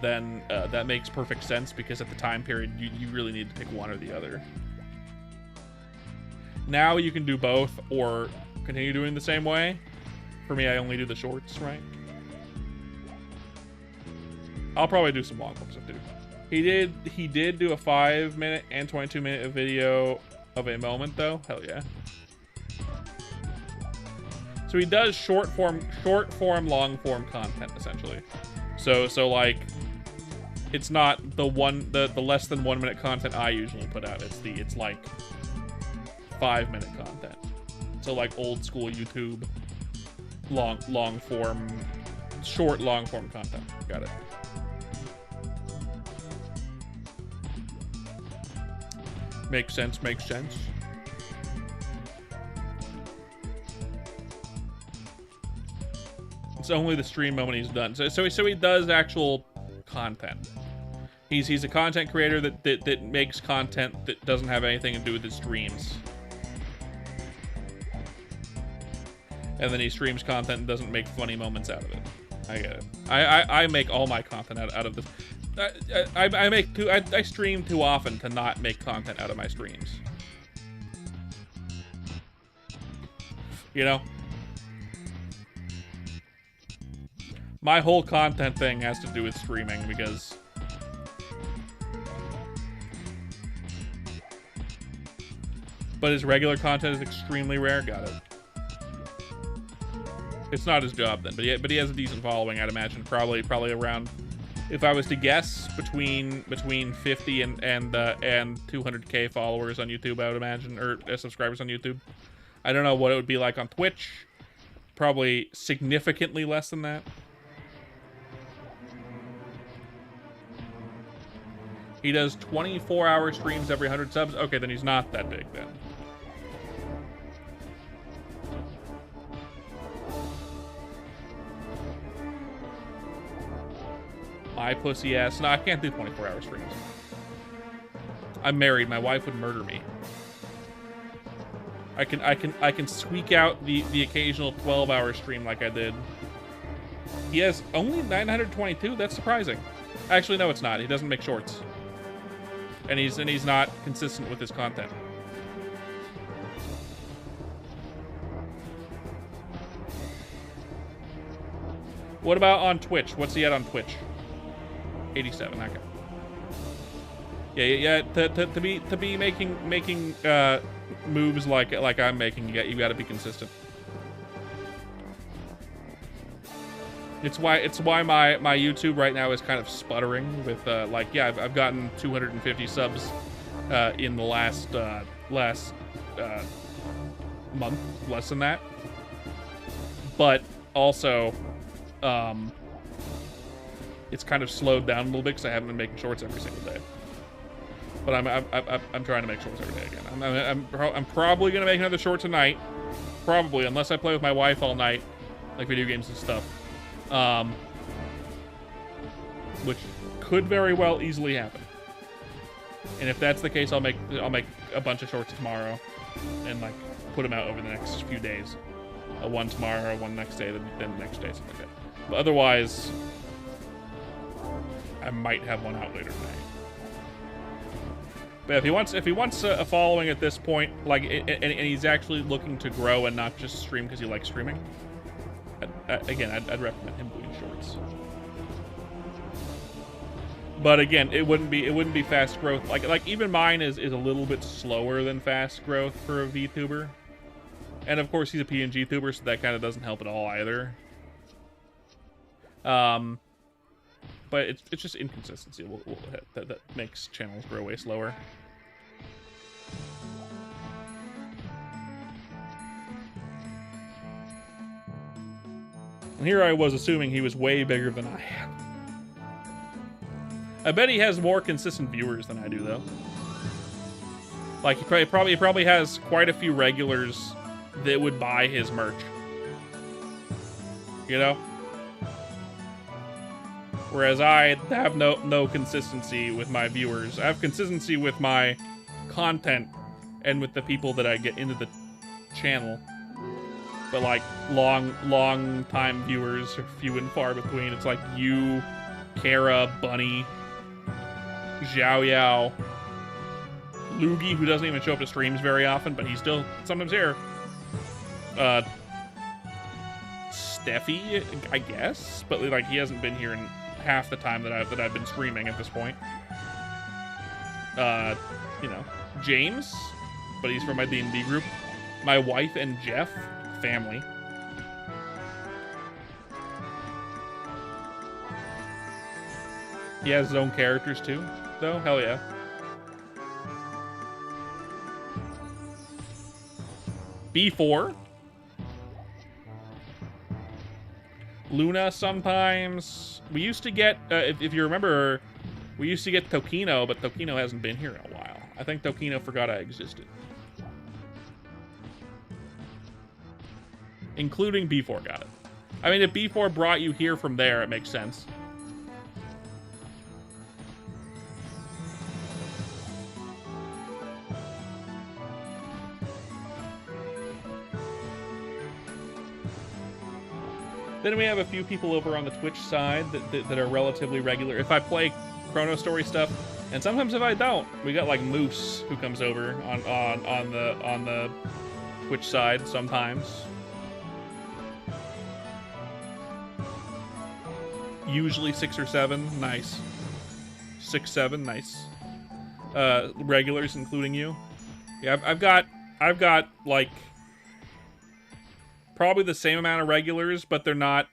then that makes perfect sense, because at the time period, you really need to pick one or the other. Now you can do both or continue doing the same way. For me, I only do the shorts, right? I'll probably do some long form stuff too. He did do a 5-minute and 22-minute video of a moment though. Hell yeah. So he does short form, long form content essentially. So like, it's not the less than 1 minute content I usually put out. It's like 5-minute content. So like old school YouTube, long form, short long form content. Got it. Makes sense. Makes sense. It's only the stream moment he's done. So he does actual content. He's a content creator that makes content that doesn't have anything to do with his streams. And then he streams content and doesn't make funny moments out of it. I get it. I make all my content out of this. I stream too often to not make content out of my streams. You know? My whole content thing has to do with streaming because but his regular content is extremely rare. Got it. It's not his job then, but he has a decent following, I'd imagine. Probably around, if I was to guess, between 50 and 200K followers on YouTube, I would imagine, or subscribers on YouTube. I don't know what it would be like on Twitch. Probably significantly less than that. He does 24-hour streams every 100 subs. Okay, then he's not that big then. My pussy ass. No, I can't do 24-hour streams. I'm married. My wife would murder me. I can squeak out the occasional 12-hour stream like I did. He has only 922. That's surprising. Actually, no, it's not. He doesn't make shorts, and he's not consistent with his content. What about on Twitch? What's he at on Twitch? 87. Okay. Yeah. To be making moves like I'm making, you got to be consistent. It's why my YouTube right now is kind of sputtering with I've gotten 250 subs in the last month, less than that. But also it's kind of slowed down a little bit because I haven't been making shorts every single day. But I'm trying to make shorts every day again. I'm probably gonna make another short tonight, probably, unless I play with my wife all night, like video games and stuff. Which could very well easily happen. And if that's the case, I'll make a bunch of shorts tomorrow, and like put them out over the next few days. One tomorrow, one next day, then the next day, something like that. But otherwise, I might have one out later tonight. But if he wants a following at this point, like, and he's actually looking to grow and not just stream because he likes streaming, I'd recommend him doing shorts. But again, it wouldn't be fast growth. Like even mine is a little bit slower than fast growth for a VTuber. And of course he's a PNG tuber, so that kind of doesn't help at all either. But it's just inconsistency that makes channels grow way slower. And here I was assuming he was way bigger than I am. I bet he has more consistent viewers than I do, though. Like, he probably has quite a few regulars that would buy his merch. You know? Whereas I have no consistency with my viewers. I have consistency with my content and with the people that I get into the channel. But like long time viewers are few and far between. It's like you, Kara, Bunny, Xiao Yao, Loogie, who doesn't even show up to streams very often, but he's still sometimes here. Steffi, I guess, but like he hasn't been here in half the time that I've been streaming at this point. You know, James, but he's from my D&D group. My wife and Jeff, family. He has his own characters too, though. Hell yeah. B4. Luna sometimes. We used to get, if you remember, we used to get Tokino, but Tokino hasn't been here in a while. I think Tokino forgot I existed. Including B4 got it. I mean, if B4 brought you here from there, it makes sense. Then we have a few people over on the Twitch side that are relatively regular. If I play Chrono Story stuff, and sometimes if I don't, we got like Moose who comes over on the Twitch side sometimes. Usually 6 or 7, nice. 6, 7, nice. Regulars, including you. Yeah, I've got like probably the same amount of regulars, but they're not.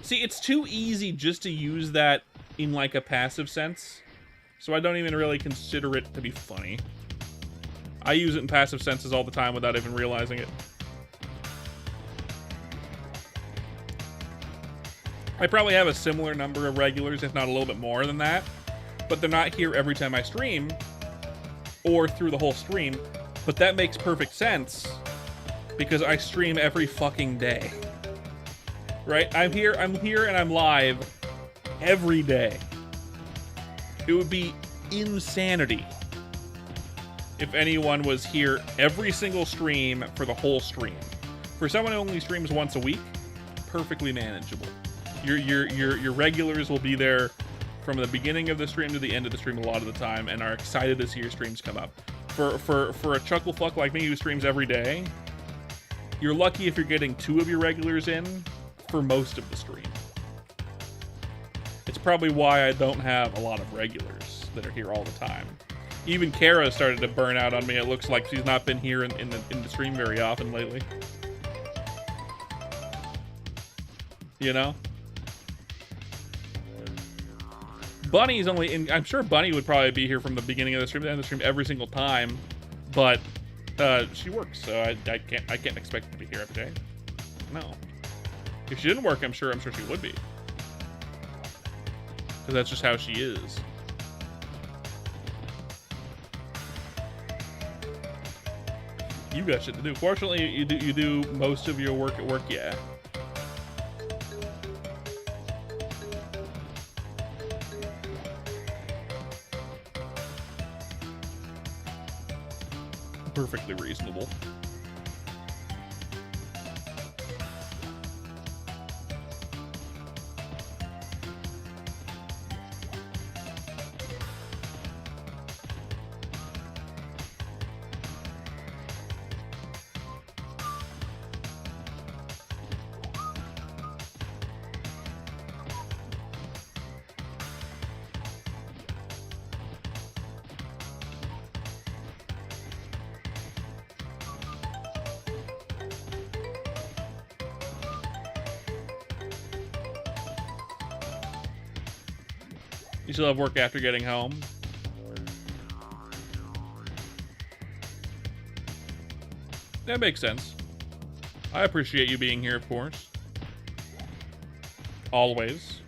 See, it's too easy just to use that in like a passive sense, so I don't even really consider it to be funny. I use it in passive senses all the time without even realizing it. I probably have a similar number of regulars, if not a little bit more than that, but they're not here every time I stream or through the whole stream. But that makes perfect sense because I stream every fucking day. Right? I'm here and I'm live every day. It would be insanity if anyone was here every single stream for the whole stream. For someone who only streams once a week, perfectly manageable. Your regulars will be there from the beginning of the stream to the end of the stream a lot of the time, and are excited to see your streams come up. For a chuckle fuck like me who streams every day, you're lucky if you're getting 2 of your regulars in for most of the stream. It's probably why I don't have a lot of regulars that are here all the time. Even Kara started to burn out on me. It looks like she's not been here in the stream very often lately. You know? Bunny's only in, I'm sure Bunny would probably be here from the beginning of the stream to the end of the stream every single time, but she works, so I can't expect her to be here every day. No. If she didn't work, I'm sure she would be. Because that's just how she is. You got shit to do. Fortunately, you do most of your work at work, yeah. Perfectly reasonable. You still have work after getting home? That makes sense. I appreciate you being here, of course. Always.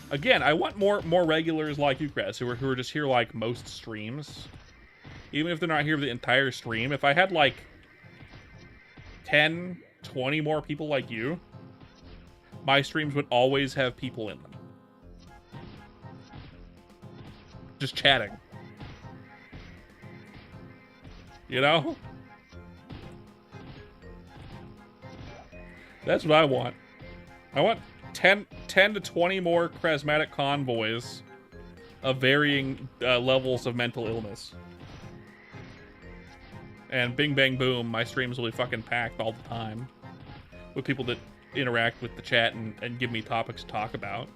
Again, I want more regulars like you, Chris, who are just here like most streams. Even if they're not here for the entire stream. If I had like 10, 20 more people like you, my streams would always have people in them. Just chatting. You know? That's what I want. I want 10 to 20 more charismatic convoys of varying levels of mental illness. And bing bang boom, my streams will be fucking packed all the time. With people that interact with the chat and give me topics to talk about.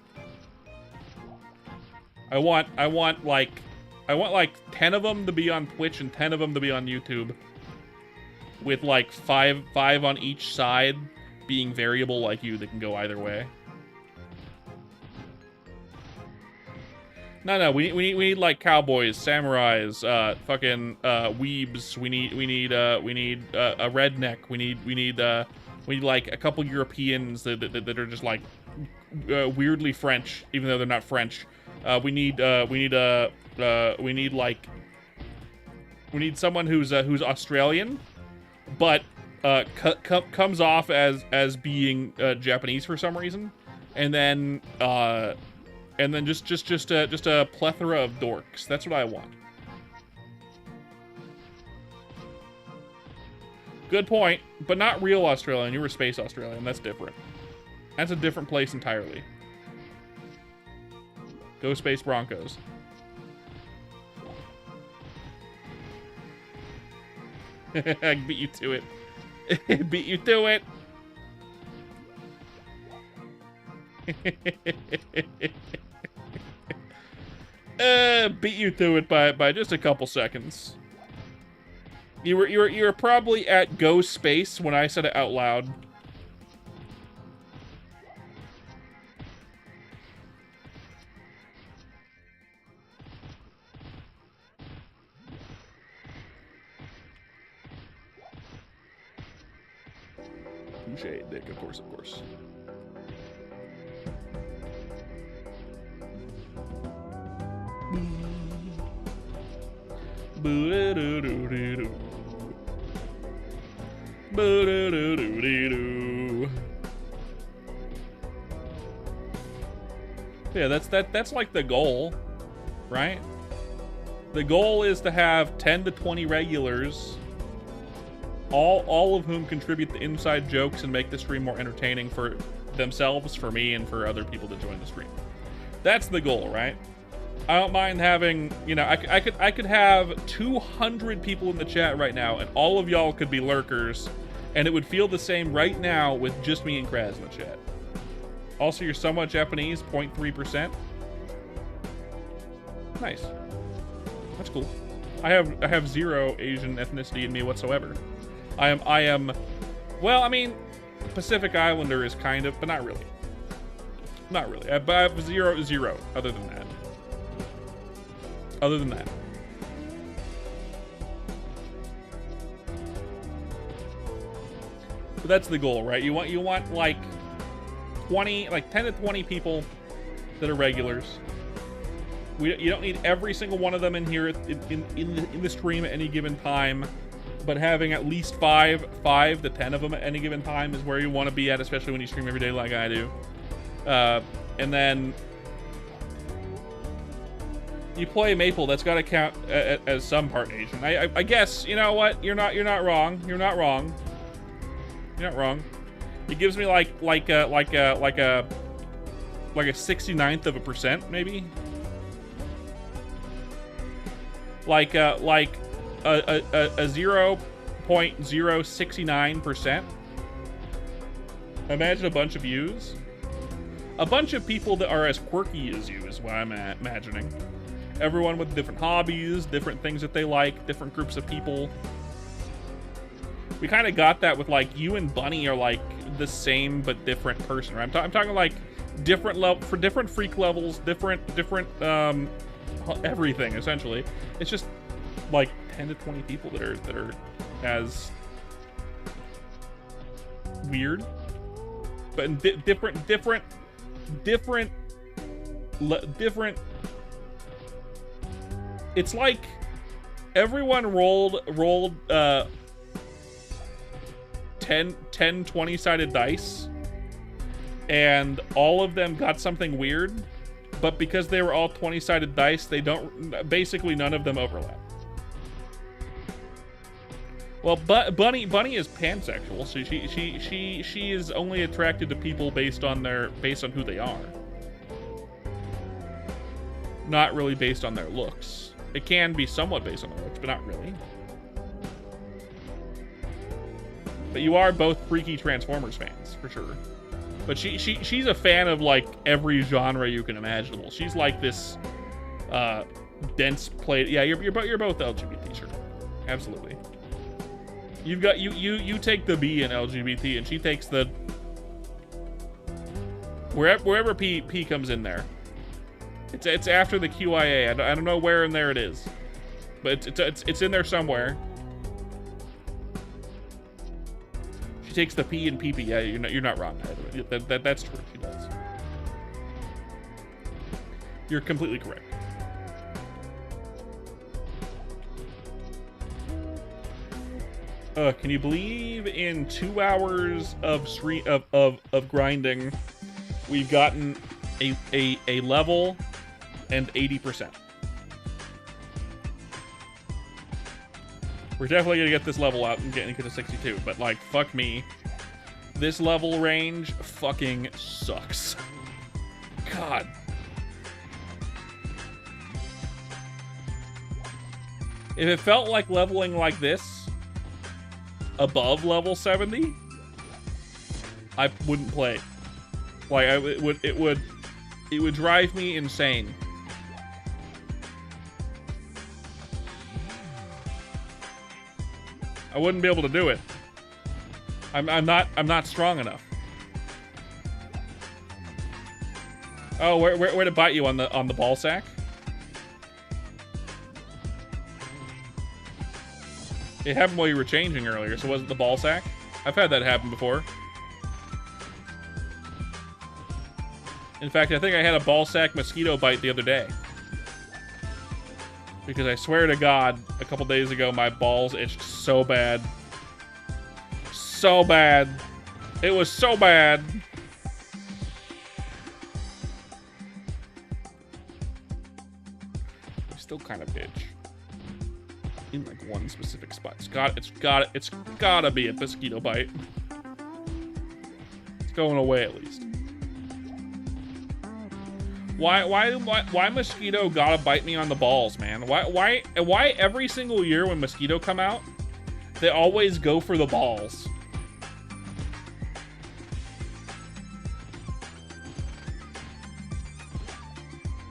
I want like 10 of them to be on Twitch and 10 of them to be on YouTube, with like five on each side being variable like you that can go either way. No, we need like cowboys, samurais, fucking weebs. We need a redneck. We need like a couple Europeans that are just like weirdly French, even though they're not French. We need someone who's Australian, but comes off as being Japanese for some reason, and then just a plethora of dorks. That's what I want. Good point, but not real Australian. You were space Australian. That's different. That's a different place entirely. Go Space Broncos. I beat you to it. Beat you to it. Beat you to it by just a couple seconds. You were probably at Go Space when I said it out loud. Touche, Dick, of course, of course. Boo-da-doo-doo-doo-doo. Boo-da-doo-doo-doo-doo. Yeah, that's like the goal, right? The goal is to have 10 to 20 regulars, all of whom contribute to inside jokes and make the stream more entertaining for themselves for me and for other people to join the stream. That's the goal, right? I don't mind having, you know, I could have 200 people in the chat right now, and all of y'all could be lurkers, and it would feel the same right now with just me and Kraz in the chat. Also, you're somewhat Japanese, 0.3%. Nice. That's cool. I have zero Asian ethnicity in me whatsoever. I am, well, I mean, Pacific Islander is kind of, but not really. Not really. I have zero other than that. Other than that. But that's the goal, right? You want like 10 to 20 people that are regulars. You don't need every single one of them in here in the stream at any given time, but having at least 5 to 10 of them at any given time is where you want to be at, especially when you stream every day like I do. And then you play Maple. That's got to count as some part Asian. I guess, you know what? You're not wrong. You're not wrong. You're not wrong. It gives me like a 69th of a percent, maybe. Like a 0.069%. Imagine a bunch of yous. A bunch of people that are as quirky as you is what I'm imagining. Everyone with different hobbies, different things that they like, different groups of people. We kind of got that with like you and Bunny are like the same but different person, right? I'm talking like different level for different freak levels, different everything essentially. It's just like 10 to 20 people that are as weird, but in different. It's like everyone rolled 10 20-sided dice, and all of them got something weird, but because they were all 20-sided dice, basically none of them overlap. Well, Bunny is pansexual, so she is only attracted to people based on who they are. Not really based on their looks. It can be somewhat based on their looks, but not really. But you are both freaky Transformers fans, for sure. But she's a fan of like every genre you can imaginable. She's like this dense plate. Yeah, you're both LGBT, sure. Absolutely. You've got you take the B in LGBT, and she takes the wherever P comes in there. It's after the QIA. I don't know where in there it is, but it's in there somewhere. She takes the P and PP. Yeah, you're not wrong. That's true. She does. You're completely correct. Can you believe in 2 hours of grinding, we've gotten a level and 80%. We're definitely gonna get this level out and get to 62, but like, fuck me. This level range fucking sucks. God. If it felt like leveling like this, above level 70, I wouldn't play. Like, it would drive me insane. I wouldn't be able to do it. I'm not strong enough. Oh, where to bite you on the ball sack? It happened while you were changing earlier, so was it the ball sack? I've had that happen before. In fact, I think I had a ball sack mosquito bite the other day. Because I swear to God, a couple days ago, my balls itched so bad. So bad. It was so bad. I still kind of itch. In like one specific spot. It's gotta be a mosquito bite. It's going away at least. Why Mosquito gotta bite me on the balls, man? Why every single year when Mosquito come out, they always go for the balls?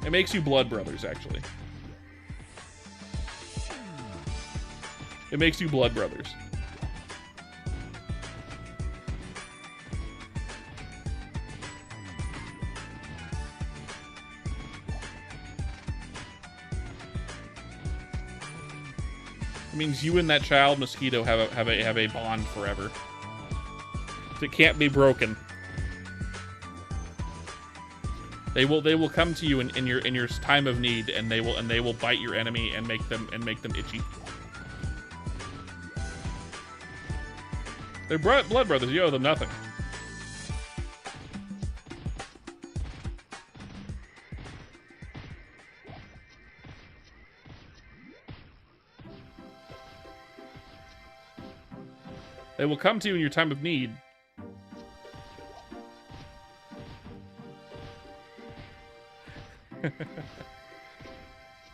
It makes you blood brothers, actually. It makes you blood brothers. It means you and that child Mosquito have a bond forever. It can't be broken. They will come to you in your time of need, and they will bite your enemy and make them itchy. They're blood brothers. You owe them nothing. They will come to you in your time of need.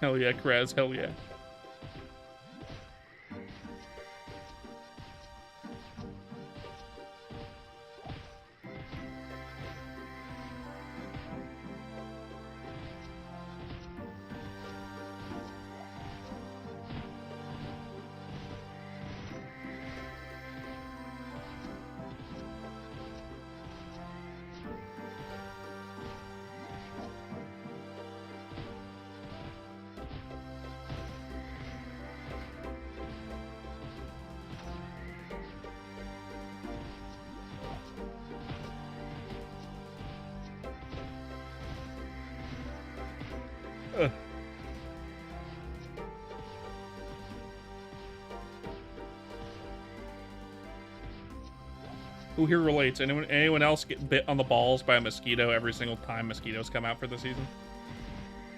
Hell yeah, Kraz, hell yeah. Who here relates? Anyone else get bit on the balls by a mosquito every single time mosquitoes come out for the season?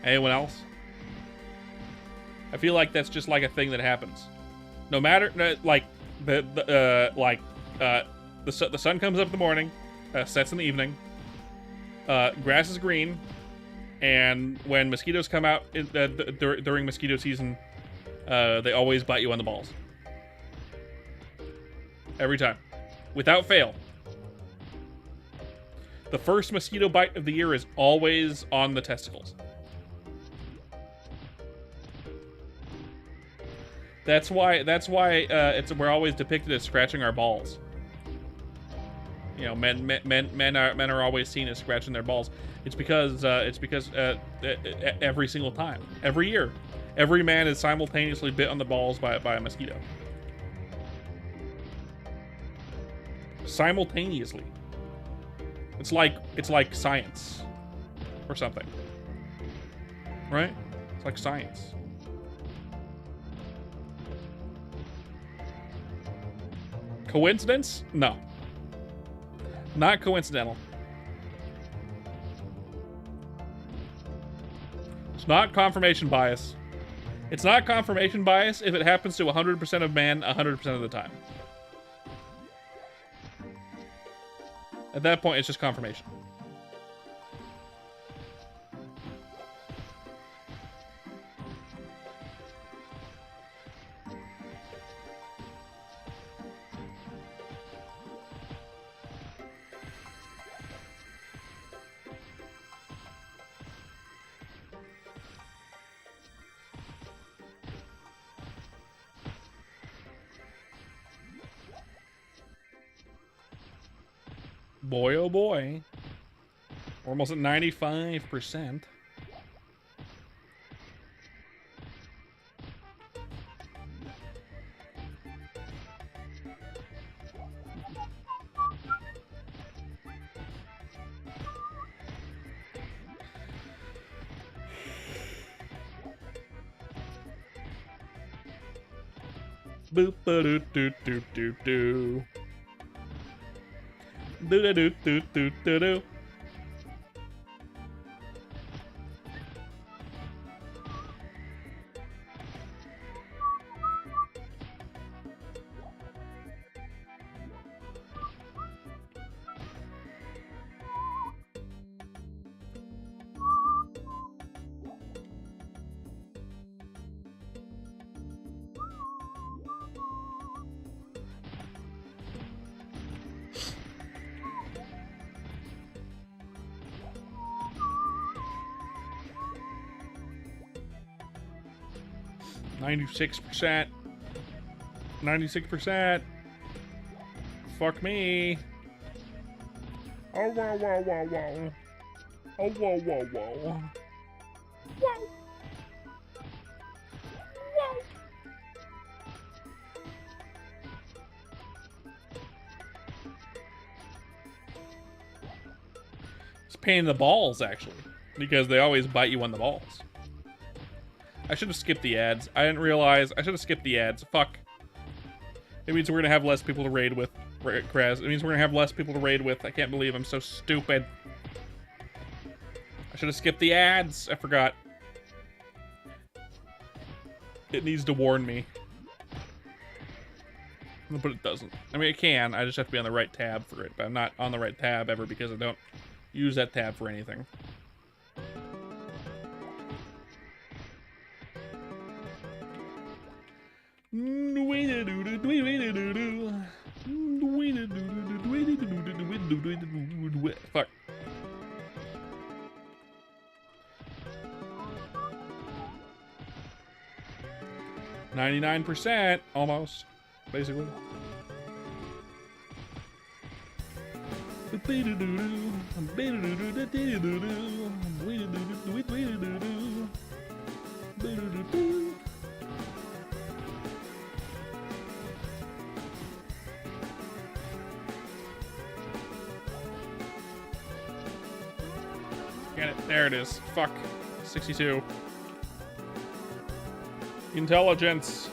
Anyone else? I feel like that's just like a thing that happens. No matter like the sun comes up in the morning, sets in the evening. Grass is green, and when mosquitoes come out during mosquito season, they always bite you on the balls. Every time. Without fail. The first mosquito bite of the year is always on the testicles. That's why we're always depicted as scratching our balls. You know, men are always seen as scratching their balls. It's because every single time, every year, every man is simultaneously bit on the balls by a mosquito. Simultaneously. It's like science or something. Right? It's like science. Coincidence? No. Not coincidental. It's not confirmation bias. It's not confirmation bias if it happens to 100% of men 100% of the time. At that point, it's just confirmation. Boy, oh boy. We're almost at 95%. Boop ba doo doo doo doo doo. Do do do do do do do. 96%. 96%. Fuck me. Oh, wow, wow, wow, wow. Oh, whoa, whoa, whoa. Wow. Wow. It's a pain in the balls, actually, because they always bite you on the balls. I should have skipped the ads. I didn't realize. I should have skipped the ads. Fuck. It means we're gonna have less people to raid with, Kraz. It means we're gonna have less people to raid with. I can't believe I'm so stupid. I should have skipped the ads. I forgot. It needs to warn me. But it doesn't. I mean, it can. I just have to be on the right tab for it. But I'm not on the right tab ever because I don't use that tab for anything. Fuck. %, almost, basically. Get it. There it is. Fuck. 62. Intelligence.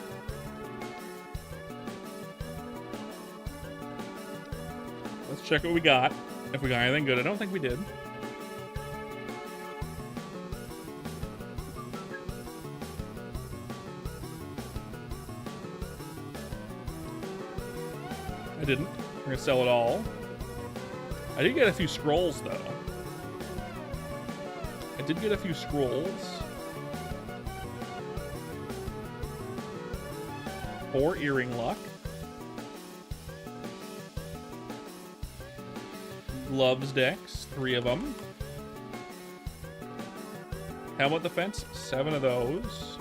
Let's check what we got. If we got anything good. I don't think we did. I didn't. We're gonna sell it all. I did get a few scrolls, though. I did get a few scrolls. 4 earring luck. Gloves decks, 3 of them. Helmet defense, 7 of those.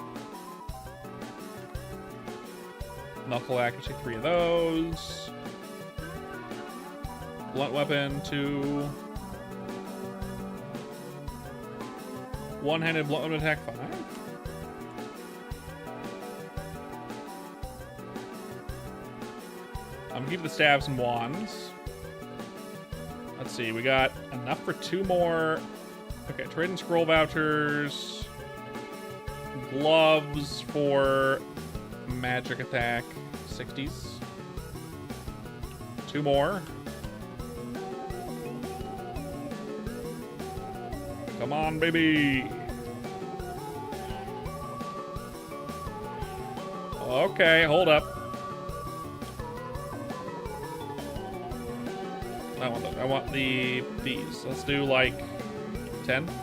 Knuckle accuracy, 3 of those. Blunt weapon, 2. One-handed blunt weapon attack, 5. I'm gonna keep the staves and wands. Let's see, we got enough for 2 more. Okay, trade and scroll vouchers. Gloves for magic attack, 60s. 2 more. Come on, baby. Okay, hold up. I want these. Let's do like 10. So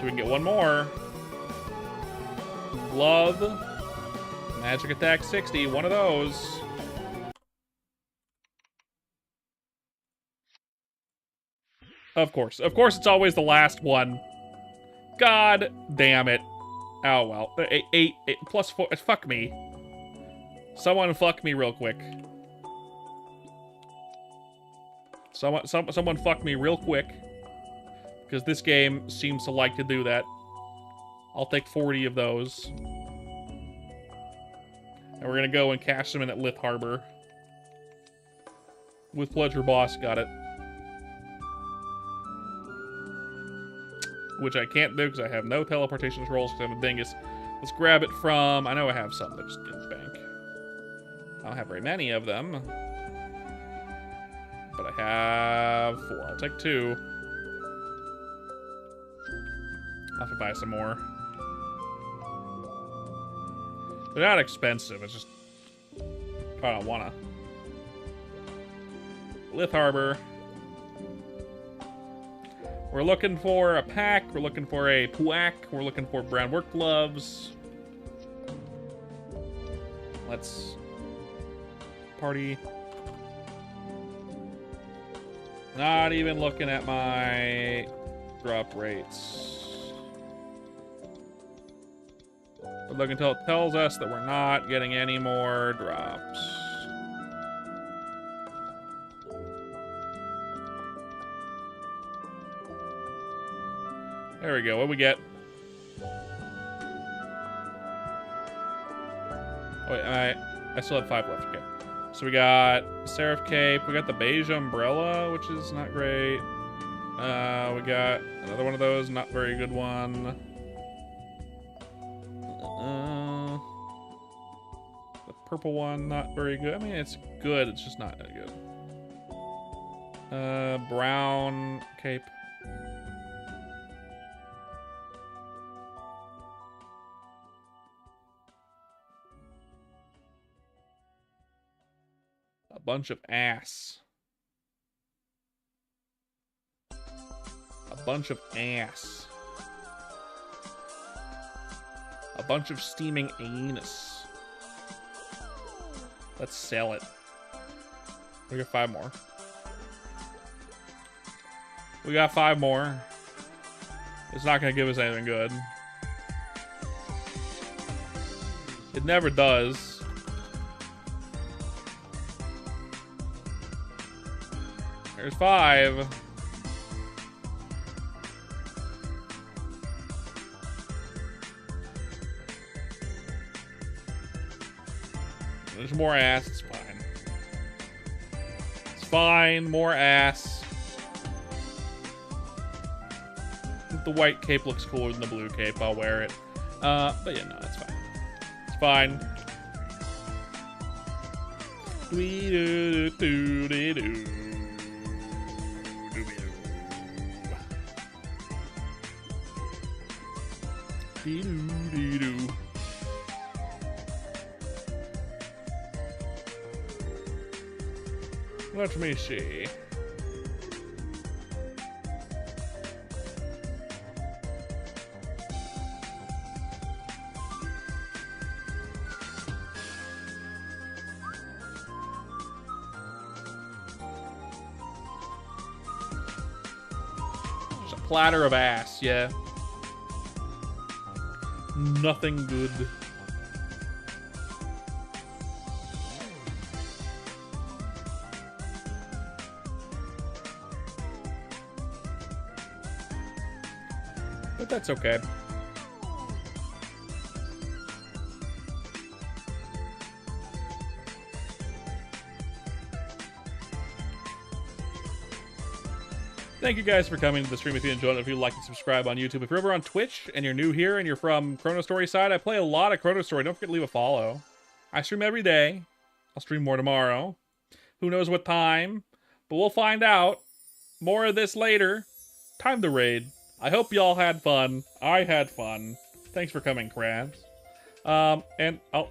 we can get 1 more. Glove. Magic attack 60. 1 of those. Of course. Of course it's always the last one. God damn it. Oh well. 8 plus 4. Fuck me. Someone fuck me real quick. Someone fuck me real quick. Because this game seems to like to do that. I'll take 40 of those. And we're gonna go and cash them in at Lith Harbor. With Pleasure Boss, got it. Which I can't do because I have no teleportation scrolls because I'm a dingus. Let's grab it from... I know I have some, but just get in the bank. I don't have very many of them. But I have 4. I'll take 2. I'll have to buy some more. They're not expensive, it's just... I don't wanna. Lith Harbor. We're looking for a pack. We're looking for a puack. We're looking for brown work gloves. Let's party. Not even looking at my drop rates. But look until it tells us that we're not getting any more drops. There we go. What we get? Oh, wait, I still have 5 left. Okay. So we got Seraph Cape. We got the Beige Umbrella, which is not great. We got another one of those. Not very good one. The purple one, not very good. I mean, it's good. It's just not that good. Brown Cape. A bunch of ass. A bunch of ass. A bunch of steaming anus. Let's sell it. We got 5 more. We got 5 more. It's not gonna give us anything good. It never does. There's 5. There's more ass. It's fine. It's fine. More ass. The white cape looks cooler than the blue cape. I'll wear it. But yeah, no, that's fine. It's fine. Let me see. Just a platter of ass, yeah. Nothing good. But that's okay. Thank you guys for coming to the stream. If you enjoyed it, if you like and subscribe on YouTube. If you're over on Twitch and you're new here and you're from Chrono Story side, I play a lot of Chrono Story. Don't forget to leave a follow. I stream every day. I'll stream more tomorrow. Who knows what time? But we'll find out. More of this later. Time to raid. I hope y'all had fun. I had fun. Thanks for coming, crabs. And I'll